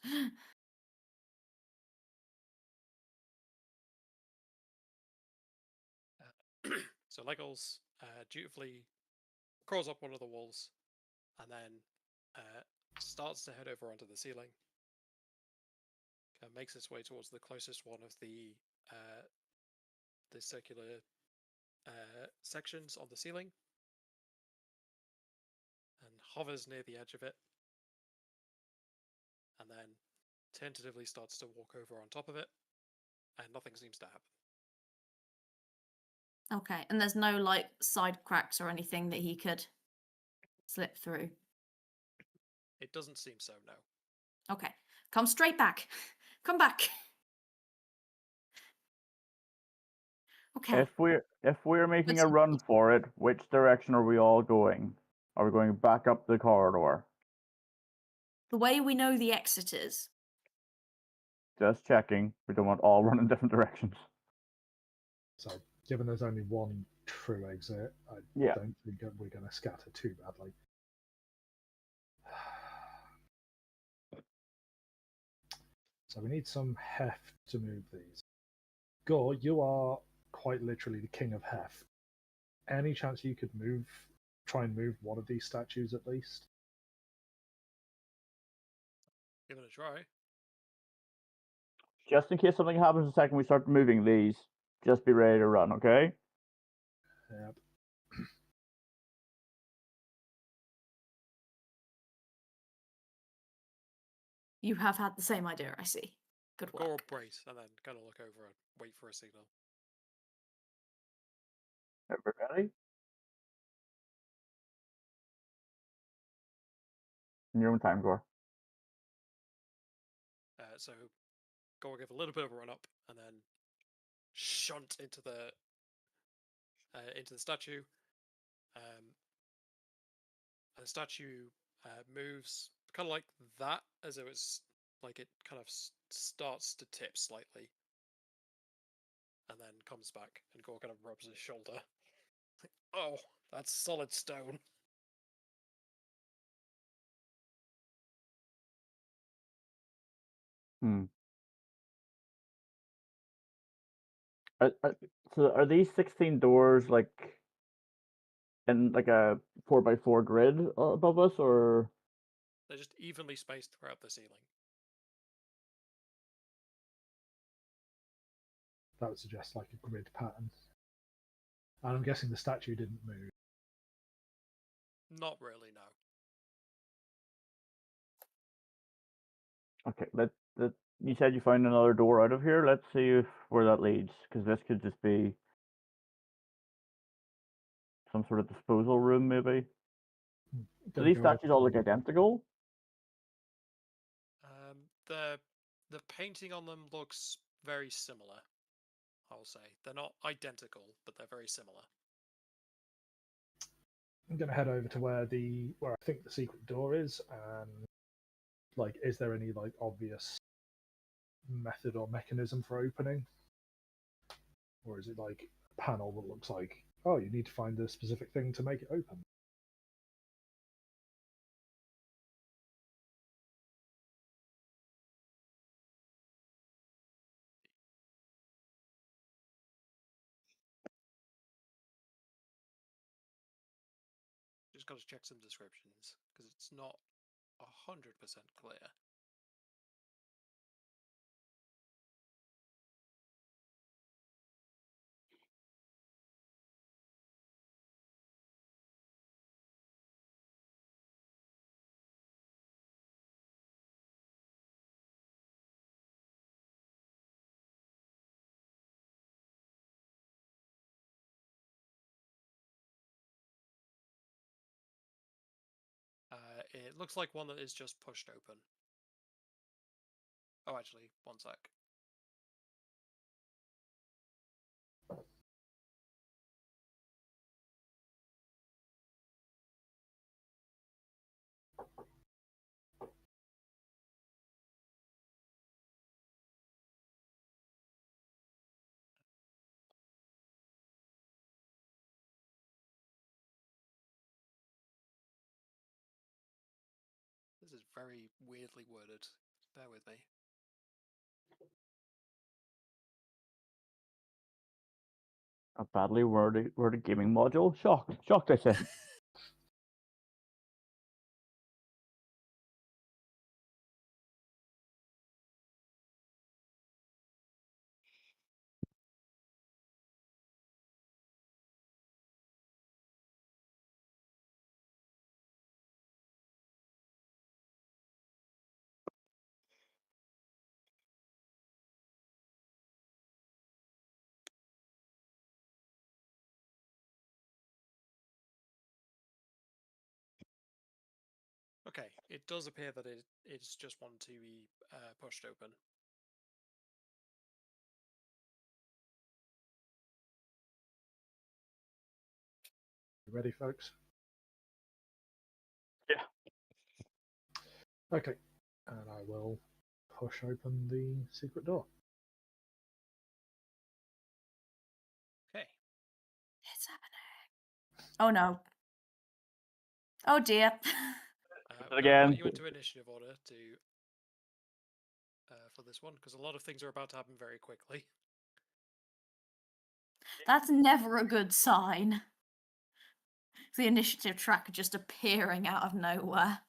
So Legolas dutifully crawls up one of the walls and then starts to head over onto the ceiling. Makes its way towards the closest one of the circular sections on the ceiling and hovers near the edge of it, and then tentatively starts to walk over on top of it, and nothing seems to happen. Okay, and there's no like side cracks or anything that he could slip through. It doesn't seem so, no. Okay, come straight back. Come back. Okay. If we're making a Let's- run for it, which direction are we all going? Are we going back up the corridor? The way we know the exit is. Just checking. We don't want all running different directions. So, given there's only one true exit, I Yeah. don't think that we're going to scatter too badly. So we need some heft to move these. Gore, you are quite literally the king of heft. Any chance you could try and move one of these statues at least? Give it a try. Just in case something happens the second we start moving these, just be ready to run, okay? Yep. Yeah. You have had the same idea, I see. Good work. Gore brace and then kind of look over and wait for a signal. Everybody? In your own time, Gore. So Gore give a little bit of a run up and then shunt into the statue. And the statue moves kind of like that, as it was like it kind of starts to tip slightly, and then comes back. And Gore kind of rubs his shoulder. Oh, that's solid stone. Hmm. So are these 16 doors like in like a 4x4 grid above us, or They're just evenly spaced throughout the ceiling. That would suggest like a grid pattern. And I'm guessing the statue didn't move. Not really, no. okay? You said you found another door out of here. Let's see where that leads, because this could just be some sort of disposal room, maybe. Do Gonna these go statues all over look identical? The painting on them looks very similar. I'll say they're not identical, but they're very similar. I'm gonna head over to where I think the secret door is, and like, is there any like obvious method or mechanism for opening, or is it like a panel that looks like, oh, you need to find a specific thing to make it open? Just got to check some descriptions because it's not 100% clear. It looks like one that is just pushed open. Oh, actually, one sec. is very weirdly worded. Bear with me. A badly worded gaming module. Shocked, I say. Okay, it does appear that it's just one to be pushed open. You ready, folks? Yeah. Okay, and I will push open the secret door. Okay. It's happening. Oh no. Oh dear. We're going to Again. put you into initiative order to for this one, because a lot of things are about to happen very quickly. That's never a good sign. The initiative tracker just appearing out of nowhere.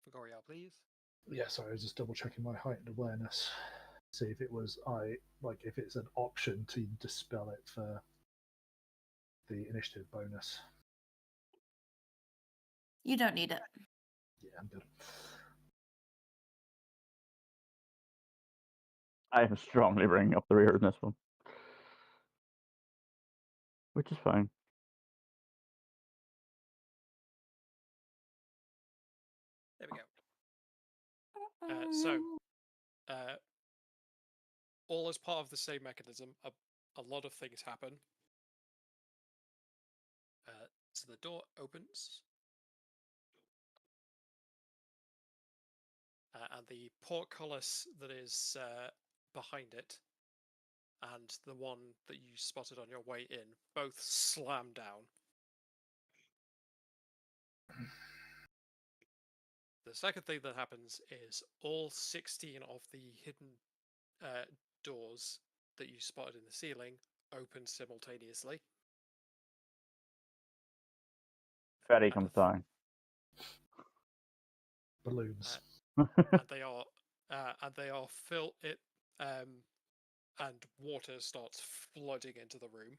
For Goriel, please. Yeah, sorry, I was just double checking my heightened awareness. See if it was if it's an option to dispel it for the initiative bonus. You don't need it. Yeah, I'm good. I am strongly bringing up the rear in this one, which is fine. There we go. So, all as part of the same mechanism, a lot of things happen. So the door opens, and the portcullis that is behind it and the one that you spotted on your way in both slam down. The second thing that happens is all 16 of the hidden doors that you spotted in the ceiling open simultaneously. Freddy comes down. Balloons. And they are filled it and water starts flooding into the room.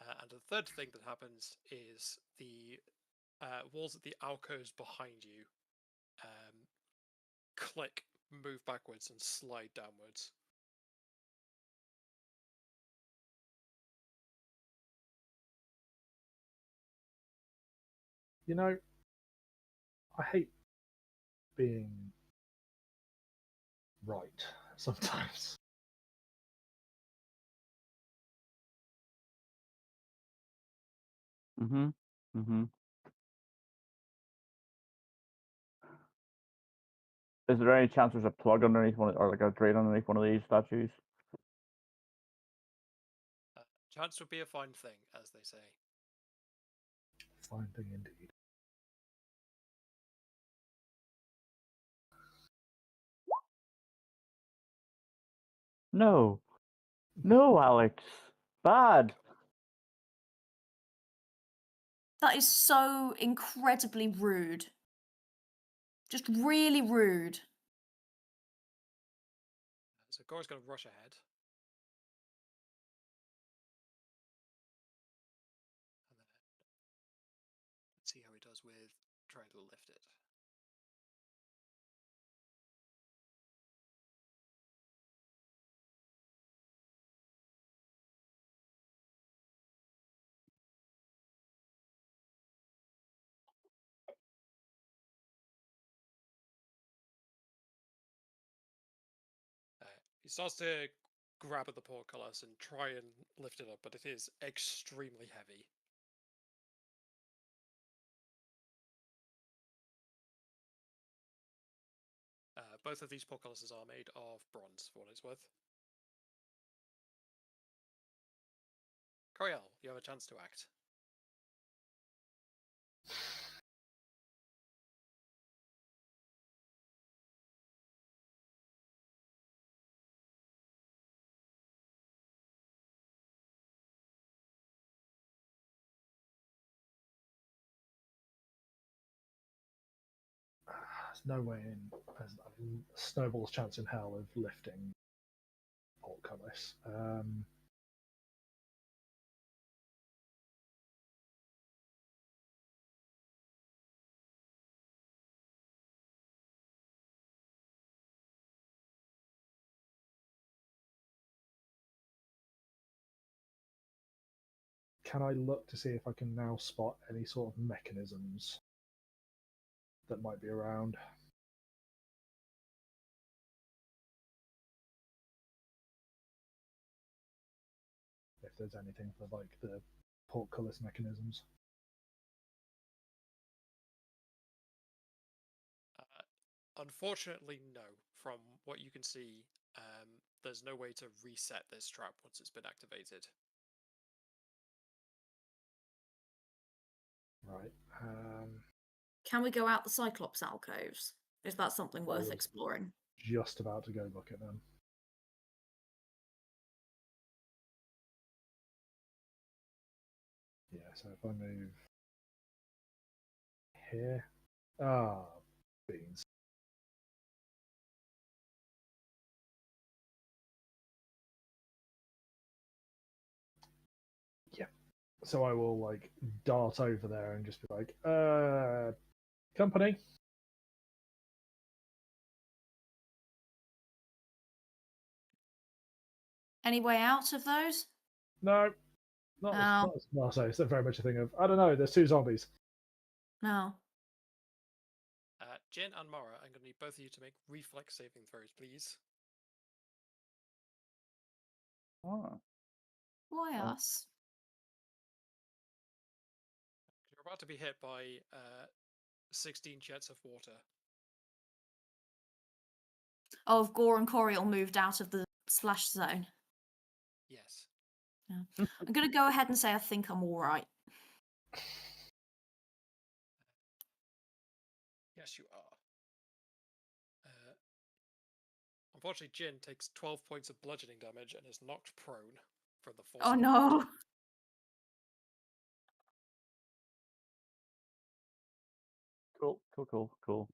And the third thing that happens is the walls at the alcoves behind you click, move backwards, and slide downwards. You know, I hate being right sometimes. Mm-hmm. Mm-hmm. Is there any chance there's a plug underneath one, or like a drain underneath one of these statues? Chance would be a fine thing, as they say. Fine thing indeed. No. No, Alex. Bad. That is so incredibly rude. Just really rude. So Gore's going to rush ahead. And then let's see how he does with trying to lift it. He starts to grab at the portcullis and try and lift it up, but it is extremely heavy. Both of these portcullises are made of bronze, for what it's worth. Coriel, you have a chance to act. There's no way in. There's snowball's chance in hell of lifting portcullis. Can I look to see if I can now spot any sort of mechanisms that might be around? If there's anything for like the portcullis mechanisms. Unfortunately, no. From what you can see, there's no way to reset this trap once it's been activated. Right. Can we go out the Cyclops alcoves? Is that something worth was- exploring? Just about to go look at them. Yeah, so if I move here. Ah, beans. Yeah. So I will like dart over there and just be like, company. Any way out of those? No, not as, No. not as well, so it's very much a thing of I don't know. There's two zombies. No. Jin and Mara, I'm going to need both of you to make reflex saving throws, please. Oh. Why Oh. us? You're about to be hit by 16 jets of water. Oh, if Gore and Coriel moved out of the splash zone. Yes. Yeah. I'm going to go ahead and say I think I'm all right. Yes, you are. Unfortunately, Jin takes 12 points of bludgeoning damage and is knocked prone from the force. Oh of no. Cool.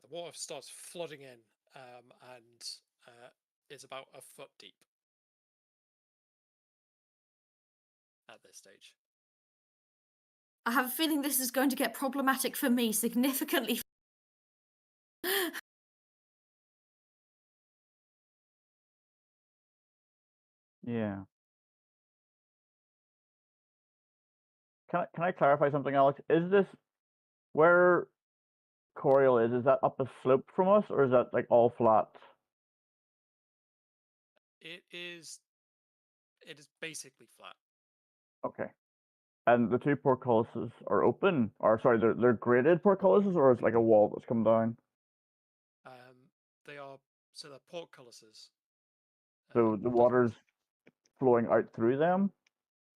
The water starts flooding in and is about a foot deep at this stage. I have a feeling this is going to get problematic for me significantly. Yeah. Can I clarify something, Alex? Is this where Coriel is? Is that up a slope from us, or is that like all flat? It is basically flat. Okay. And the two portcullises are open, or sorry, they're graded portcullises, or it's like a wall that's come down. They are they're portcullises. So the water's flowing out through them.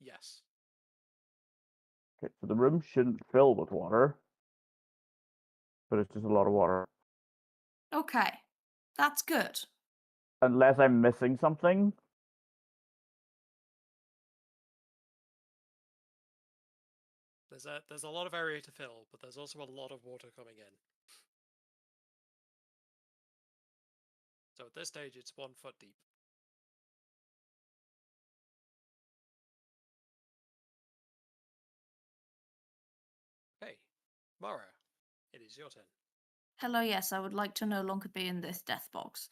Yes. Okay, so the room shouldn't fill with water, but it's just a lot of water. Okay. That's good. Unless I'm missing something. There's a lot of area to fill, but there's also a lot of water coming in. So at this stage, it's 1 foot deep. Okay, Mara, it is your turn. Hello, yes, I would like to no longer be in this death box.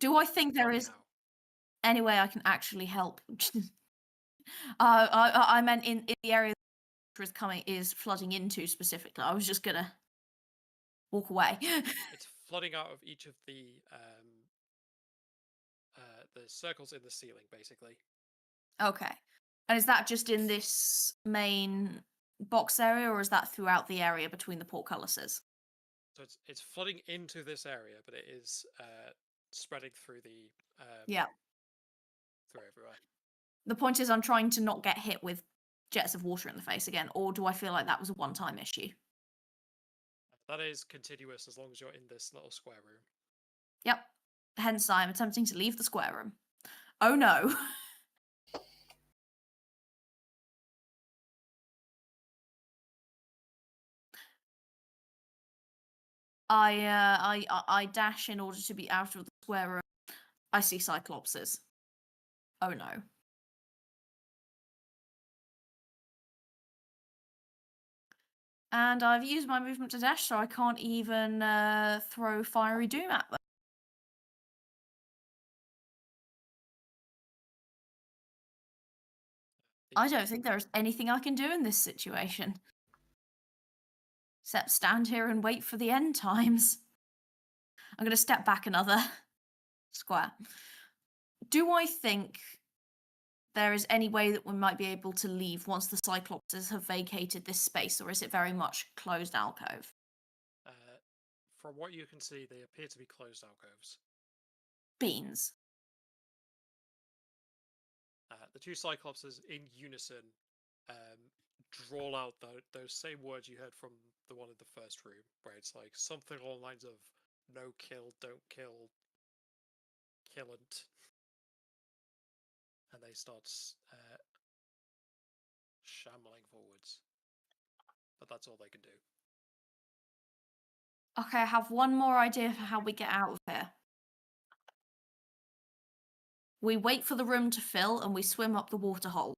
Do I think there is any way I can actually help? I meant in the area that is coming is flooding into specifically. I was just gonna walk away. It's flooding out of each of the circles in the ceiling, basically. Okay. And is that just in this main box area, or is that throughout the area between the portcullises? So it's flooding into this area, but it is spreading through the Yeah. through everywhere. The point is, I'm trying to not get hit with jets of water in the face again, or do I feel like that was a one-time issue? That is continuous as long as you're in this little square room. Yep. Hence, I'm attempting to leave the square room. Oh no. I dash in order to be out of the square room. I see cyclopses. Oh no. And I've used my movement to dash, so I can't even throw Fiery Doom at them. I don't think there's anything I can do in this situation. Except stand here and wait for the end times. I'm going to step back another square. Do I think there is any way that we might be able to leave once the Cyclopses have vacated this space, or is it very much closed alcove? From what you can see, they appear to be closed alcoves. Beans. The two Cyclopses in unison drawl out those same words you heard from the one in the first room, where it's like something along the lines of "no kill, don't kill, killant," and they start shambling forwards. But that's all they can do. Okay, I have one more idea for how we get out of here. We wait for the room to fill and we swim up the water hole.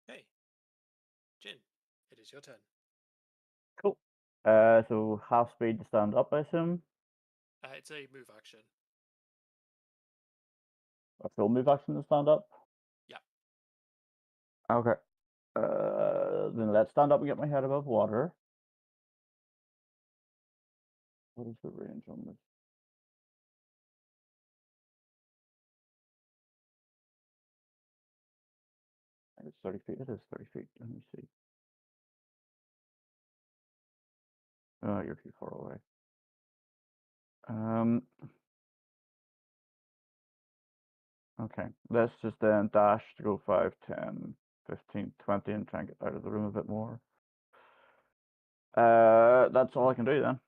Hey, Jin, it is your turn. Cool. So half speed to stand up, I assume. It's a move action. A full move action to stand up. Yeah. Okay. Then let's stand up and get my head above water. What is the range on this? I think it's 30 feet. It is 30 feet. Let me see. Oh, you're too far away. Okay. Let's just then dash to go 5, 10, 15, 20 and try and get out of the room a bit more. That's all I can do then.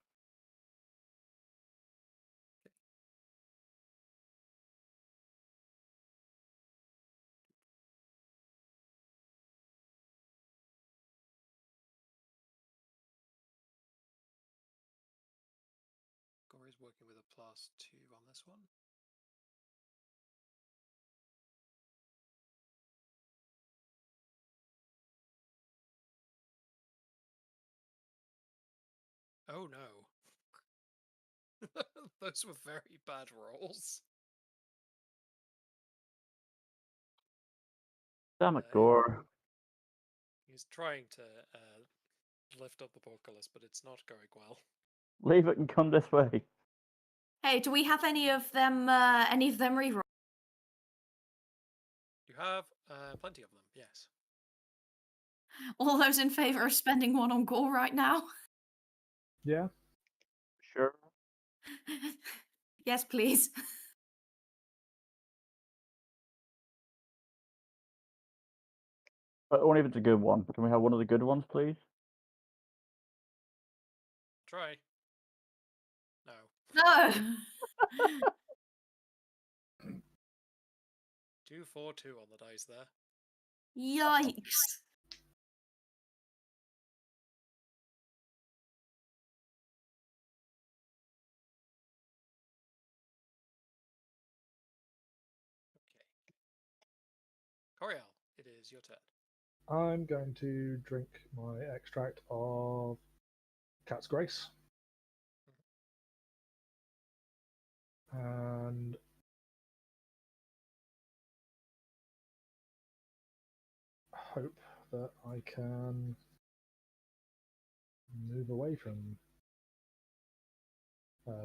Gory's working with a +2 on this one. Oh no. Those were very bad rolls. Damn it, Gore. He's trying to lift up the portcullis, but it's not going well. Leave it and come this way. Hey, do we have any of them reroll? You have plenty of them, yes. All those in favour of spending one on Gore right now? Yeah. Sure. Yes, please. But only if it's a good one. Can we have one of the good ones, please? Try. No. No. 2, 4, 2 on the dice there. Yikes. Okay. Coriel, it is your turn. I'm going to drink my extract of Cat's Grace. And hope that I can move away from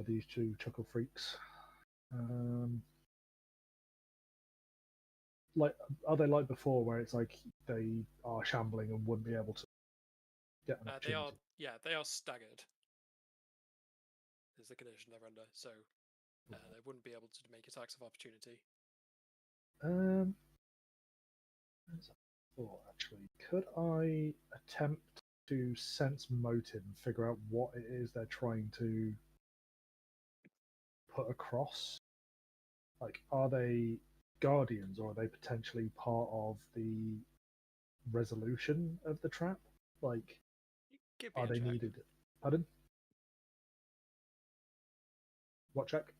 these two chuckle freaks. like are they like before, where it's like they are shambling and wouldn't be able to get an They opportunity? they are staggered. Is the condition they're under, so they wouldn't be able to make attacks of opportunity. Let's have a thought, actually, could I attempt to sense motive and figure out what it is they're trying to put across? Like, are they guardians, or are they potentially part of the resolution of the trap? Like, Give me are a they check. needed? Pardon? What check?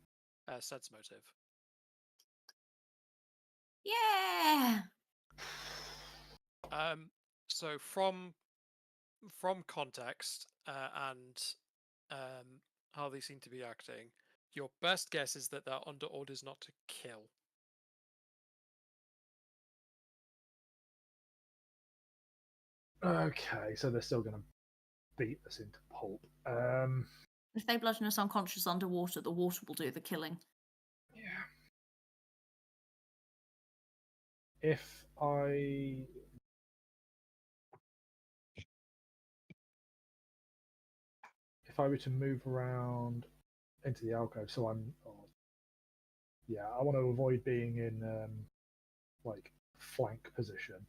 Sense motive. Yeah. So from context and how they seem to be acting, your best guess is that they're under orders not to kill. Okay, so they're still going to beat us into pulp. If they bludgeon us unconscious underwater, the water will do the killing. Yeah. If I were to move around into the alcove, so I want to avoid being in like flank position.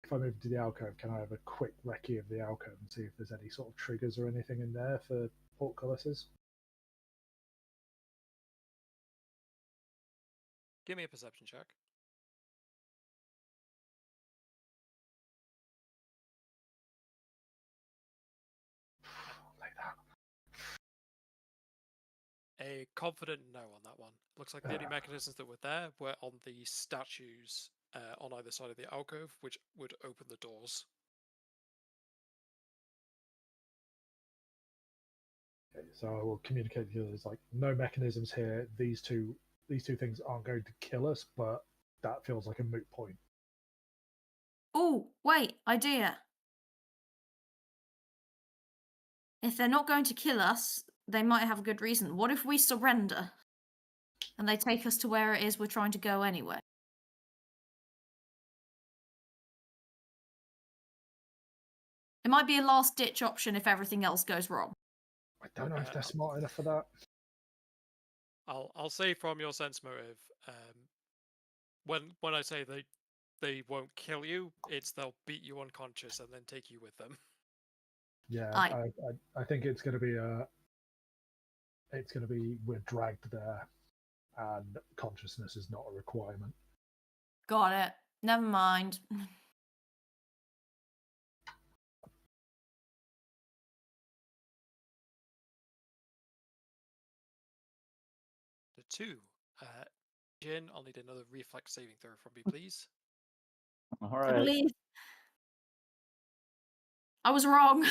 If I move into the alcove, can I have a quick recce of the alcove and see if there's any sort of triggers or anything in there for portcullises? Give me a perception check. Like that. A confident no on that one. Looks like the only mechanisms that were there were on the statues on either side of the alcove, which would open the doors. Okay, so I will communicate to the others like no mechanisms here. These two things aren't going to kill us, but that feels like a moot point. Oh, wait, idea. If they're not going to kill us, they might have a good reason. What if we surrender and they take us to where it is we're trying to go anyway? It might be a last ditch option if everything else goes wrong. I don't know if they're smart enough for that. I'll say from your sense motive, when I say they won't kill you, it's they'll beat you unconscious and then take you with them. Yeah, Aye. I think it's going to be we're dragged there, and consciousness is not a requirement. Got it. Never mind. The two. Jin, I'll need another reflex saving throw from you, please. All I right. believe I was wrong.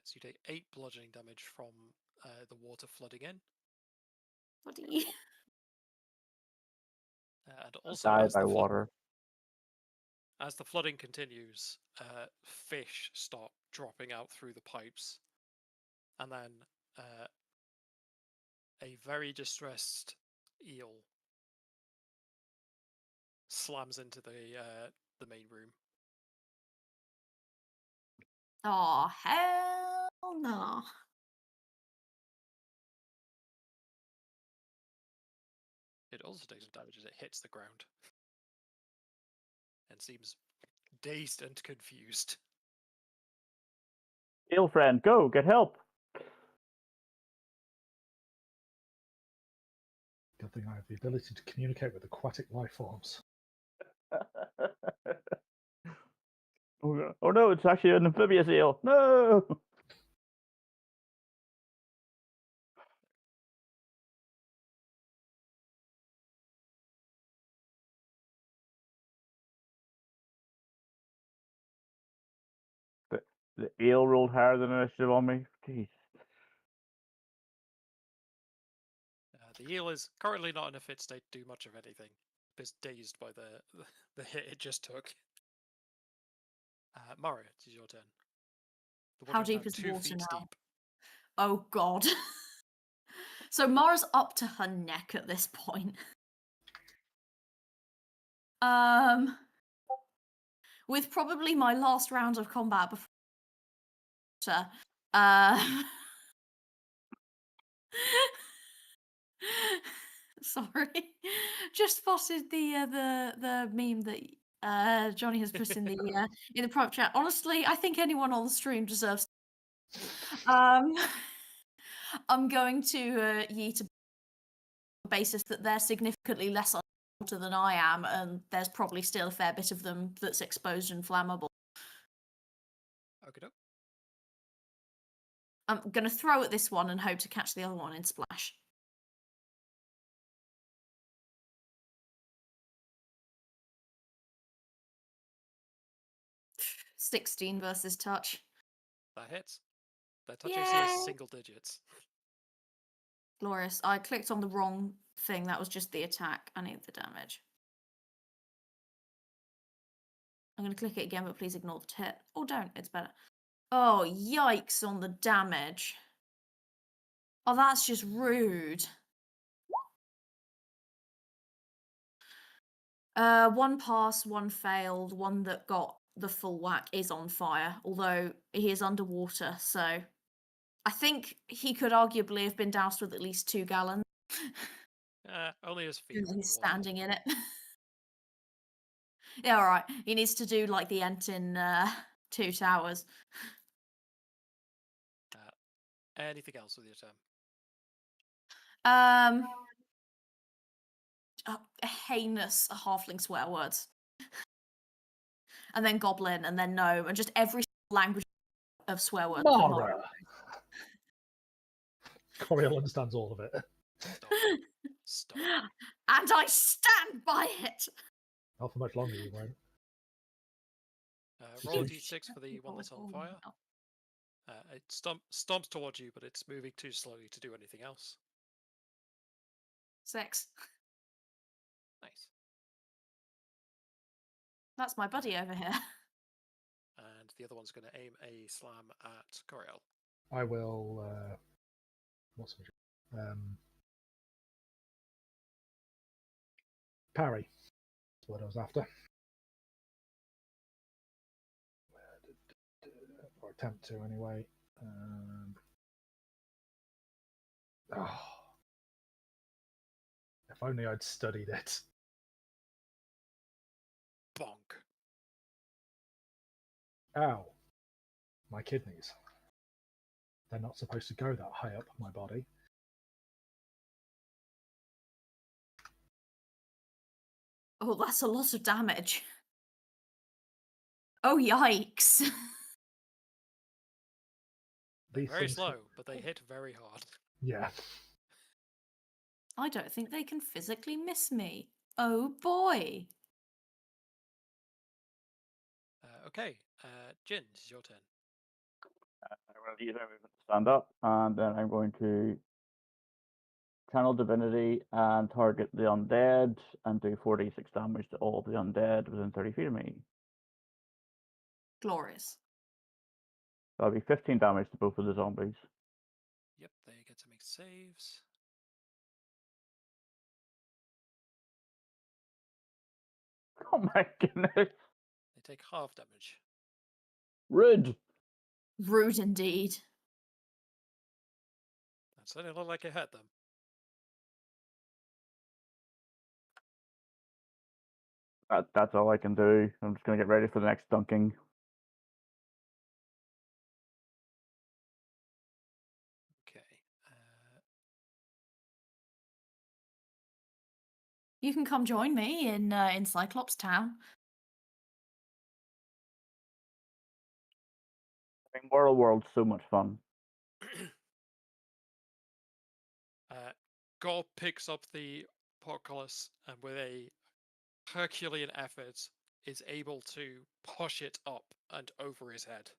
So you take 8 bludgeoning damage from the water flooding in. Bloody. And also, Die by water. as the flooding continues, fish stop dropping out through the pipes. And then a very distressed eel slams into the main room. Oh, hell no. It also takes some damage as it hits the ground and seems dazed and confused. Eel friend, go get help. Good thing I have the ability to communicate with aquatic life forms. Oh no, it's actually an amphibious eel. No. The eel rolled higher than initiative on me. Jeez. The eel is currently not in a fit state to do much of anything. It's dazed by the hit it just took. Mario, it is your turn. The How water deep now is the 2 water feet now? deep. Oh, God. So Mara's up to her neck at this point. With probably my last round of combat before, sorry, just spotted the meme that Johnny has put in the private chat. Honestly, I think anyone on the stream deserves. I'm going to yeet a basis that they're significantly less underwater than I am, and there's probably still a fair bit of them that's exposed and flammable. Okay. I'm going to throw at this one and hope to catch the other one in splash. $16 versus touch. That hits. That touch AC is single digits. Glorious. I clicked on the wrong thing. That was just the attack. I need the damage. I'm going to click it again, but please ignore the hit. Or don't. It's better. Oh, yikes on the damage. Oh, that's just rude. One pass, one failed. One that got the full whack is on fire, although he is underwater, so I think he could arguably have been doused with at least 2 gallons. Only his feet. He's standing in it. Yeah, alright. He needs to do like the Ent in 2 Towers. Anything else with your turn? Heinous halfling swear words. And then goblin, and then gnome, and just every language of swear words. Mara! Coriel understands all of it. Stop. And I stand by it! Not for much longer, you won't. Roll a d6 for the one that's on fire. It stomps towards you, but it's moving too slowly to do anything else. 6. Nice. That's my buddy over here. And the other one's going to aim a slam at Coriel. I will. What's my parry. That's what I was after. Or attempt to, anyway. Oh. If only I'd studied it. Bonk. Ow. My kidneys. They're not supposed to go that high up my body. Oh, that's a lot of damage. Oh, yikes. They're These very things slow, but they hit very hard. Yeah. I don't think they can physically miss me. Oh, boy. Okay, Jin, this is your turn. I'm going to use my movement to stand up, and then I'm going to channel divinity and target the undead and do 4d6 damage to all the undead within 30 feet of me. Glorious. That'll be 15 damage to both of the zombies. Yep, they get to make saves. Oh my goodness. They take half damage. Rude. Rude indeed. That certainly looked like it hurt them. That's all I can do. I'm just going to get ready for the next dunking. Okay. You can come join me in Cyclops Town. I mean, World's so much fun. Gore picks up the portcullis and with a Herculean effort is able to push it up and over his head.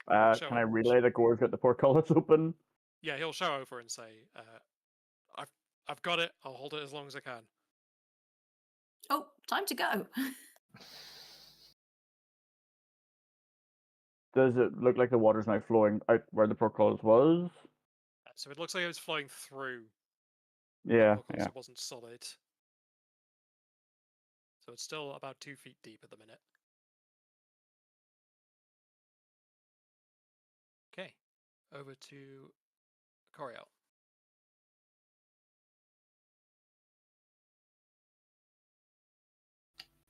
And Can I relay the Gorge at the portcullis open? Yeah, he'll show over and say, I've got it. I'll hold it as long as I can. Oh, time to go. Does it look like the water's now flowing out where the portcullis was? So it looks like it was flowing through Yeah, portcullis. yeah. It wasn't solid. So it's still about 2 feet deep at the minute. Okay, over to Coriel.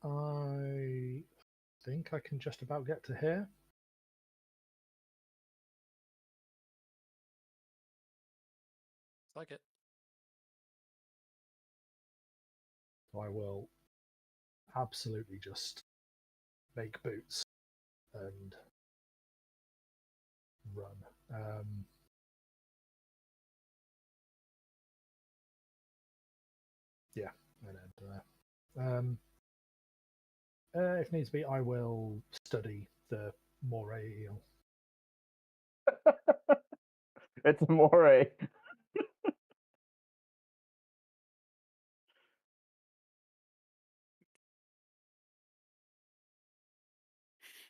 I think I can just about get to here. It's like it. So I will absolutely just make boots and run. Yeah, and then if needs be, I will study the moray eel. It's a moray.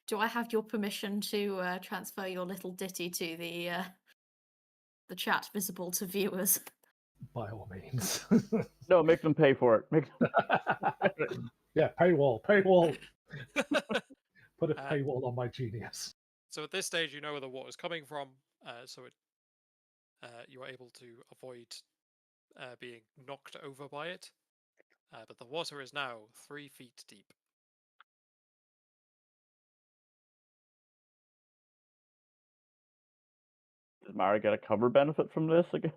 Do I have your permission to transfer your little ditty to the chat visible to viewers? By all means. No, make them pay for it. Make Yeah, paywall, paywall. Put a Uh, paywall on my genius. So at this stage, you know where the water's coming from, so you are able to avoid being knocked over by it. But the water is now 3 feet deep. Does Mara get a cover benefit from this, I guess?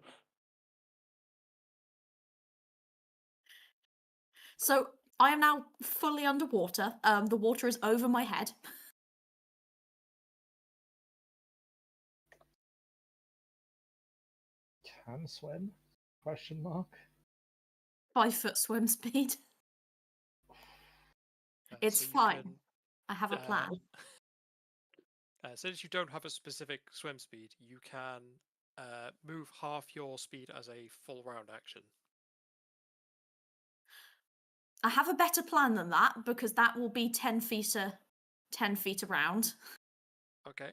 So I am now fully underwater. The water is over my head. Can swim? Question mark. 5-foot swim speed. It's So you fine. can, I have a plan. since you don't have a specific swim speed, you can move half your speed as a full round action. I have a better plan than that because that will be 10 feet around. Okay.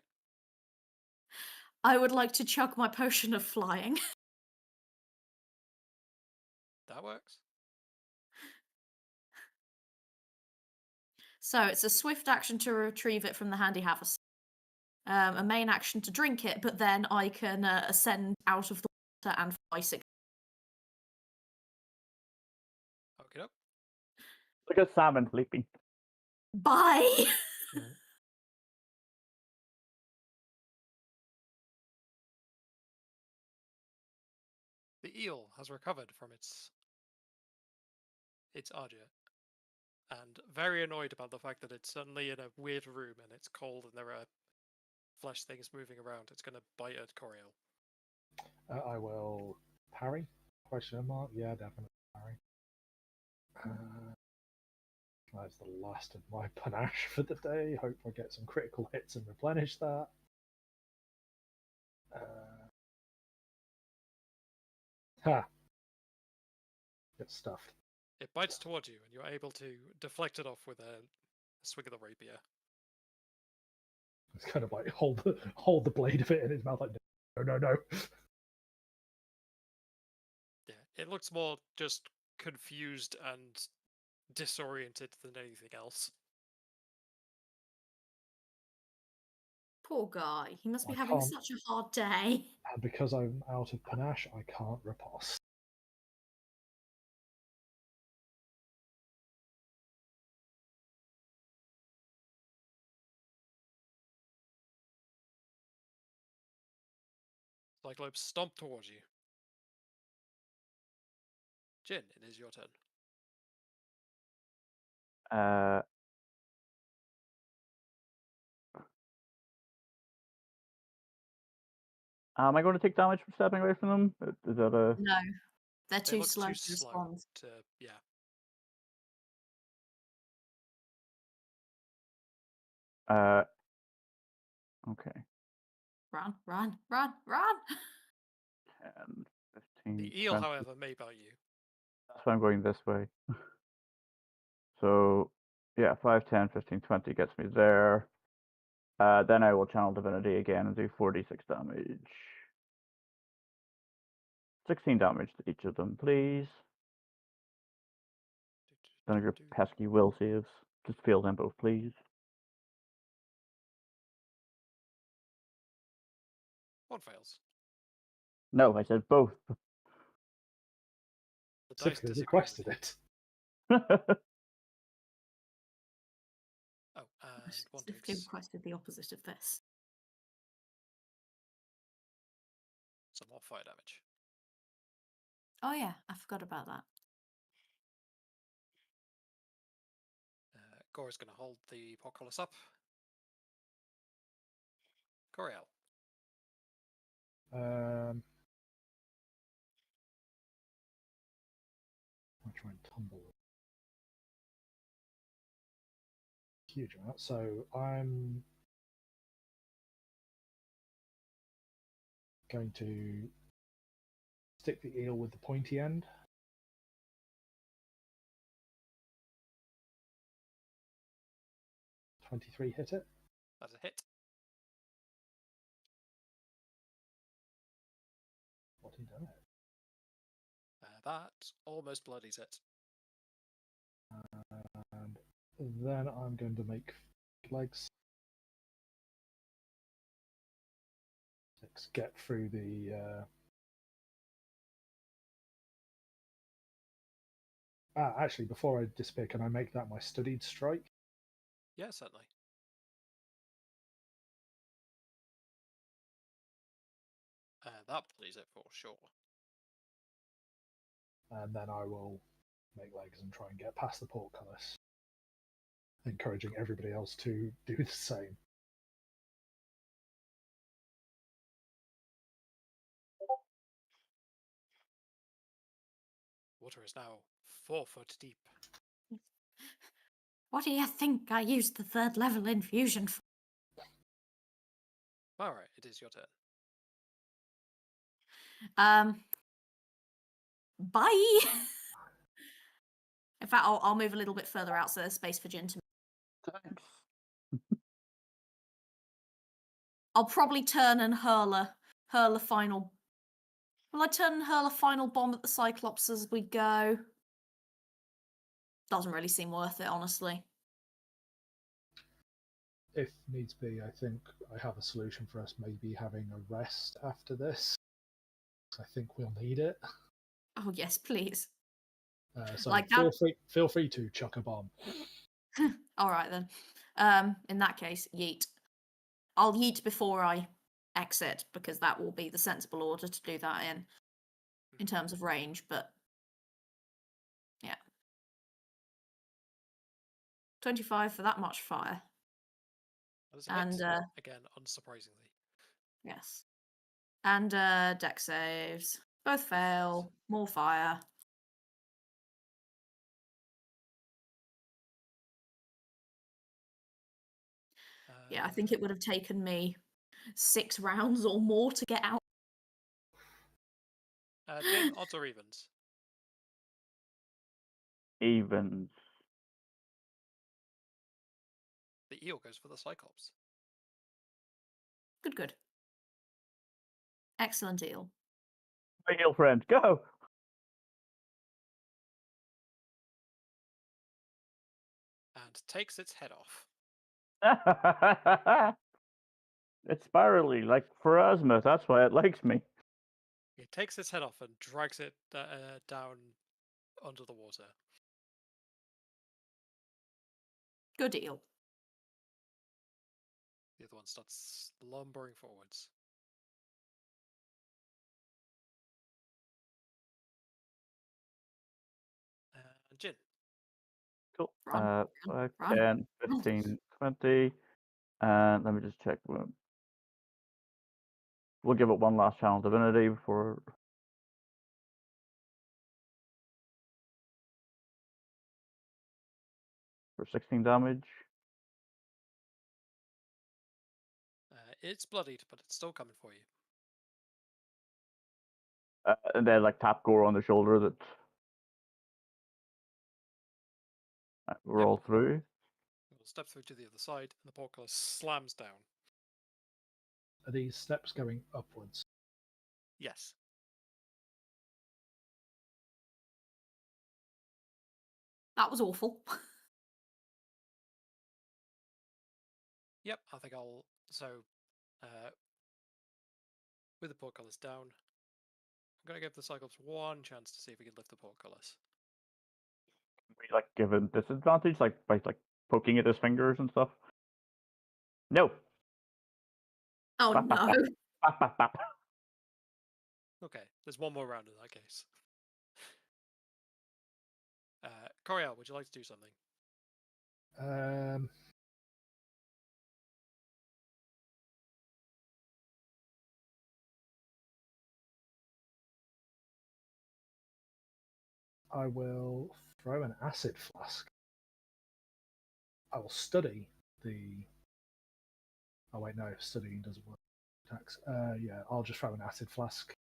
I would like to chug my potion of flying. That works. So it's a swift action to retrieve it from the handy haversack. A main action to drink it, but then I can ascend out of the water and fly 6. Okay, up. Like a salmon leaping. Bye! The eel has recovered from its ardure, and very annoyed about the fact that it's suddenly in a weird room and it's cold and there are flesh things moving around. It's going to bite at Coriel. I will parry? Question mark? Yeah, definitely parry. That's the last of my panache for the day. Hope I get some critical hits and replenish that. Ha! Get stuffed. It bites towards you, and you're able to deflect it off with a swing of the rapier. It's kind of like hold the blade of it in his mouth, like no. Yeah, it looks more just confused and disoriented than anything else. Poor guy. He must be I having can't- such a hard day. And because I'm out of panache, I can't riposte. Cyclops stomp towards you. Jin, it is your turn. Am I going to take damage from stepping away from them? Is that a... No, they're They too look slow too to slow respond. to, yeah. Okay. Run. 10, 15, The eel, 20. however, may bite you. That's why I'm going this way. So, yeah, 5, 10, 15, 20 gets me there. Then I will channel divinity again and do 4d6 damage. 16 damage to each of them, please. None of your pesky will saves. Just fail them both, please. One fails. No, I said both. The dice Specifically disagree with requested you. it. Oh, I and one specifically takes requested the opposite of this. some more fire damage. Oh yeah, I forgot about that. Gore's going to hold the portcullis up. Coriel. I'll try and tumble huge amount. So I'm going to stick the eel with the pointy end. $23 hit it. That's a hit. What he done it? That almost bloodies it. And then I'm going to make legs. 6 get through the. Actually, before I disappear, can I make that my studied strike? Yeah, certainly. That bloodies it for sure. And then I will make legs and try and get past the portcullis, encouraging everybody else to do the same. Water is now 4 foot deep. What do you think I used the 3rd level infusion for? Alright, it is your turn. Bye. In fact, I'll move a little bit further out so there's space for Jin to. Thanks. I'll probably turn and hurl a final. Will I turn and hurl a final bomb at the Cyclops as we go? Doesn't really seem worth it, honestly. If needs be, I think I have a solution for us maybe having a rest after this. I think we'll need it. Oh yes, please. So Like feel free to chuck a bomb. All right then. In that case, yeet. I'll yeet before I exit because that will be the sensible order to do that in terms of range. But yeah, 25 for that much fire. That is a And hit, again, unsurprisingly. yes, and deck saves both fail. More fire. Yeah, I think it would have taken me 6 rounds or more to get out. Jin, odds or evens? Evens. The eel goes for the Cyclops. Good. Excellent deal. My eel friend, go! And takes its head off. It's spirally, like Pharasma. That's why it likes me. It takes its head off and drags it down under the water. Good deal. The other one starts lumbering forwards. Jin. Cool. Run, 5, run. 10, 15, 20. And let me just check. We'll give it one last channel divinity before. For 16 damage. It's bloodied, but it's still coming for you. And then like tap Gore on the shoulder that Roll through. We'll step through to the other side, and the portcullis slams down. Are these steps going upwards? Yes. That was awful. Yep, I think I'll. So, with the portcullis down, I'm going to give the Cyclops one chance to see if we can lift the portcullis. We like give him disadvantage, like by like poking at his fingers and stuff. No. Oh Bap, bap, no. bap. Bap, bap, bap. Okay, there's one more round in that case. Coriel, would you like to do something? I will throw an acid flask. I will study the. Oh wait, no, studying doesn't work. Tax. Yeah, I'll just throw an acid flask.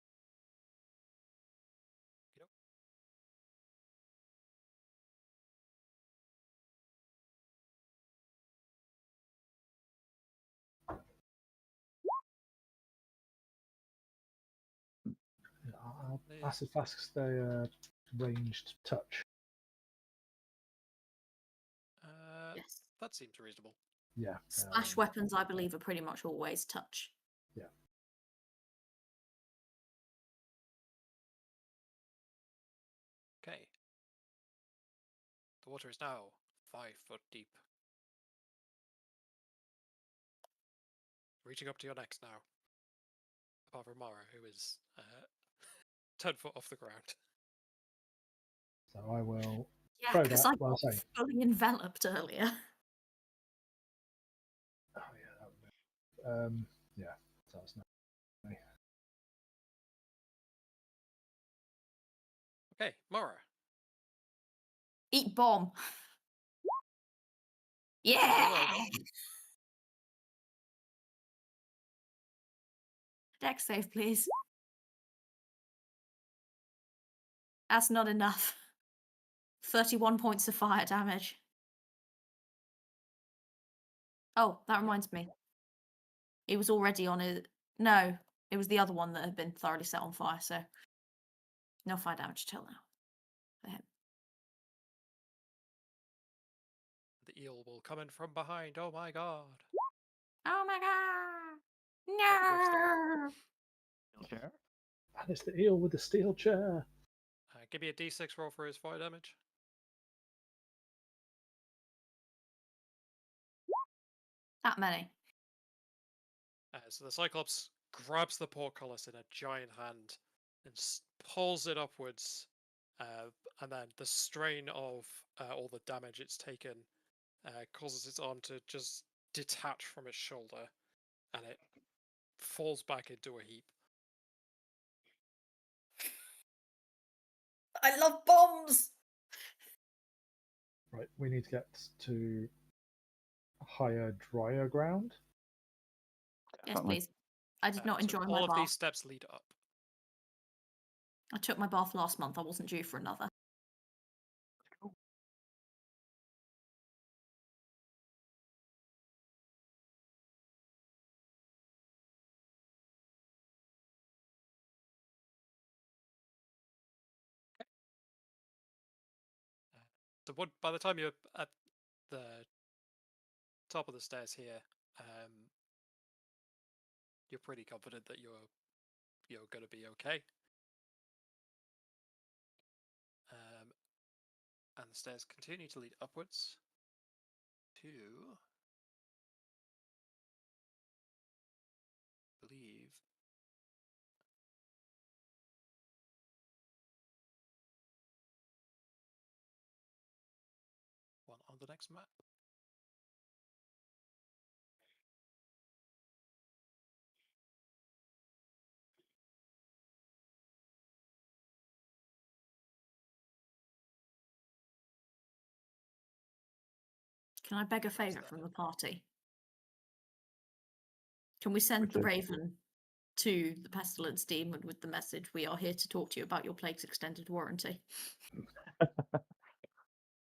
Acid flasks, they ranged touch. Yes. That seems reasonable. Yeah. Splash weapons, I believe, are pretty much always touch. Yeah. Okay. The water is now 5 foot deep. Reaching up to your necks now. Apart from Mara, who is 10 foot off the ground. So I will Yeah, throw because that. I Well, got say. fully enveloped earlier. Oh yeah, that would yeah. So it's not. Okay, Mara. Eat bomb. Yeah. Dex save, please. That's not enough. 31 points of fire damage. Oh, that reminds me. He was already on it. No, it was the other one that had been thoroughly set on fire, so no fire damage till now for him. The eel will come in from behind. Oh my god. Oh my god! No! Chair. And it's the eel with the steel chair. Give me a d6 roll for his fire damage. That many. So the Cyclops grabs the portcullis in a giant hand and pulls it upwards. And then the strain of all the damage it's taken causes its arm to just detach from its shoulder. And it falls back into a heap. I love bombs! Right, we need to get to higher, drier ground. Yes, please. I did not So enjoy my all of bath. these steps lead up. I took my bath last month. I wasn't due for another. So by the time you're at the top of the stairs here, you're pretty confident that you're going to be okay. And the stairs continue to lead upwards to, I believe, one on the next map. Can I beg a favour from the party? Can we send the Raven to the Pestilence Demon with the message, "We are here to talk to you about your plague's extended warranty"?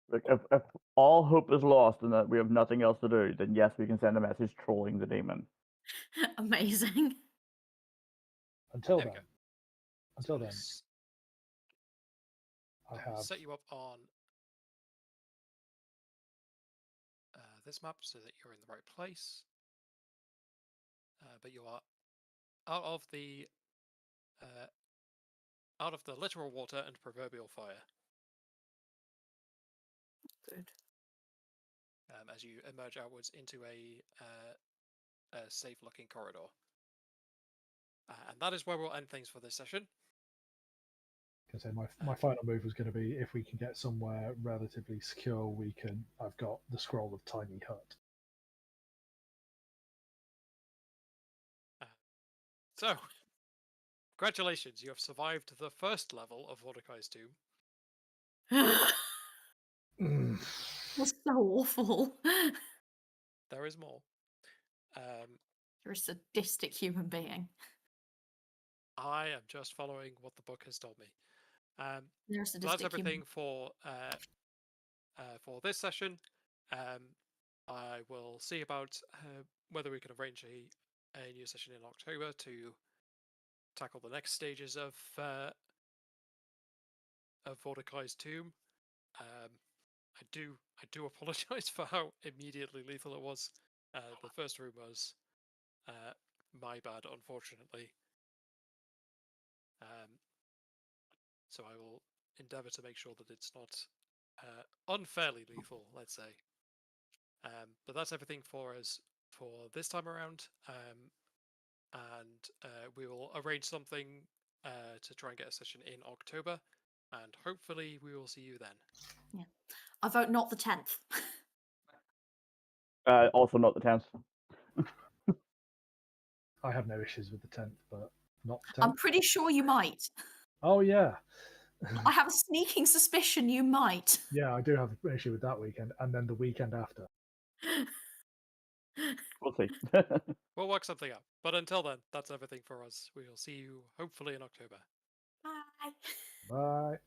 Like if all hope is lost and that we have nothing else to do, then yes, we can send a message trolling the demon. Amazing. Until There we then, go. until So then, let's- I I'll have set you up on this map so that you're in the right place. But you are out of the literal water and proverbial fire. Good. As you emerge outwards into a safe-looking corridor. And that is where we'll end things for this session. Because my final move was going to be if we can get somewhere relatively secure, we can. I've got the scroll of Tiny Hut. So, congratulations, you have survived the first level of Mordecai's Tomb. That's so awful. There is more. You're a sadistic human being. I am just following what the book has told me. You're a So sadistic that's everything human. for this session. I will see about whether we can arrange a new session in October to tackle the next stages of Mordecai's Tomb. I do apologize for how immediately lethal it was. The first room was my bad, unfortunately. So I will endeavour to make sure that it's not unfairly lethal, let's say. But that's everything for us for this time around. And we will arrange something to try and get a session in October. And hopefully we will see you then. Yeah. I vote not the 10th. Also not the 10th. I have no issues with the 10th, but not the 10th. I'm pretty sure you might. Oh yeah. I have a sneaking suspicion you might. Yeah, I do have an issue with that weekend, and then the weekend after. We'll see. We'll work something out. But until then, that's everything for us. We will see you hopefully in October. Bye. Bye.